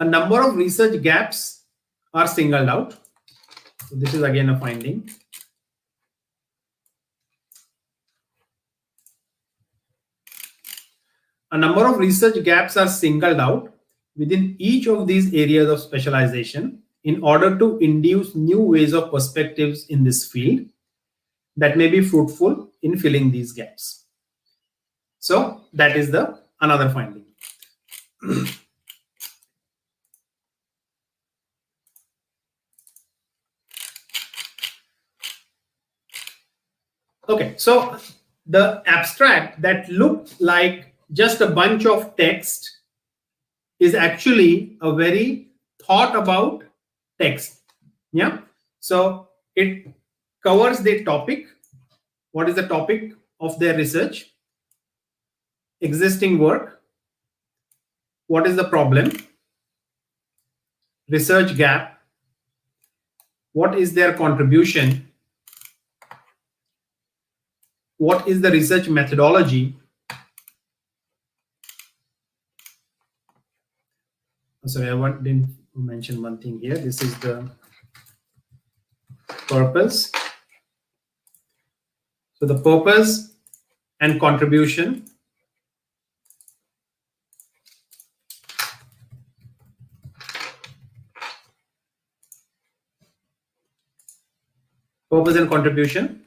A number of research gaps are singled out. So this is again a finding. A number of research gaps are singled out within each of these areas of specialization in order to induce new ways of perspectives in this field that may be fruitful in filling these gaps. So that is the another finding. Okay, so the abstract that looked like just a bunch of text is actually a very thought about text. Yeah. So it covers the topic. What is the topic of their research? Existing work. What is the problem? Research gap. What is their contribution? What is the research methodology? Sorry, I didn't mention one thing here. This is the purpose. So the purpose and contribution. Purpose and contribution.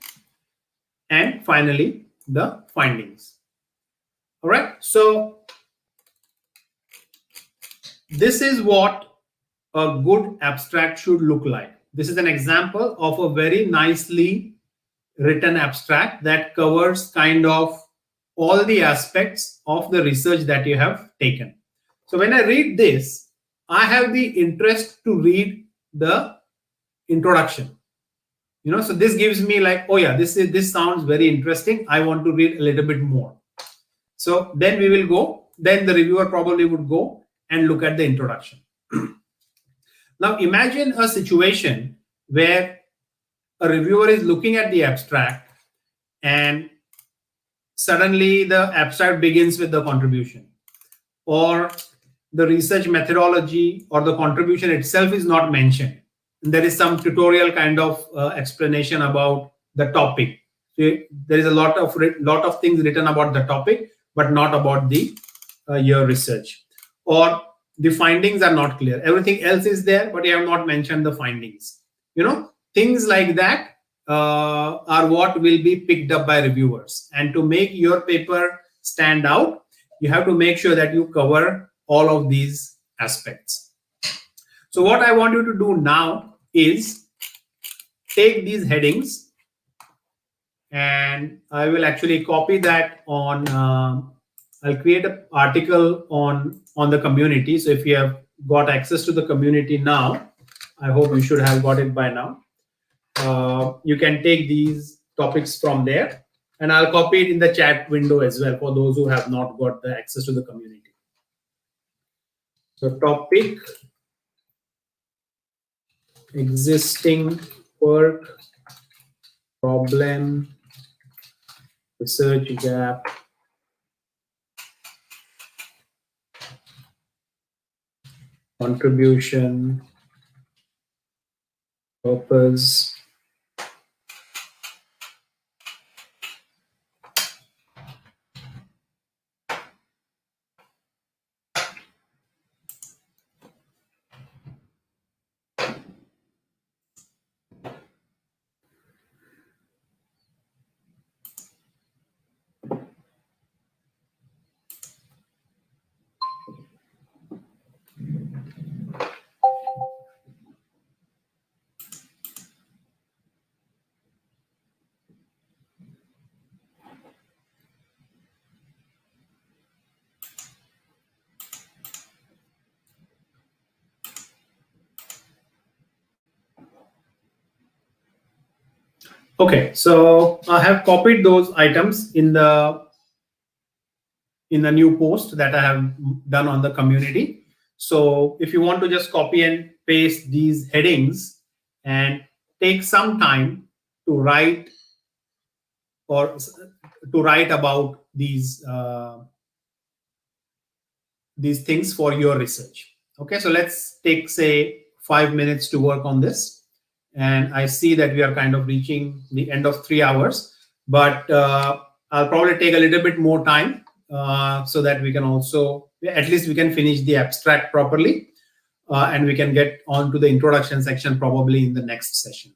And finally, the findings. All right. So this is what a good abstract should look like. This is an example of a very nicely written abstract that covers kind of all the aspects of the research that you have taken. So when I read this, I have the interest to read the introduction. So this gives me like, oh yeah, this sounds very interesting. I want to read a little bit more. So then we will go. Then the reviewer probably would go and look at the introduction. Now imagine a situation where a reviewer is looking at the abstract and suddenly the abstract begins with the contribution, or the research methodology or the contribution itself is not mentioned. And there is some tutorial kind of explanation about the topic. So there is a lot of things written about the topic, but not about the your research. Or the findings are not clear. Everything else is there, but you have not mentioned the findings. Things like that are what will be picked up by reviewers. And to make your paper stand out, you have to make sure that you cover all of these aspects. So what I want you to do now is take these headings, and I will actually copy that on, I'll create an article on the community. So if you have got access to the community now, I hope you should have got it by now. You can take these topics from there, and I'll copy it in the chat window as well for those who have not got the access to the community. So topic, existing work, problem, research gap, contribution, purpose, Okay, so I have copied those items in the new post that I have done on the community. So if you want to just copy and paste these headings and take some time to write about these things for your research. Okay, so let's take, say, 5 minutes to work on this. And I see that we are kind of reaching the end of 3 hours, but I'll probably take a little bit more time so that we can also, at least we can finish the abstract properly, and we can get on to the introduction section probably in the next session.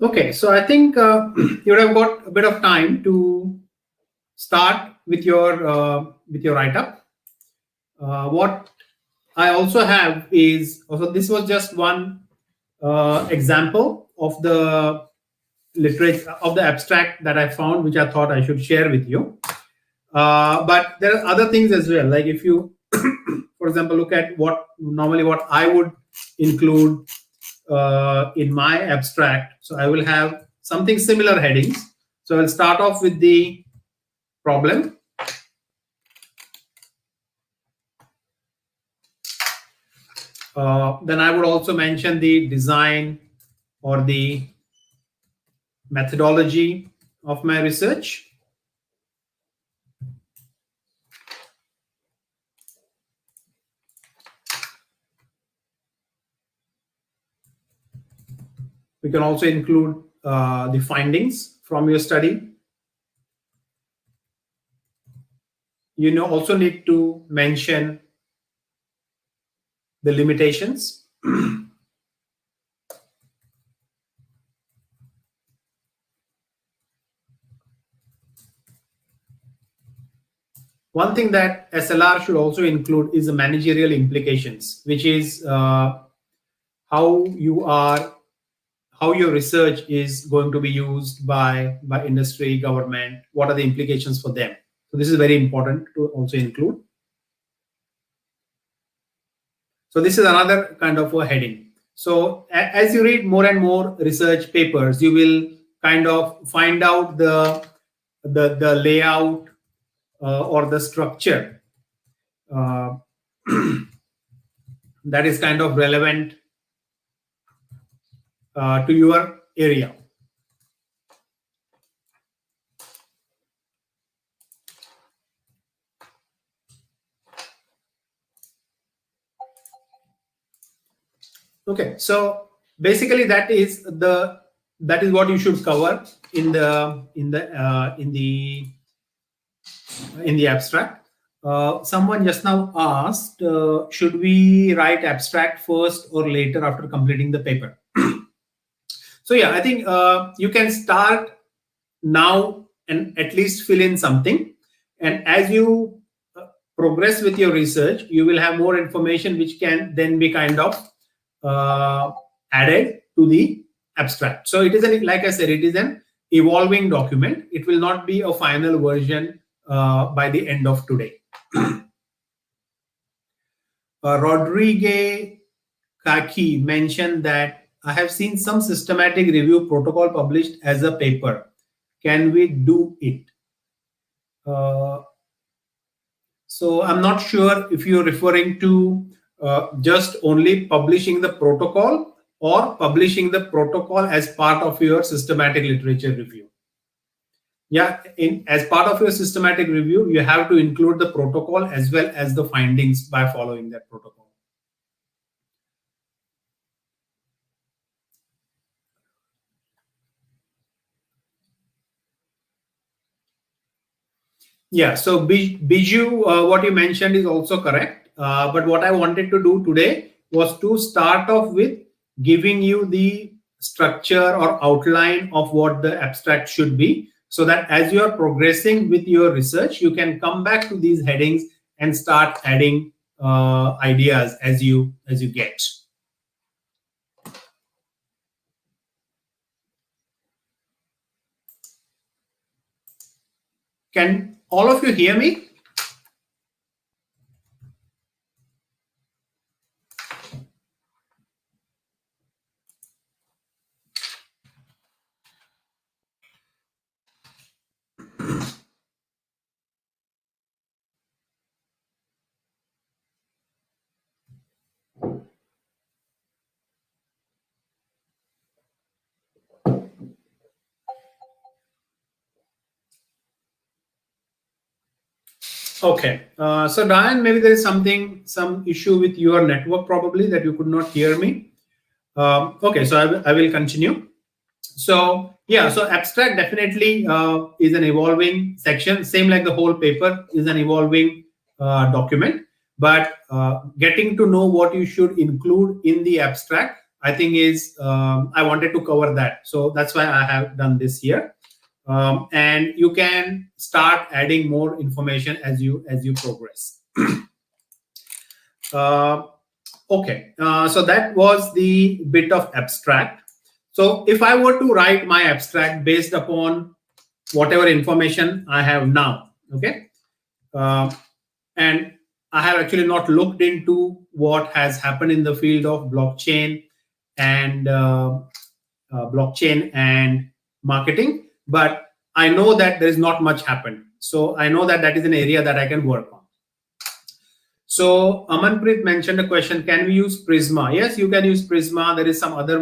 Okay, so I think you would have got a bit of time to start with your write-up. What I also have is also, this was just one example of the literature of the abstract that I found, which I thought I should share with you. But there are other things as well. Like if you, for example, look at what I would include in my abstract. So I will have something similar headings. So I'll start off with the problem. Then I would also mention the design or the methodology of my research. We can also include the findings from your study. You also need to mention the limitations. One thing that SLR should also include is the managerial implications, which is how your research is going to be used by industry, government. What are the implications for them? So this is very important to also include. So this is another kind of a heading. So as you read more and more research papers, you will kind of find out the layout or the structure that is kind of relevant to your area. Okay, so basically that is what you should cover in the abstract. Someone just now asked, should we write abstract first or later after completing the paper? So yeah, I think you can start now and at least fill in something. And as you progress with your research, you will have more information which can then be kind of added to the abstract. So it is like I said, it is an evolving document. It will not be a final version by the end of today. Rodrigue Kaki mentioned that I have seen some systematic review protocol published as a paper. Can we do it? So I'm not sure if you're referring to just only publishing the protocol or publishing the protocol as part of your systematic literature review. Yeah, as part of your systematic review, you have to include the protocol as well as the findings by following that protocol. Yeah, so Biju, what you mentioned is also correct. But what I wanted to do today was to start off with giving you the structure or outline of what the abstract should be, so that as you are progressing with your research, you can come back to these headings and start adding ideas as you get. Can all of you hear me? Okay. So Diane, maybe there is some issue with your network probably that you could not hear me. Okay, so I will continue. So yeah, so abstract definitely is an evolving section, same like the whole paper is an evolving document. But getting to know what you should include in the abstract I think is I wanted to cover that. So that's why I have done this here. And you can start adding more information as you progress. Okay, so that was the bit of abstract. So if I were to write my abstract based upon whatever information I have now, okay, and I have actually not looked into what has happened in the field of blockchain and marketing, but I know that there is not much happened. So I know that that is an area that I can work on. So Amanpreet mentioned a question: can we use Prisma? Yes, you can use Prisma. There is some other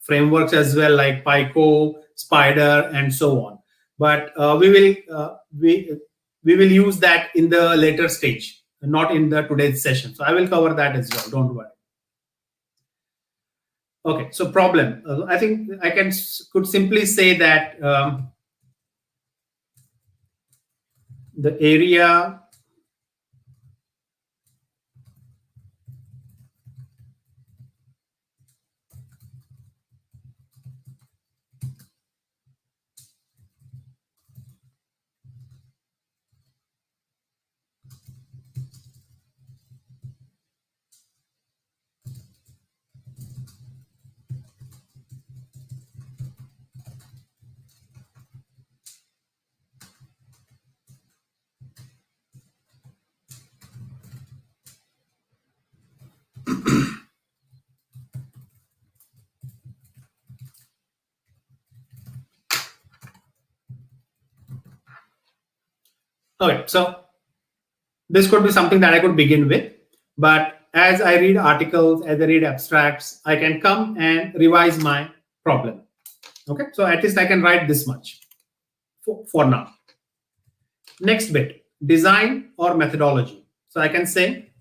frameworks as well, like Pico, Spider, and so on. But we will use that in the later stage, not in the today's session. So I will cover that as well. Don't worry. Okay, so problem. I think I could simply say that the area okay, so this could be something that I could begin with, but as I read articles, as I read abstracts, I can come and revise my problem. Okay, so at least I can write this much for now. Next bit, design or methodology. So I can say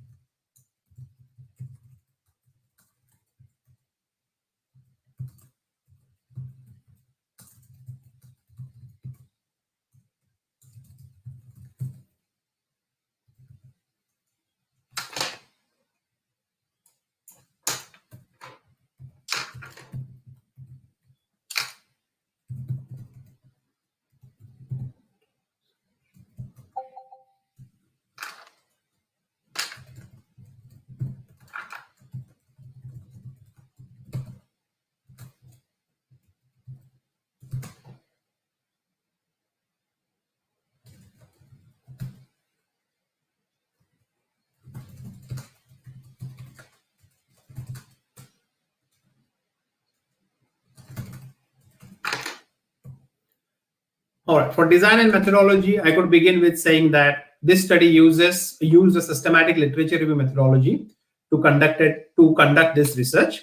all right, for design and methodology, I could begin with saying that this study used a systematic literature review methodology to conduct this research.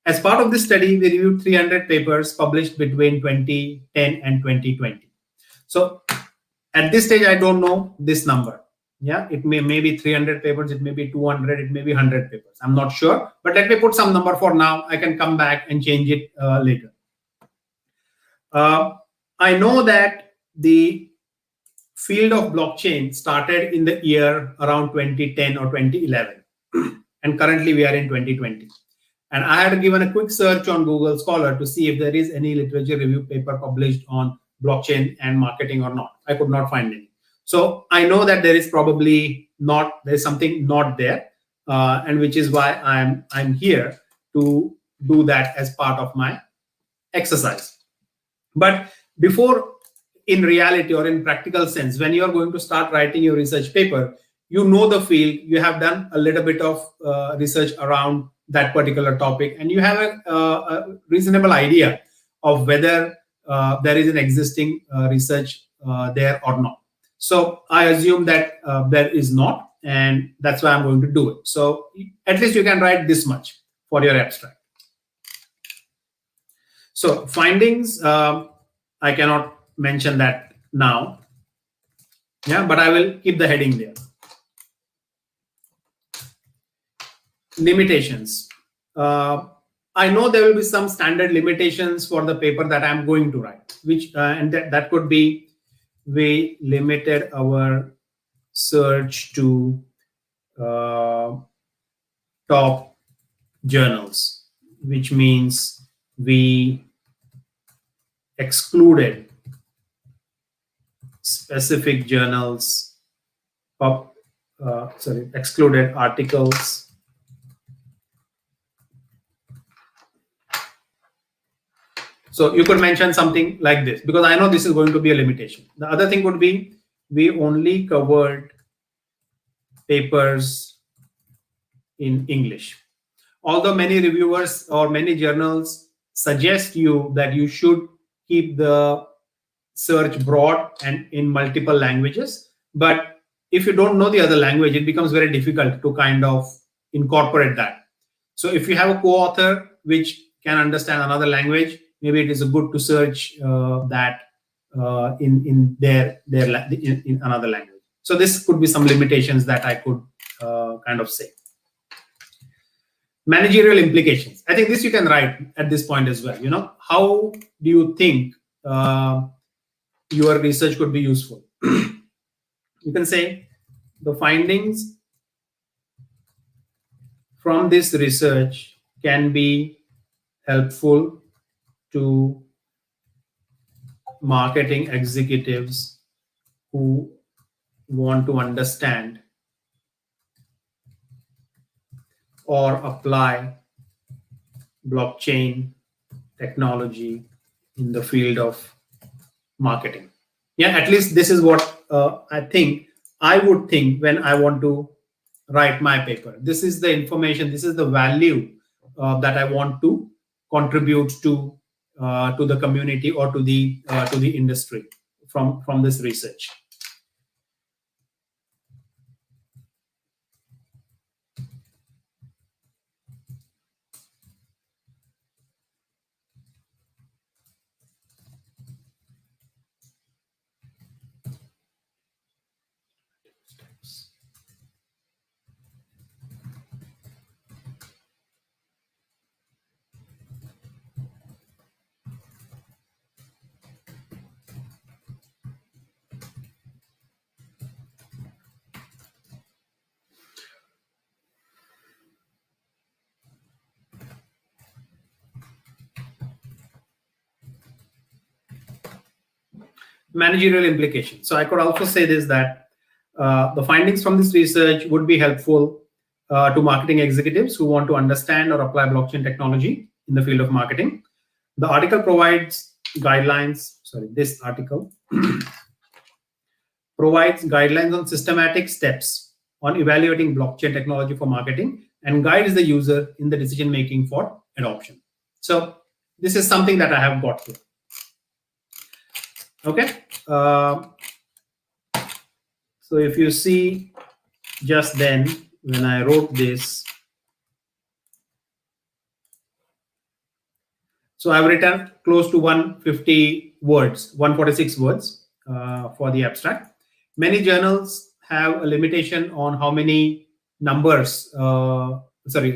As part of this study, we reviewed 300 papers published between 2010 and 2020. So at this stage, I don't know this number. Yeah, it may be 300 papers, it may be 200, it may be 100 papers. I'm not sure, but let me put some number for now. I can come back and change it later. I know that the field of blockchain started in the year around 2010 or 2011, and currently we are in 2020. And I had given a quick search on Google Scholar to see if there is any literature review paper published on blockchain and marketing or not. I could not find any. So I know that there is probably not, there's something not there, and which is why I'm here to do that as part of my exercise. But before, in reality or in practical sense, when you're going to start writing your research paper, you know the field, you have done a little bit of research around that particular topic, and you have a reasonable idea of whether there is an existing research there or not. So I assume that there is not, and that's why I'm going to do it. So at least you can write this much for your abstract. So findings, I cannot mention that now. Yeah, but I will keep the heading there. Limitations. I know there will be some standard limitations for the paper that I'm going to write, which and that could be, we limited our search to top journals, which means we excluded specific journals, excluded articles, so you could mention something like this, because I know this is going to be a limitation. The other thing would be we only covered papers in English. Although many reviewers or many journals suggest you that you should keep the search broad and in multiple languages, but if you don't know the other language, it becomes very difficult to kind of incorporate that. So if you have a co-author which can understand another language, maybe it is good to search that in another language. So this could be some limitations that I could kind of say. Managerial implications. I think this you can write at this point as well. How do you think your research could be useful? You can say the findings from this research can be helpful to marketing executives who want to understand or apply blockchain technology in the field of marketing. Yeah, at least this is what I would think when I want to write my paper. This is the information, this is the value that I want to contribute to the community or to the industry from this research. Managerial implications. So I could also say this, that the findings from this research would be helpful to marketing executives who want to understand or apply blockchain technology in the field of marketing. The article provides guidelines, this article provides guidelines on systematic steps on evaluating blockchain technology for marketing and guides the user in the decision making for adoption. So this is something that I have got here. Okay. So if you see just then when I wrote this, so I've written close to 150 words, 146 words for the abstract. Many journals have a limitation on how many numbers, the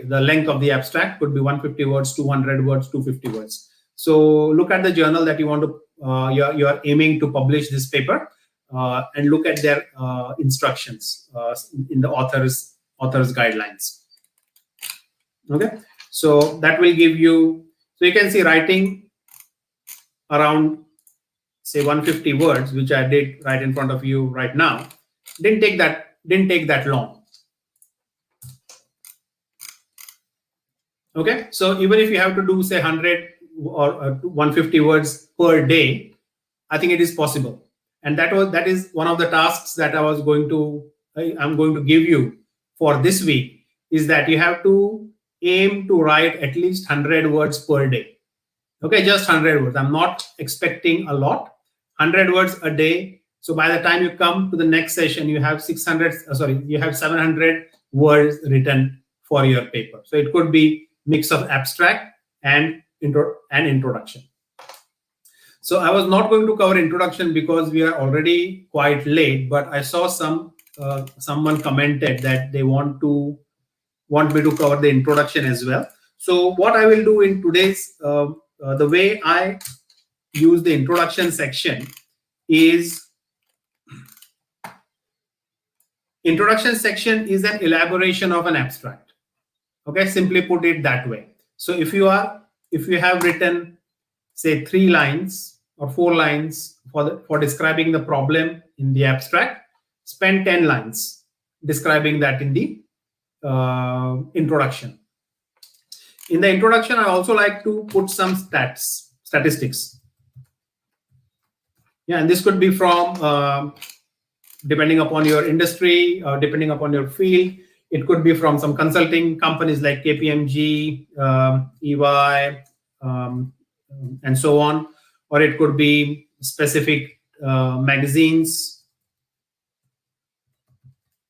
length of the abstract could be 150 words, 200 words, 250 words. So look at the journal that you want to, you are aiming to publish this paper, and look at their instructions in the author's guidelines. Okay, so that will give you, so you can see writing around say 150 words, which I did right in front of you right now, didn't take that long. Okay, so even if you have to do say 100 or 150 words per day, I think it is possible. And that is one of the tasks that I'm going to give you for this week, is that you have to aim to write at least 100 words per day. Okay, just 100 words. I'm not expecting a lot. 100 words a day. So by the time you come to the next session, you have 700 words written for your paper. So it could be mix of abstract and introduction. So I was not going to cover introduction because we are already quite late, but I saw someone commented that they want me to cover the introduction as well. So what I will do in today's, the way I use the introduction section is, introduction section is an elaboration of an abstract. Okay, simply put it that way. So if you have written, say, 3 lines or 4 lines for describing the problem in the abstract, spend 10 lines describing that in the introduction. In the introduction, I also like to put some statistics. Yeah, and this could be from depending upon your industry, depending upon your field. It could be from some consulting companies like KPMG, EY, and so on, or it could be specific magazines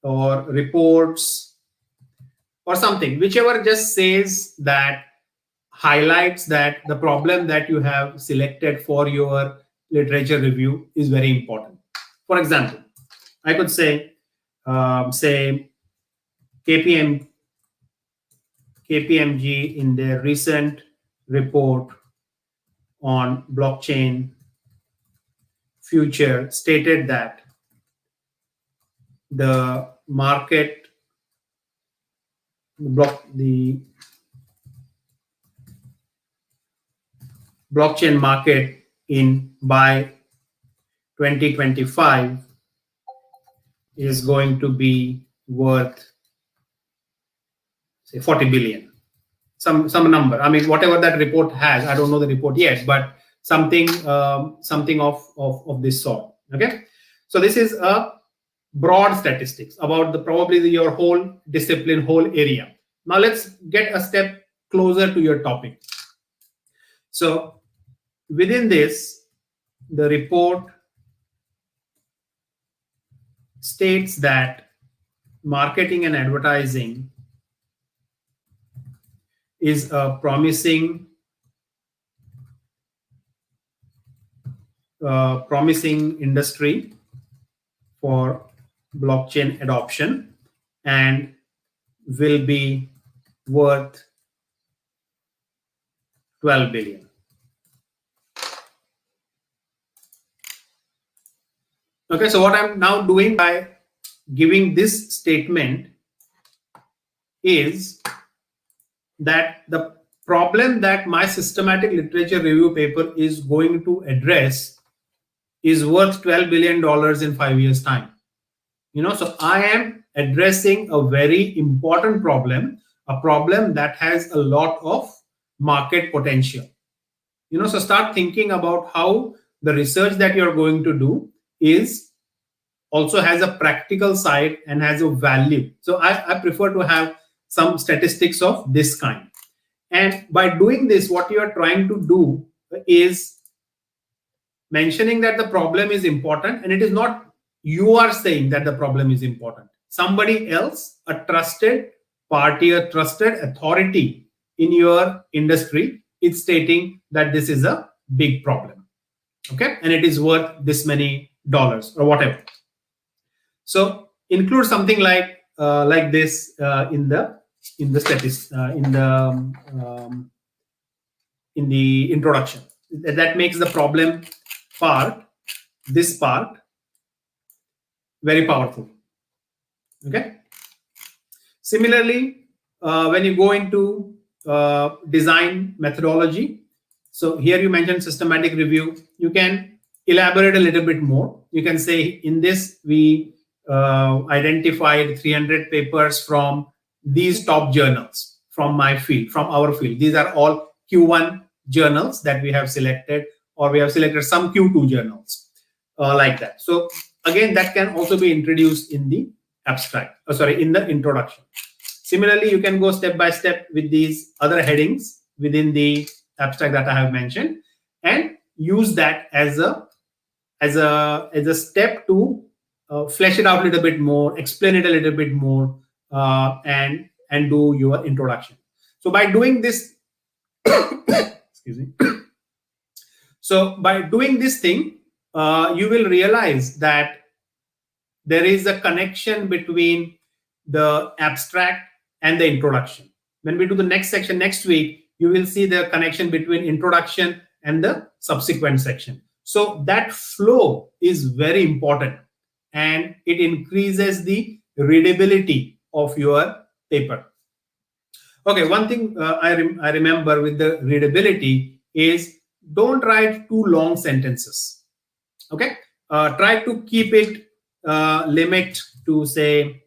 or reports or something, whichever just says that, highlights that the problem that you have selected for your literature review is very important. For example, I could say, KPMG in their recent report on blockchain future stated that the blockchain market by 2025 is going to be worth, say, 40 billion, some number. I mean, whatever that report has, I don't know the report yet, but something of this sort. Okay, so this is a broad statistics about probably your whole discipline, whole area. Now let's get a step closer to your topic. So within this, the report states that marketing and advertising is a promising industry for blockchain adoption and will be worth 12 billion. Okay, so what I'm now doing by giving this statement is that the problem that my systematic literature review paper is going to address is worth $12 billion in 5 years' time. So I am addressing a very important problem, a problem that has a lot of market potential. So start thinking about how the research that you're going to do also has a practical side and has a value. So I prefer to have some statistics of this kind. And by doing this, what you are trying to do is mentioning that the problem is important, and it is not you are saying that the problem is important. Somebody else, a trusted party, a trusted authority in your industry, is stating that this is a big problem. Okay, and it is worth this many dollars or whatever. So include something like this in the introduction. That makes the problem this part very powerful. Okay. Similarly, when you go into design methodology, so here you mentioned systematic review, you can elaborate a little bit more. You can say, in this we identified 300 papers from these top journals from my field, from our field. These are all Q1 journals that we have selected, or we have selected some Q2 journals, like that. So again, that can also be introduced in the abstract, in the introduction. Similarly, you can go step by step with these other headings within the abstract that I have mentioned, and use that as a step to flesh it out a little bit more, explain it a little bit more, and do your introduction. So by doing this, excuse me. So by doing this thing, you will realize that there is a connection between the abstract and the introduction. When we do the next section next week, you will see the connection between introduction and the subsequent section. So that flow is very important, and it increases the readability of your paper. Okay, one thing I remember with the readability is don't write too long sentences. Okay, try to keep it limit to say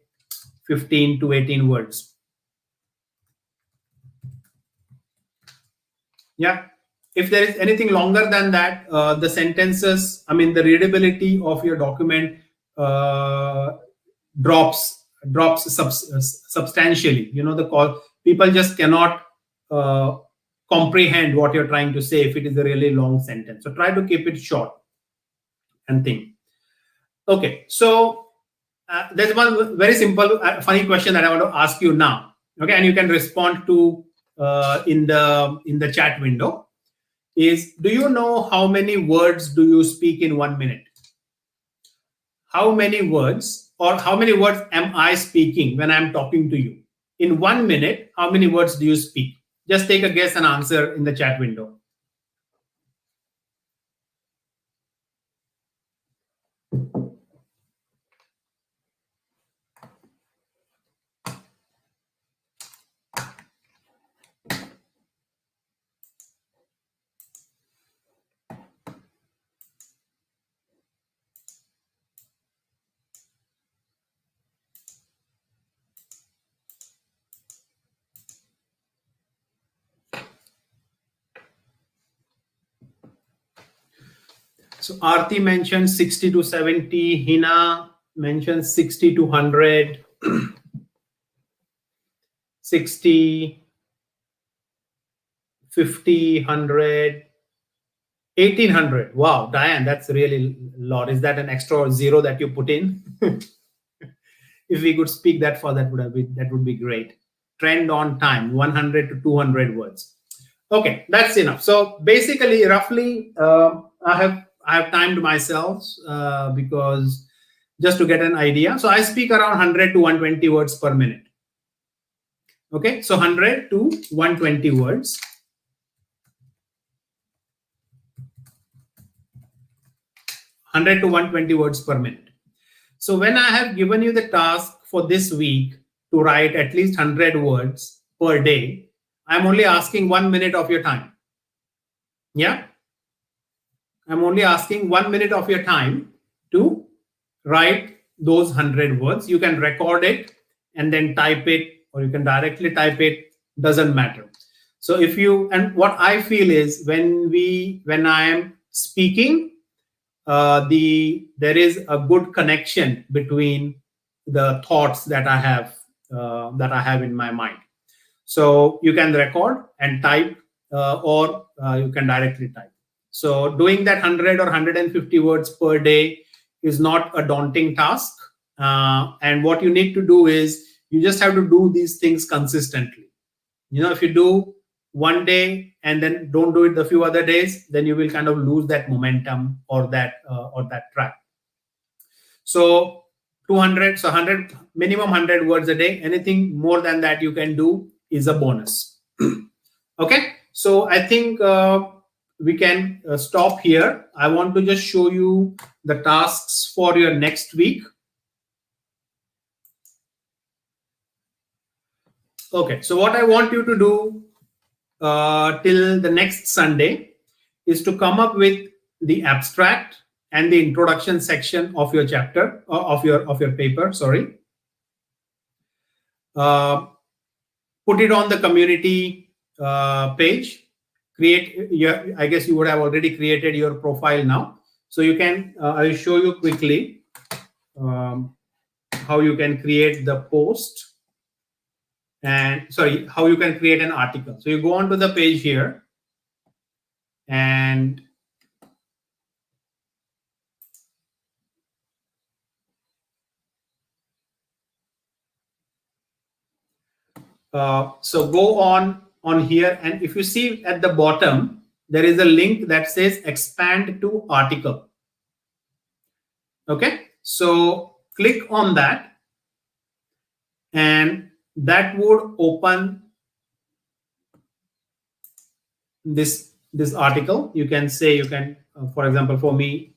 15 to 18 words. Yeah. If there is anything longer than that, the sentences, I mean, the readability of your document uh, drops substantially. You know, the call people just cannot uh, comprehend what you're trying to say if it is a really long sentence. So try to keep it short and think. Okay, so there's one very simple, funny question that I want to ask you now. Okay, and you can respond to in the chat window. Is do you know how many words do you speak in 1 minute? How many words or how many words am I speaking when I'm talking to you? In 1 minute, how many words do you speak? Just take a guess and answer in the chat window. So Arti mentioned 60 to 70. Hina mentioned 60 to 100. 60, 50, 100, 1800. Wow, Diane, that's really a lot. Is that an extra zero that you put in? If we could speak that for that would be great. Trend on time, 100 to 200 words. Okay, that's enough. So basically, roughly, I have timed myself because just to get an idea. So I speak around 100 to 120 words per minute. Okay, so 100 to 120 words. 100 to 120 words per minute. So when I have given you the task for this week to write at least 100 words per day, I'm only asking 1 minute of your time. Yeah. I'm only asking 1 minute of your time to write those 100 words. You can record it and then type it, or you can directly type it, doesn't matter. So if you, and what I feel is when I am speaking, there is a good connection between the thoughts that I have in my mind. So you can record and type, or you can directly type. So doing that 100 or 150 words per day is not a daunting task. And what you need to do is you just have to do these things consistently. You know, if you do one day and then don't do it the few other days, then you will kind of lose that momentum or that track. So 200, so 100, minimum 100 words a day. Anything more than that you can do is a bonus. Okay, so I think we can stop here. I want to just show you the tasks for your next week. Okay, so what I want you to do till the next Sunday is to come up with the abstract and the introduction section of your chapter, of your paper. Sorry. Put it on the community page. Create your, I guess you would have already created your profile now. So you can, I'll show you quickly how you can create the post. And sorry, how you can create an article. So you go onto the page here and so go on here, and if you see at the bottom, there is a link that says expand to article. Okay, so click on that, and that would open this article. You can say, you can, for example, for me,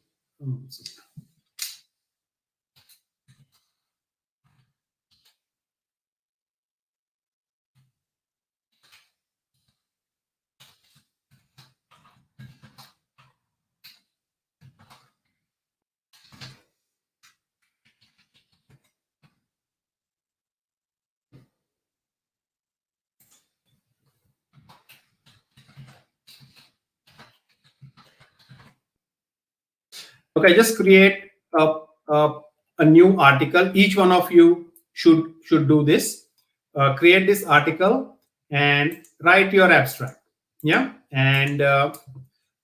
Okay, just create a new article. Each one of you should do this. Create this article and write your abstract. Yeah, and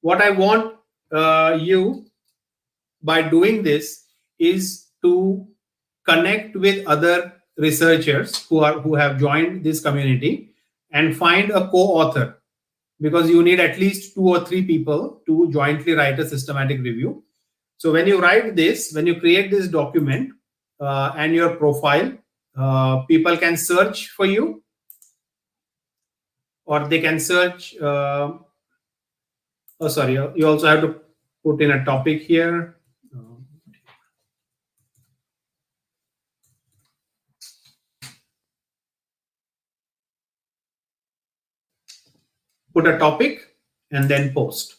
what I want you by doing this is to connect with other researchers who have joined this community and find a co-author, because you need at least 2 or 3 people to jointly write a systematic review. So when you write this, when you create this document and your profile, people can search for you, or they can search. Oh, sorry. You also have to put in a topic here. Put a topic and then post.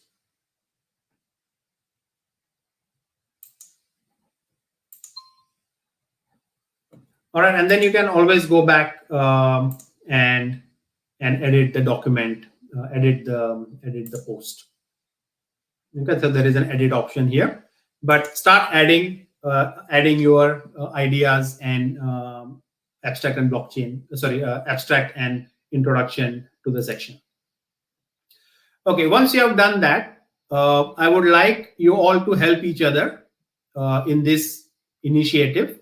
All right, and then you can always go back and edit the document, edit the post. Okay, so there is an edit option here, but start adding your ideas and abstract and blockchain. Sorry, abstract and introduction to the section. Okay, once you have done that, I would like you all to help each other in this initiative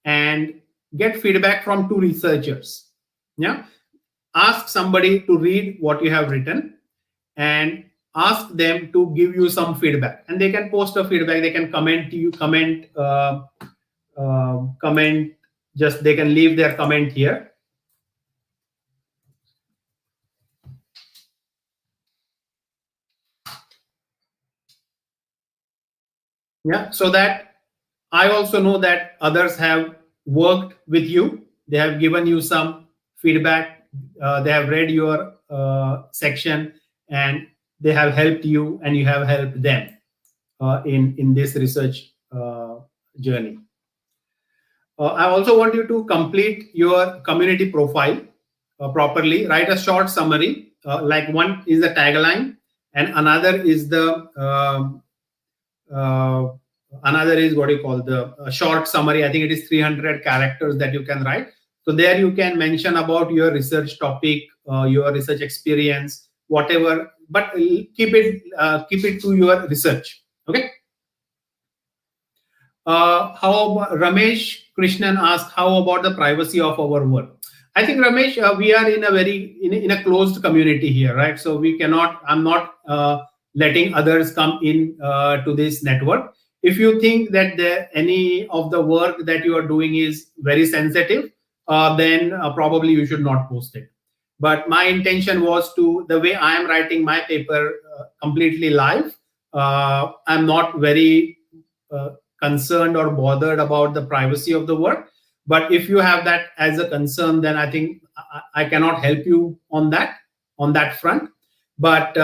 and get feedback from 2 researchers. Yeah, ask somebody to read what you have written and ask them to give you some feedback, and they can post a feedback. They can comment just they can leave their comment here. Yeah, so that I also know that others have worked with you. They have given you some feedback. They have read your section and they have helped you, and you have helped them in this research journey. I also want you to complete your community profile properly. Write a short summary. Like one is the tagline, and another is the another is what you call the short summary. I think it is 300 characters that you can write. So there you can mention about your research topic, your research experience, whatever, but keep it to your research. Okay. How about Ramesh Krishnan asked, how about the privacy of our work? I think, Ramesh, we are in a very in a closed community here, right? So we cannot. I'm not letting others come in to this network. If you think that any of the work that you are doing is very sensitive, then probably you should not post it. But my intention was to, the way I am writing my paper completely live, I'm not very concerned or bothered about the privacy of the work. But if you have that as a concern, then I think I cannot help you on that front. But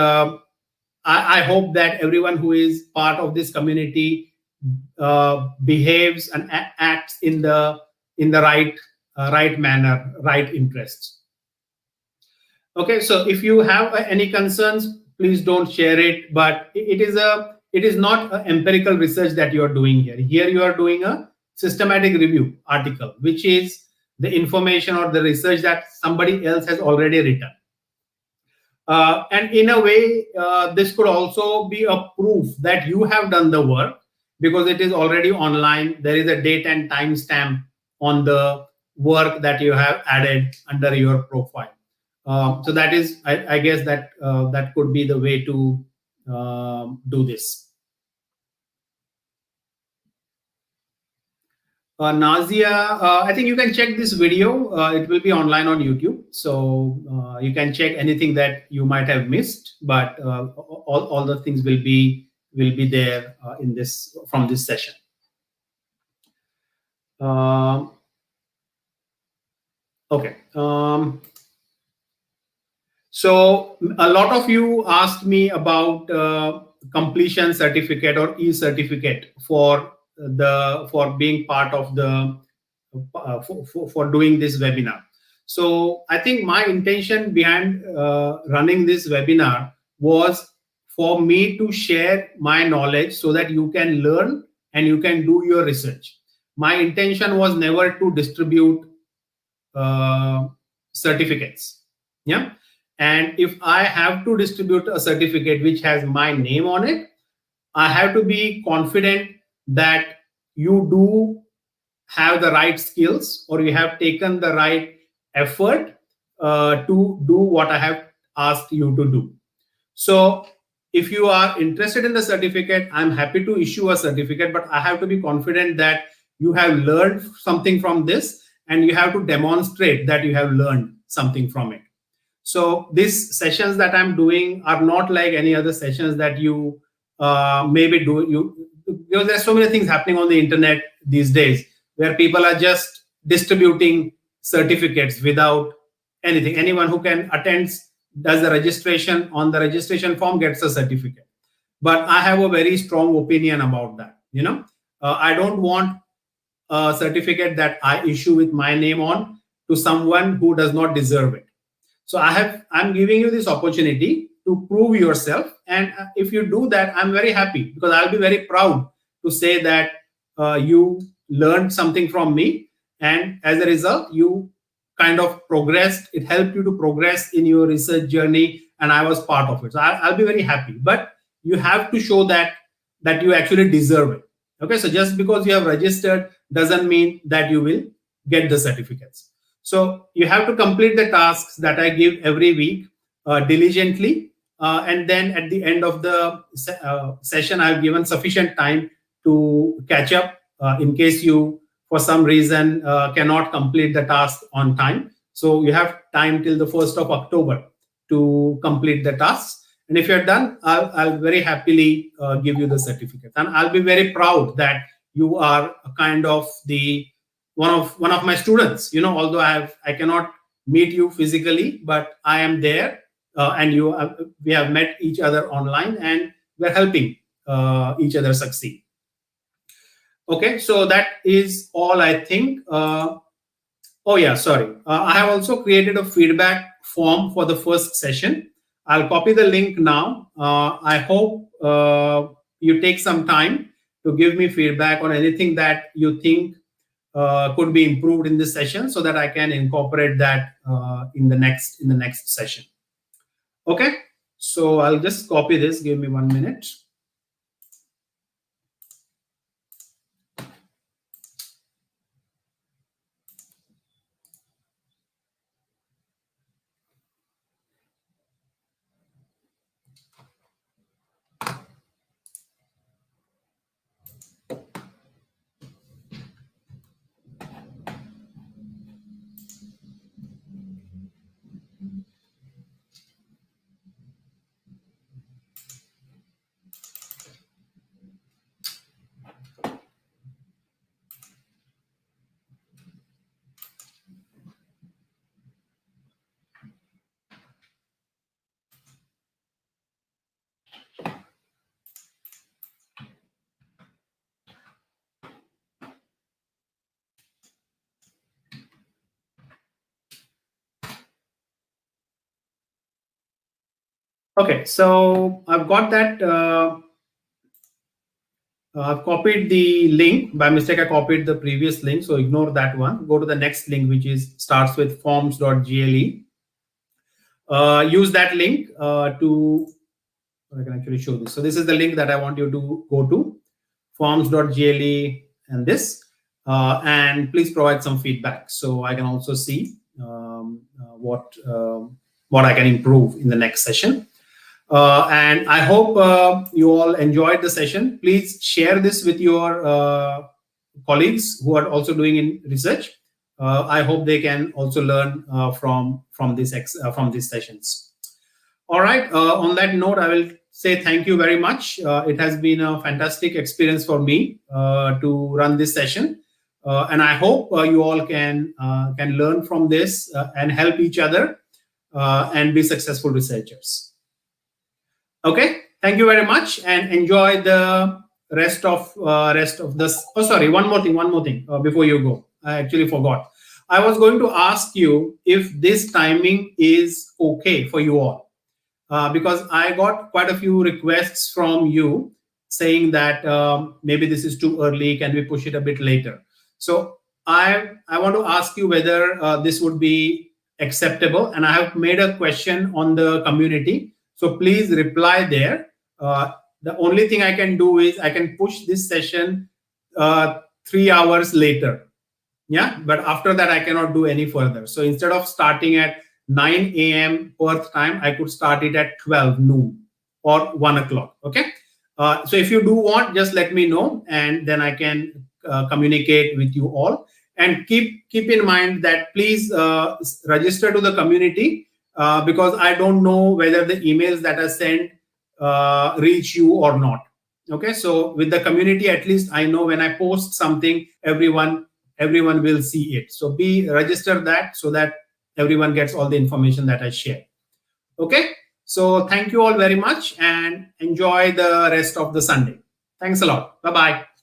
I hope that everyone who is part of this community behaves and acts in the right manner, right interests. Okay, so if you have any concerns, please don't share it. But it is not an empirical research that you are doing here. Here you are doing a systematic review article, which is the information or the research that somebody else has already written. And in a way, this could also be a proof that you have done the work, because it is already online. There is a date and time stamp on the work that you have added under your profile. So that is, I guess that that could be the way to do this. Nazia, I think you can check this video. It will be online on YouTube, so you can check anything that you might have missed. But all the things will be there in this from this session. Okay. So a lot of you asked me about completion certificate or e-certificate for being part of the for doing this webinar. So I think my intention behind running this webinar was for me to share my knowledge so that you can learn and you can do your research. My intention was never to distribute certificates. Yeah. And if I have to distribute a certificate which has my name on it, I have to be confident that you do have the right skills or you have taken the right effort to do what I have asked you to do. So if you are interested in the certificate, I'm happy to issue a certificate, but I have to be confident that you have learned something from this and you have to demonstrate that you have learned something from it. So these sessions that I'm doing are not like any other sessions that you maybe do. Because there's so many things happening on the internet these days where people are just distributing certificates without anything. Anyone who can attends, does the registration on the registration form, gets a certificate. But I have a very strong opinion about that. I don't want a certificate that I issue with my name on to someone who does not deserve it. So I'm giving you this opportunity to prove yourself. And if you do that, I'm very happy, because I'll be very proud to say that you learned something from me. And as a result, you kind of progressed. It helped you to progress in your research journey. And I was part of it. So I'll be very happy. But you have to show that you actually deserve it. Okay. So just because you have registered doesn't mean that you will get the certificates. So you have to complete the tasks that I give every week diligently. And then at the end of the session, I've given sufficient time to catch up in case you, for some reason, cannot complete the task on time. So you have time till the 1st of October to complete the tasks. And if you're done, I'll very happily give you the certificate. And I'll be very proud that you are kind of one of my students. Although I cannot meet you physically, but I am there, and we have met each other online, and we're helping each other succeed. Okay, so that is all, I think. Oh yeah, sorry. I have also created a feedback form for the first session. I'll copy the link now. I hope you take some time to give me feedback on anything that you think could be improved in this session, so that I can incorporate that in the next session. Okay, so I'll just copy this. Give me 1 minute. Okay, so I've got that. I've copied the link. By mistake, I copied the previous link, so ignore that one. Go to the next link, which starts with forms.gle. Use that link to, I can actually show this. So this is the link that I want you to go to, forms.gle and this. And please provide some feedback so I can also see what I can improve in the next session. And I hope you all enjoyed the session. Please share this with your colleagues who are also doing in research. I hope they can also learn from these sessions. All right. On that note, I will say thank you very much. It has been a fantastic experience for me to run this session, and I hope you all can learn from this and help each other and be successful researchers. Okay, thank you very much, and enjoy the rest of this. Oh, sorry, one more thing before you go. I actually forgot. I was going to ask you if this timing is okay for you all. because I got quite a few requests from you saying that maybe this is too early. Can we push it a bit later? So I want to ask you whether this would be acceptable. And I have made a question on the community. So please reply there. The only thing I can do is I can push this session 3 hours later. Yeah, but after that, I cannot do any further. So instead of starting at 9 a.m. Perth time, I could start it at 12 noon or 1 o'clock. Okay. So if you do want, just let me know, and then I can communicate with you all. And keep in mind that please register to the community because I don't know whether the emails that are sent reach you or not. Okay. So with the community, at least I know when I post something, everyone will see it. So register that so that everyone gets all the information that I share. Okay. So thank you all very much and enjoy the rest of the Sunday. Thanks a lot. Bye-bye.